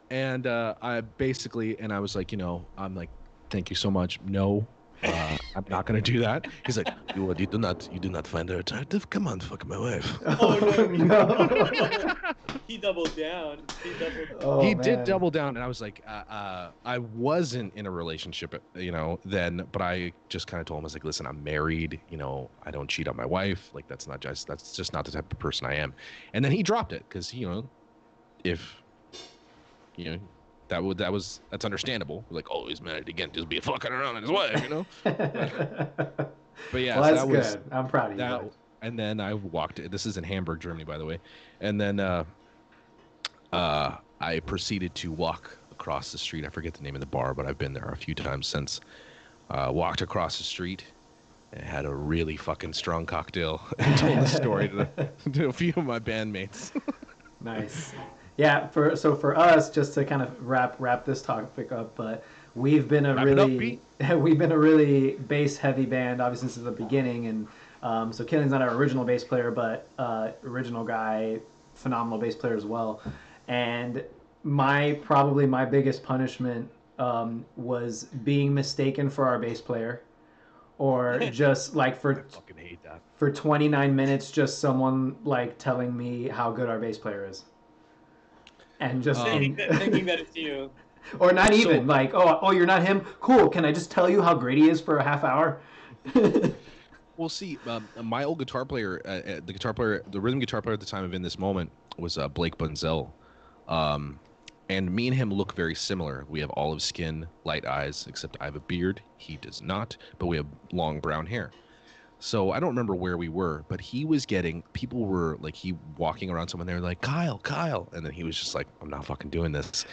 and I basically, and I was like, I'm like, thank you so much. No, I'm not gonna do that. He's like, you do not find her attractive? Come on, fuck my wife. Oh no. He doubled down. Oh, He man. did double down, and I was like, I wasn't in a relationship, then, but I just kind of told him, I was like, listen, I'm married, I don't cheat on my wife. Like, that's just not the type of person I am. And then he dropped it because, if, that's understandable. Like, oh, he's married again, just be fucking around with his wife, But yeah, well, so that's good. I'm proud of you. that. And then I walked. This is in Hamburg, Germany, by the way. And then I proceeded to walk across the street. I forget the name of the bar, but I've been there a few times since. Walked across the street and had a really fucking strong cocktail and told the story to a few of my bandmates. Nice. Yeah, for us, just to kind of wrap this topic up, but we've been a really bass heavy band obviously since the beginning, and so Kilian's not our original bass player, but original guy, phenomenal bass player as well. And probably my biggest punishment was being mistaken for our bass player, or just like I fucking hate that. for 29 minutes, just someone like telling me how good our bass player is. And just thinking that it's you. Or not even like, oh, you're not him. Cool. Can I just tell you how great he is for a half hour? Well, see, my old guitar player, the rhythm guitar player at the time of In This Moment was Blake Bunzel. And me and him look very similar. We have olive skin, light eyes, except I have a beard. He does not, but we have long brown hair. So I don't remember where we were, but people were like, walking around someone, they were like, Kyle. And then he was just like, I'm not fucking doing this.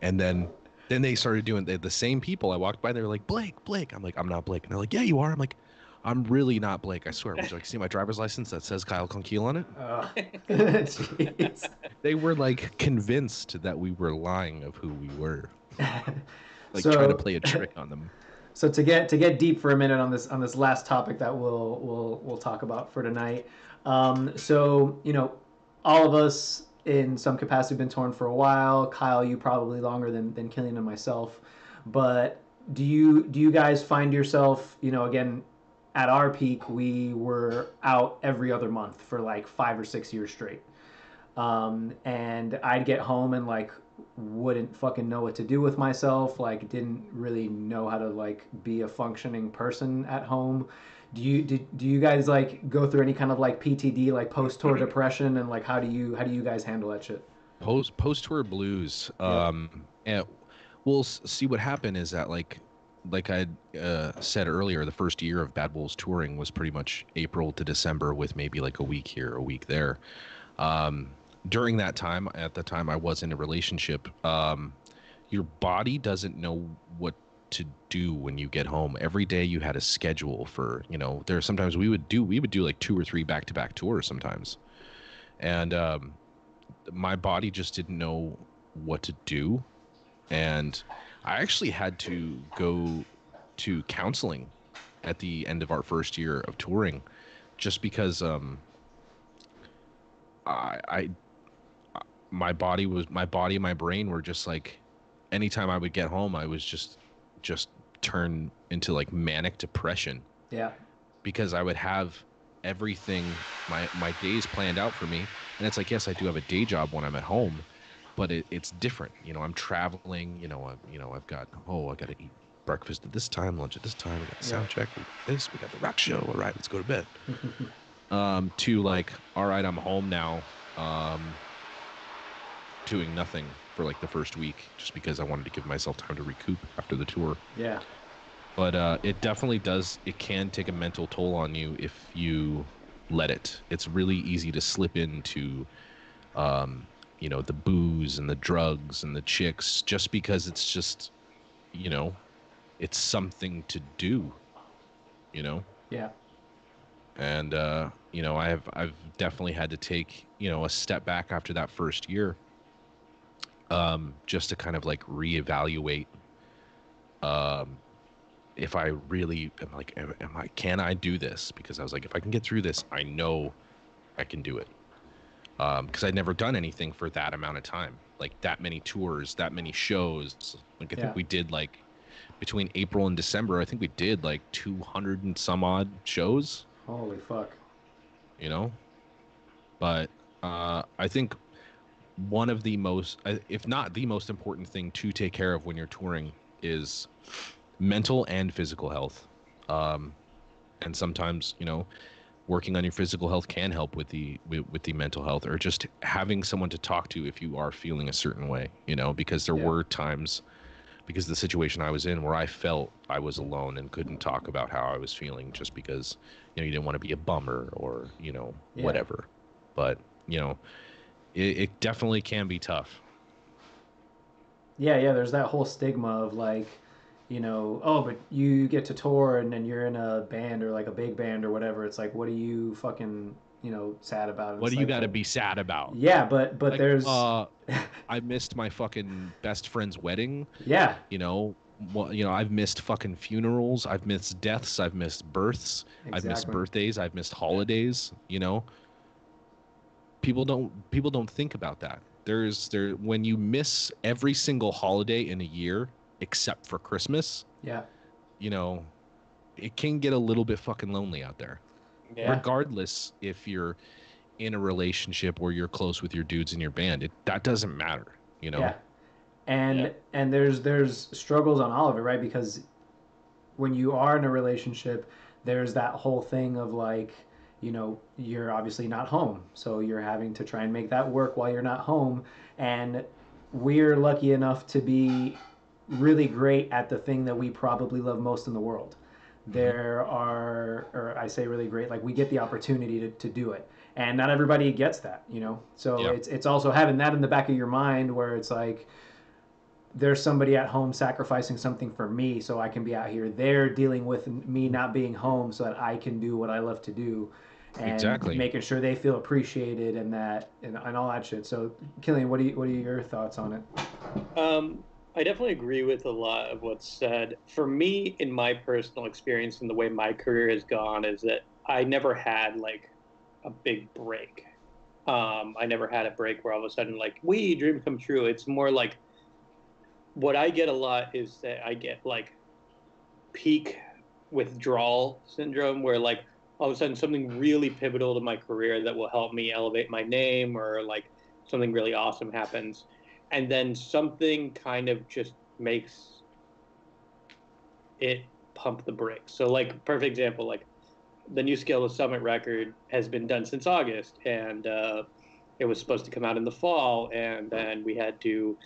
And then they started doing the same people. I walked by, they were like, Blake. I'm like, I'm not Blake. And they're like, yeah, you are. I'm like, I'm really not Blake, I swear. Would you like to see my driver's license that says Kyle Konkiel on it? Oh, jeez. They were like convinced that we were lying of who we were. Like, So- trying to play a trick on them. So to get deep for a minute on this last topic that we'll talk about for tonight. So all of us in some capacity have been torn for a while. Kyle, you probably longer than Kilian and myself. But do you guys find yourself, again, at our peak, we were out every other month for like 5 or 6 years straight. And I'd get home and like wouldn't fucking know what to do with myself, like didn't really know how to like be a functioning person at home. Do you guys like go through any kind of like PTD, like post tour depression, and like how do you guys handle that shit? Post tour blues. And we'll see what happened is that like I said earlier, the first year of Bad Wolves touring was pretty much April to December with maybe like a week here, a week there. During that time, at the time I was in a relationship, your body doesn't know what to do when you get home. Every day you had a schedule for, there sometimes we would do like 2 or 3 back-to-back tours sometimes. And my body just didn't know what to do. And I actually had to go to counseling at the end of our first year of touring, just because my body and my brain were just like, anytime I would get home, I was just turn into like manic depression. Yeah. Because I would have everything, my days planned out for me, and it's like, yes, I do have a day job when I'm at home, but it's different. I'm traveling. I've got I got to eat breakfast at this time, lunch at this time. We got the sound check. We got this. We got the rock show. All right, let's go to bed. To like, all right, I'm home now. Doing nothing for like the first week, just because I wanted to give myself time to recoup after the tour. Yeah. But it definitely does. It can take a mental toll on you if you let it. It's really easy to slip into you know, the booze and the drugs and the chicks, just because it's just, you know, it's something to do, you know? Yeah. And, you know, I've definitely had to take, you know, a step back after that first year, just to kind of like reevaluate, if I really am like, can I do this? Because I was like, if I can get through this, I know I can do it. Because I'd never done anything for that amount of time, like that many tours, that many shows. Like I think we did like between April and December, I think we did like 200 and some odd shows. Holy fuck. You know, but I think one of the most, if not the most important thing to take care of when you're touring is mental and physical health. And sometimes, you know, working on your physical health can help with the mental health, or just having someone to talk to if you are feeling a certain way, you know, because there were times, because of the situation I was in, where I felt I was alone and couldn't talk about how I was feeling, just because, you know, you didn't want to be a bummer or, you know, whatever. But, you know, it definitely can be tough. Yeah, there's that whole stigma of like, you know, oh, but you get to tour and then you're in a band or like a big band or whatever. It's like, what are you fucking, you know, sad about? And What it's do you like, got to but, be sad about? yeah, but Like, there's, I missed my fucking best friend's wedding. yeah, You know, well, you know, I've missed fucking funerals. I've missed deaths. I've missed births. I've missed exactly. birthdays. I've missed holidays. You know, people don't think about that. When you miss every single holiday in a year except for Christmas, Yeah, you know, it can get a little bit fucking lonely out there. Yeah. Regardless if you're in a relationship where you're close with your dudes in your band, that doesn't matter, you know? yeah, and there's struggles on all of it, right? Because when you are in a relationship, there's that whole thing of like, you know, you're obviously not home, so you're having to try and make that work while you're not home. And we're lucky enough to be really great at the thing that we probably love most in the world. Mm-hmm. There are, or I say really great, like we get the opportunity to do it. And not everybody gets that, you know? So Yeah, it's also having that in the back of your mind where it's like, there's somebody at home sacrificing something for me so I can be out here. They're dealing with me not being home so that I can do what I love to do, and exactly. making sure they feel appreciated and that and all that shit. So, Killian, what are your thoughts on it? I definitely agree with a lot of what's said. For me, in my personal experience and the way my career has gone, is that I never had like a big break. I never had a break where all of a sudden, like, we dream come true. It's more like what I get a lot is that I get like peak withdrawal syndrome, where like all of a sudden something really pivotal to my career that will help me elevate my name, or like something really awesome happens, and then something kind of just makes it pump the brakes. So like perfect example, like the new Scale of Summit record has been done since August, and it was supposed to come out in the fall, and then we had to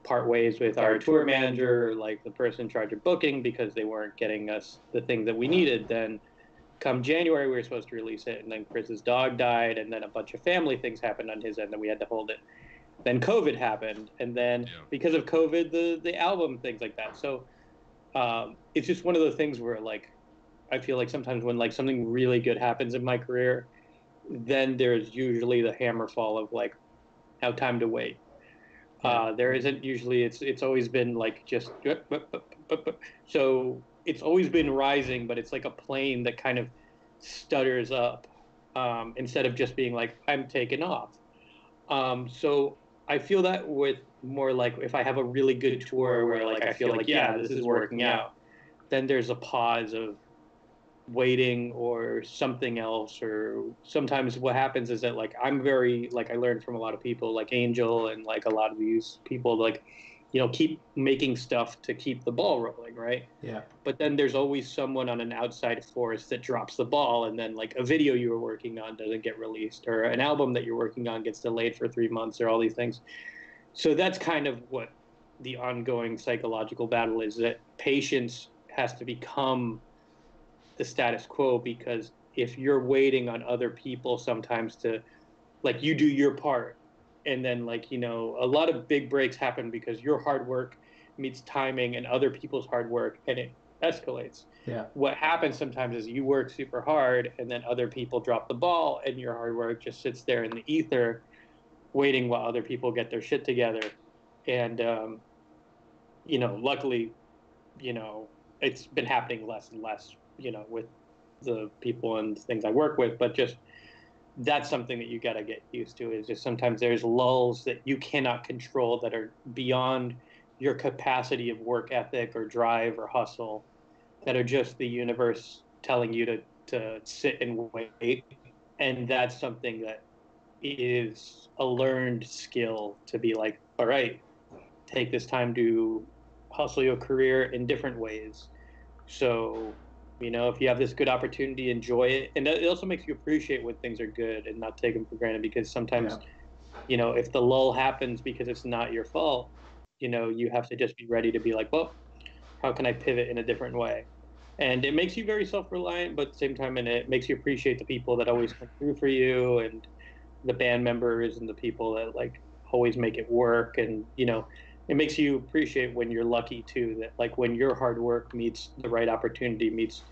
part ways with our tour manager, like the person in charge of booking, because they weren't getting us the thing that we needed. Then come January, we were supposed to release it, and then Chris's dog died, and then a bunch of family things happened on his end, and we had to hold it. Then COVID happened, and then Yeah. because of COVID, the album, things like that. So it's just one of those things where like I feel like sometimes when like something really good happens in my career, then there's usually the hammer fall of like now time to wait. There isn't usually. It's always been like just so it's always been rising, but it's like a plane that kind of stutters up, instead of just being like I'm taking off. So I feel that with more like if I have a really good tour where like I feel like yeah, this is working out, then there's a pause of waiting or something else. Or sometimes what happens is that like I'm very like I learned from a lot of people like Angel and like a lot of these people, like, you know, keep making stuff to keep the ball rolling, right? Yeah, But then there's always someone on an outside force that drops the ball, and then like a video you were working on doesn't get released, or an album that you're working on gets delayed for 3 months, or all these things. So that's kind of what the ongoing psychological battle is, that patience has to become the status quo, because if you're waiting on other people sometimes to like you do your part and then like, you know, a lot of big breaks happen because your hard work meets timing and other people's hard work, and it escalates. Yeah. What happens sometimes is you work super hard and then other people drop the ball and your hard work just sits there in the ether waiting while other people get their shit together. And you know, luckily, you know, it's been happening less and less, you know, with the people and things I work with, but just that's something that you got to get used to, is just sometimes there's lulls that you cannot control that are beyond your capacity of work ethic or drive or hustle, that are just the universe telling you to sit and wait. And that's something that is a learned skill, to be like, all right, take this time to hustle your career in different ways. So, you know, if you have this good opportunity, enjoy it. And it also makes you appreciate when things are good and not take them for granted, because sometimes, you know, if the lull happens because it's not your fault, you know, you have to just be ready to be like, well, how can I pivot in a different way? And it makes you very self-reliant, but at the same time, and it makes you appreciate the people that always come through for you, and the band members and the people that like always make it work. And, you know, it makes you appreciate when you're lucky too, that like when your hard work meets the right opportunity, meets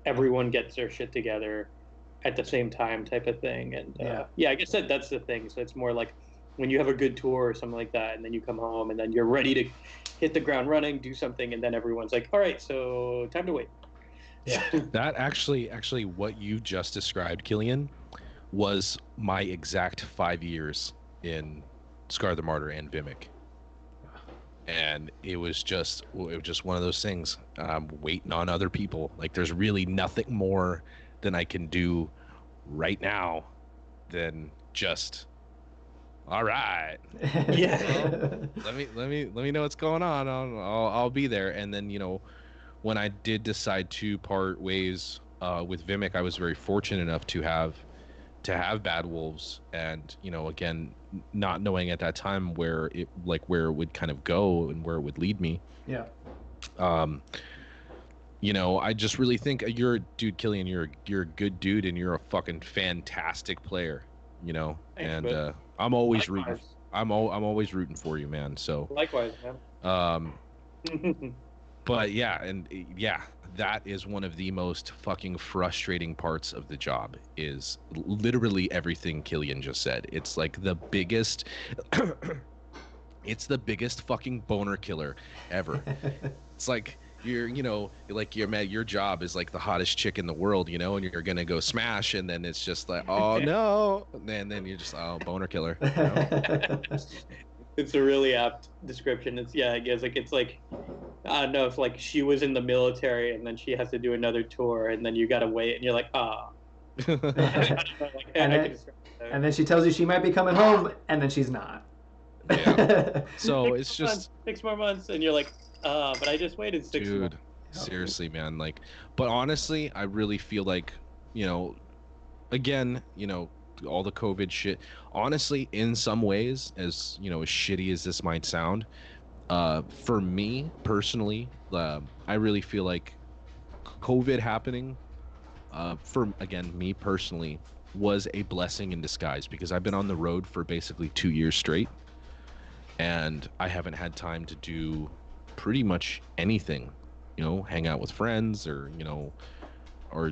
everyone gets their shit together at the same time type of thing. And yeah, I guess that's the thing. So it's more like when you have a good tour or something like that, and then you come home and then you're ready to hit the ground running, do something, and then everyone's like, all right, so time to wait. Yeah. That actually what you just described, Kilian, was my exact 5 years in Scar the Martyr and Vimic. And it was just one of those things. Waiting on other people. Like, there's really nothing more than I can do right now than just, all right, Yeah. let me know what's going on. I'll be there. And then, you know, when I did decide to part ways with Vimic, I was very fortunate enough to have Bad Wolves, and, you know, again, not knowing at that time where it would kind of go and where it would lead me. Yeah. You know, I just really think Kilian, you're a good dude, and you're a fucking fantastic player, you know. Thanks, and I'm always likewise. rooting. I'm always rooting for you, man. So Likewise, man. But yeah, that is one of the most fucking frustrating parts of the job, is literally everything Kilian just said. It's like the biggest it's the biggest fucking boner killer ever. It's like your job is like the hottest chick in the world, you know, and you're gonna go smash, and then it's just like, oh no, and then you're just, oh, boner killer, you know? It's a really apt description. I guess like it's like, I don't know, if like she was in the military and then she has to do another tour, and then you gotta wait, and you're like, ah. And then she tells you she might be coming home, and then she's not. Yeah. So it's just 6 more months, and you're like, but I just waited 6 months. Dude, seriously, man. Like, but honestly, I really feel like, you know, again, you know, all the COVID shit. Honestly, in some ways, as, you know, as shitty as this might sound, for me personally, I really feel like COVID happening, for, again, me personally, was a blessing in disguise, because I've been on the road for basically 2 years straight, and I haven't had time to do pretty much anything, you know, hang out with friends, or, you know, or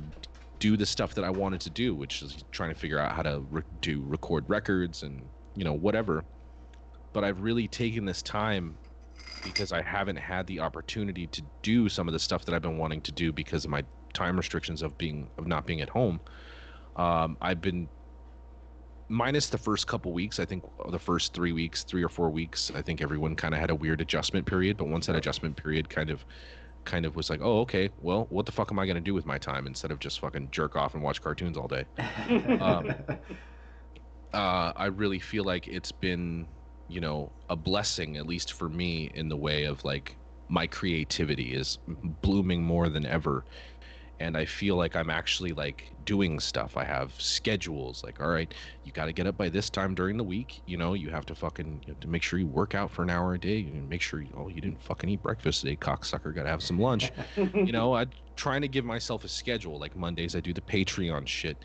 do the stuff that I wanted to do, which is trying to figure out how to record records and, you know, whatever. But I've really taken this time because I haven't had the opportunity to do some of the stuff that I've been wanting to do because of my time restrictions of not being at home. I've been, minus the first couple weeks, I think the first 3 weeks, 3 or 4 weeks, I think everyone kind of had a weird adjustment period. But once that adjustment period kind of was like, oh, okay, well, what the fuck am I going to do with my time instead of just fucking jerk off and watch cartoons all day? I really feel like it's been, you know, a blessing, at least for me, in the way of like my creativity is blooming more than ever. and I feel like I'm actually like doing stuff. I have schedules. Like, all right, you got to get up by this time during the week. You have to make sure you work out for an hour a day. And make sure you didn't fucking eat breakfast today, cocksucker. Got to have some lunch. I'm trying to give myself a schedule. Like Mondays, I do the Patreon shit.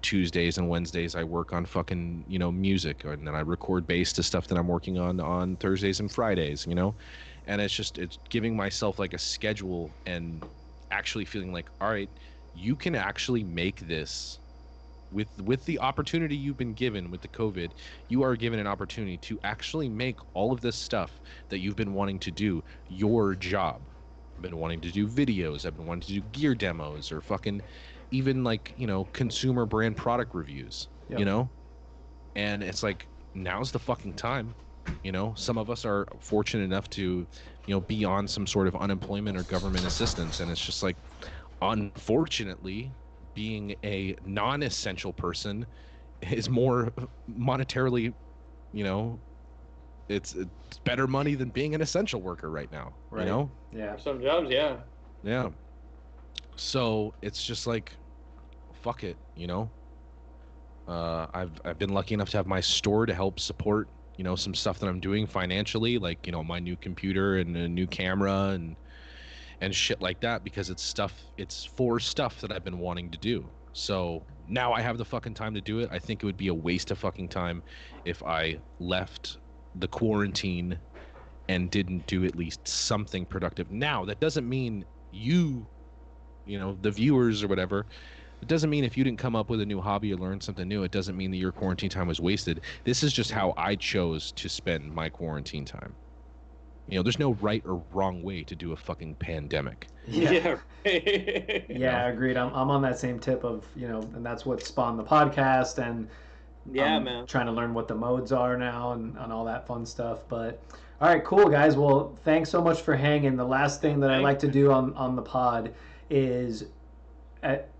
Tuesdays and Wednesdays, I work on fucking music, and then I record bass to stuff that I'm working on Thursdays and Fridays. And it's giving myself like a schedule and actually feeling like, all right, you can actually make this with the opportunity you've been given with the COVID. You are given an opportunity to actually make all of this stuff that you've been wanting to do your job. I've been wanting to do videos. I've been wanting to do gear demos or fucking even like, consumer brand product reviews, Yep. And it's like, now's the fucking time. Some of us are fortunate enough to, be on some sort of unemployment or government assistance. And it's just like, unfortunately, being a non-essential person is more monetarily, it's better money than being an essential worker right now. Right. Yeah. For some jobs, yeah. Yeah. So it's just like, fuck it, I've been lucky enough to have my store to help support, some stuff that I'm doing financially, like, my new computer and a new camera and shit like that, because it's for stuff that I've been wanting to do. So now I have the fucking time to do it. I think it would be a waste of fucking time if I left the quarantine and didn't do at least something productive. Now, that doesn't mean the viewers or whatever, it doesn't mean if you didn't come up with a new hobby or learn something new, it doesn't mean that your quarantine time was wasted. This is just how I chose to spend my quarantine time. There's no right or wrong way to do a fucking pandemic. Yeah. Yeah, agreed. I'm on that same tip of, and that's what spawned the podcast, and I'm man, trying to learn what the modes are now and all that fun stuff. But all right, cool guys. Well, thanks so much for hanging. The last thing that I like to do on the pod is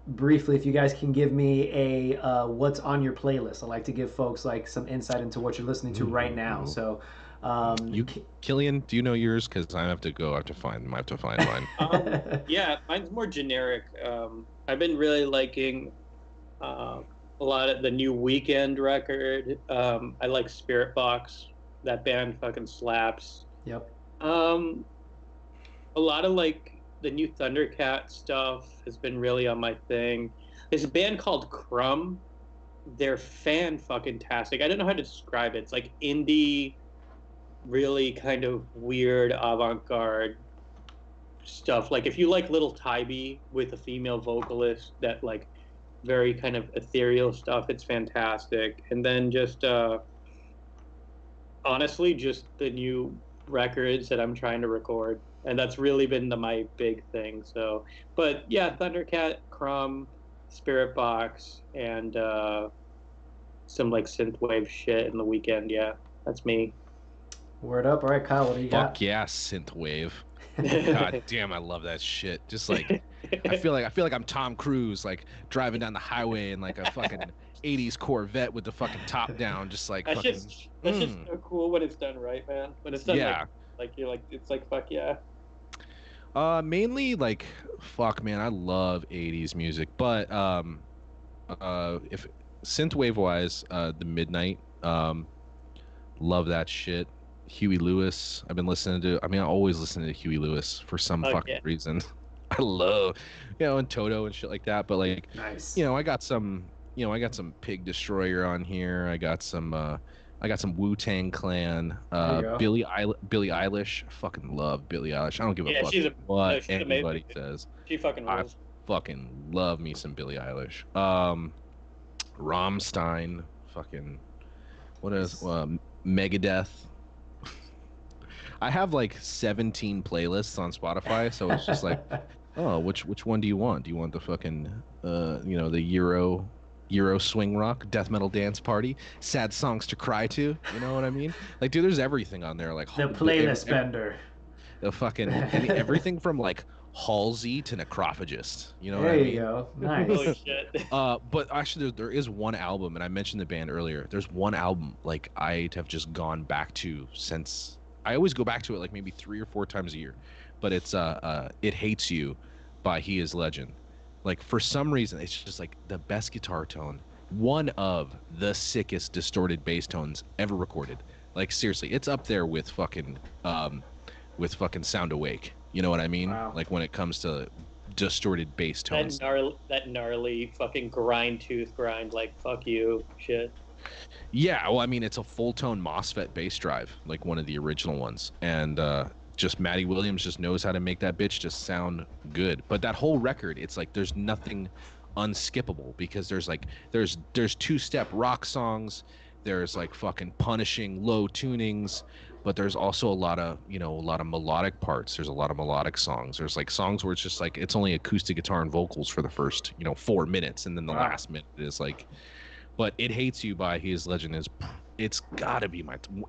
briefly, if you guys can give me a what's on your playlist. I like to give folks like some insight into what you're listening to right now. So Kilian, do you know yours? Because I have to find mine. Yeah, mine's more generic. I've been really liking a lot of the new Weekend record. I like Spirit Box. That band fucking slaps. Yep. A lot of like the new Thundercat stuff has been really on my thing. There's a band called Crumb. They're fan-fucking-tastic. I don't know how to describe it. It's like indie, really kind of weird avant-garde stuff. Like if you like Little Tybee with a female vocalist, that like very kind of ethereal stuff, it's fantastic. And then just honestly, just the new records that I'm trying to record, and that's really been my big thing. So, but yeah, Thundercat, Crumb, Spirit Box, and some like synthwave shit in the Weekend. Yeah, that's me. Word up. All right, Kyle, what do you got? Fuck yeah, synthwave. God damn, I love that shit. Just like I feel like I'm Tom Cruise, like driving down the highway in like a fucking 80s Corvette with the fucking top down, just like that's fucking. That's just so cool when it's done right, man. When it's done, yeah, like you're like, it's like fuck yeah. Mainly like, fuck man, I love 80s music, but if synthwave wise, the Midnight, love that shit. Huey Lewis, I've been listening to. I mean, I always listen to Huey Lewis for some fucking reason. I love, and Toto and shit like that. But like, nice. I got some Pig Destroyer on here. I got some Wu-Tang Clan. Billie Eilish. I fucking love Billie Eilish. I don't give a fuck what anybody says. She fucking rules. I fucking love me some Billie Eilish. Rammstein. Fucking. What is Megadeth? I have like 17 playlists on Spotify, so it's just like, oh, which one do you want? Do you want the fucking the Euro swing rock, death metal dance party, sad songs to cry to? You know what I mean? Like, dude, there's everything on there. Like the playlist bender. The fucking everything from like Halsey to Necrophagist. You know there what I mean? There you go. Nice. Holy shit. But actually, there is one album, and I mentioned the band earlier. There's one album like I have just gone back to since. I always go back to it like maybe 3 or 4 times a year, but it's It Hates You by He Is Legend. Like for some reason, it's just like the best guitar tone, one of the sickest distorted bass tones ever recorded. Like seriously, it's up there with fucking Sound Awake. You know what I mean? Wow. Like when it comes to distorted bass tones. That gnarly fucking tooth grind, like fuck you shit. Yeah, well, I mean, it's a full tone MOSFET bass drive, like one of the original ones, and just Matty Williams just knows how to make that bitch just sound good. But that whole record, it's like there's nothing unskippable because there's two-step rock songs, there's like fucking punishing low tunings, but there's also a lot of melodic parts. There's a lot of melodic songs. There's like songs where it's just like it's only acoustic guitar and vocals for the first 4 minutes, and then the last minute is like. But It Hates You by He Is Legend it's got to be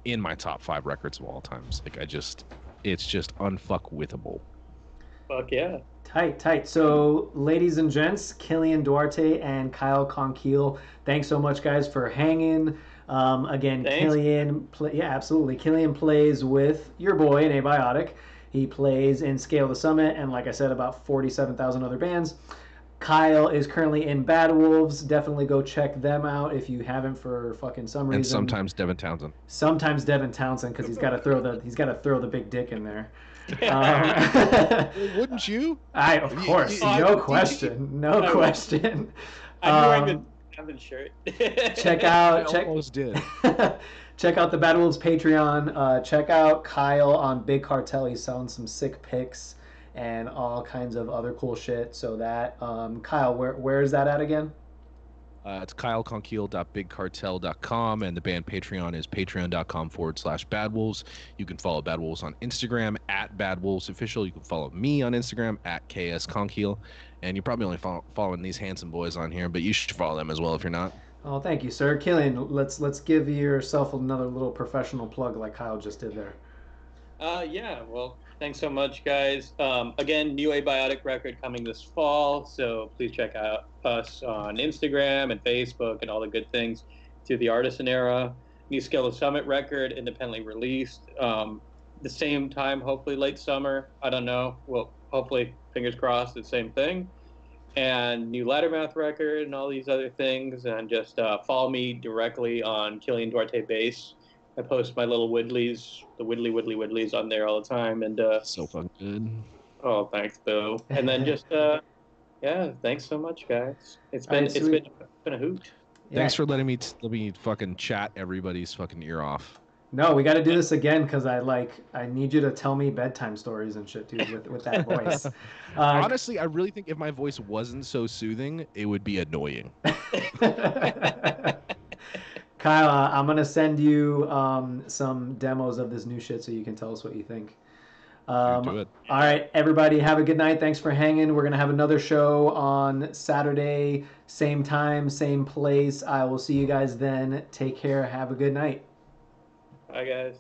in my top 5 records of all times. Like it's just unfuckwithable. Fuck yeah. Tight. So, ladies and gents, Kilian Duarte and Kyle Konkiel, thanks so much, guys, for hanging. Again, Thanks. Kilian, absolutely. Kilian plays with your boy in Abiotic. He plays in Scale the Summit and, like I said, about 47,000 other bands. Kyle is currently in Bad Wolves. Definitely go check them out if you haven't for fucking some reason. And sometimes Devin Townsend. Sometimes Devin Townsend because he's got to throw the big dick in there. Wouldn't you? Of course, no question. I'm wearing the Devin shirt. Check out. Almost did. Check out the Bad Wolves Patreon. Check out Kyle on Big Cartel. He's selling some sick pics and all kinds of other cool shit. So that Kyle, where is that at again? It's kylekonkiel.bigcartel.com, and the band Patreon is patreon.com/badwolves. You can follow Bad Wolves on Instagram at Bad Wolves Official. You can follow me on Instagram at KSKonkiel, and you're probably only following these handsome boys on here, but you should follow them as well if you're not. Oh, thank you, sir. Kilian, let's give yourself another little professional plug like Kyle just did there. Yeah, well, thanks so much, guys. Again, new Abiotic record coming this fall, so please check out us on Instagram and Facebook and all the good things through the Artisan Era. New Scale of Summit record, independently released. The same time, hopefully late summer. I don't know. Well, hopefully, fingers crossed, the same thing. And new Lattermath record and all these other things. And just follow me directly on Kilian Duarte Bass. I post my little Woodleys, the Woodleys on there all the time, and so fucking good. Oh, thanks, Boo. And then just yeah, thanks so much, guys. It's been a hoot. Yeah. Thanks for letting me fucking chat everybody's fucking ear off. No, we got to do this again because I need you to tell me bedtime stories and shit, dude, with that voice. Honestly, I really think if my voice wasn't so soothing, it would be annoying. Kyle, I'm going to send you some demos of this new shit so you can tell us what you think. Do it. All right, everybody, have a good night. Thanks for hanging. We're going to have another show on Saturday, same time, same place. I will see you guys then. Take care. Have a good night. Bye, guys.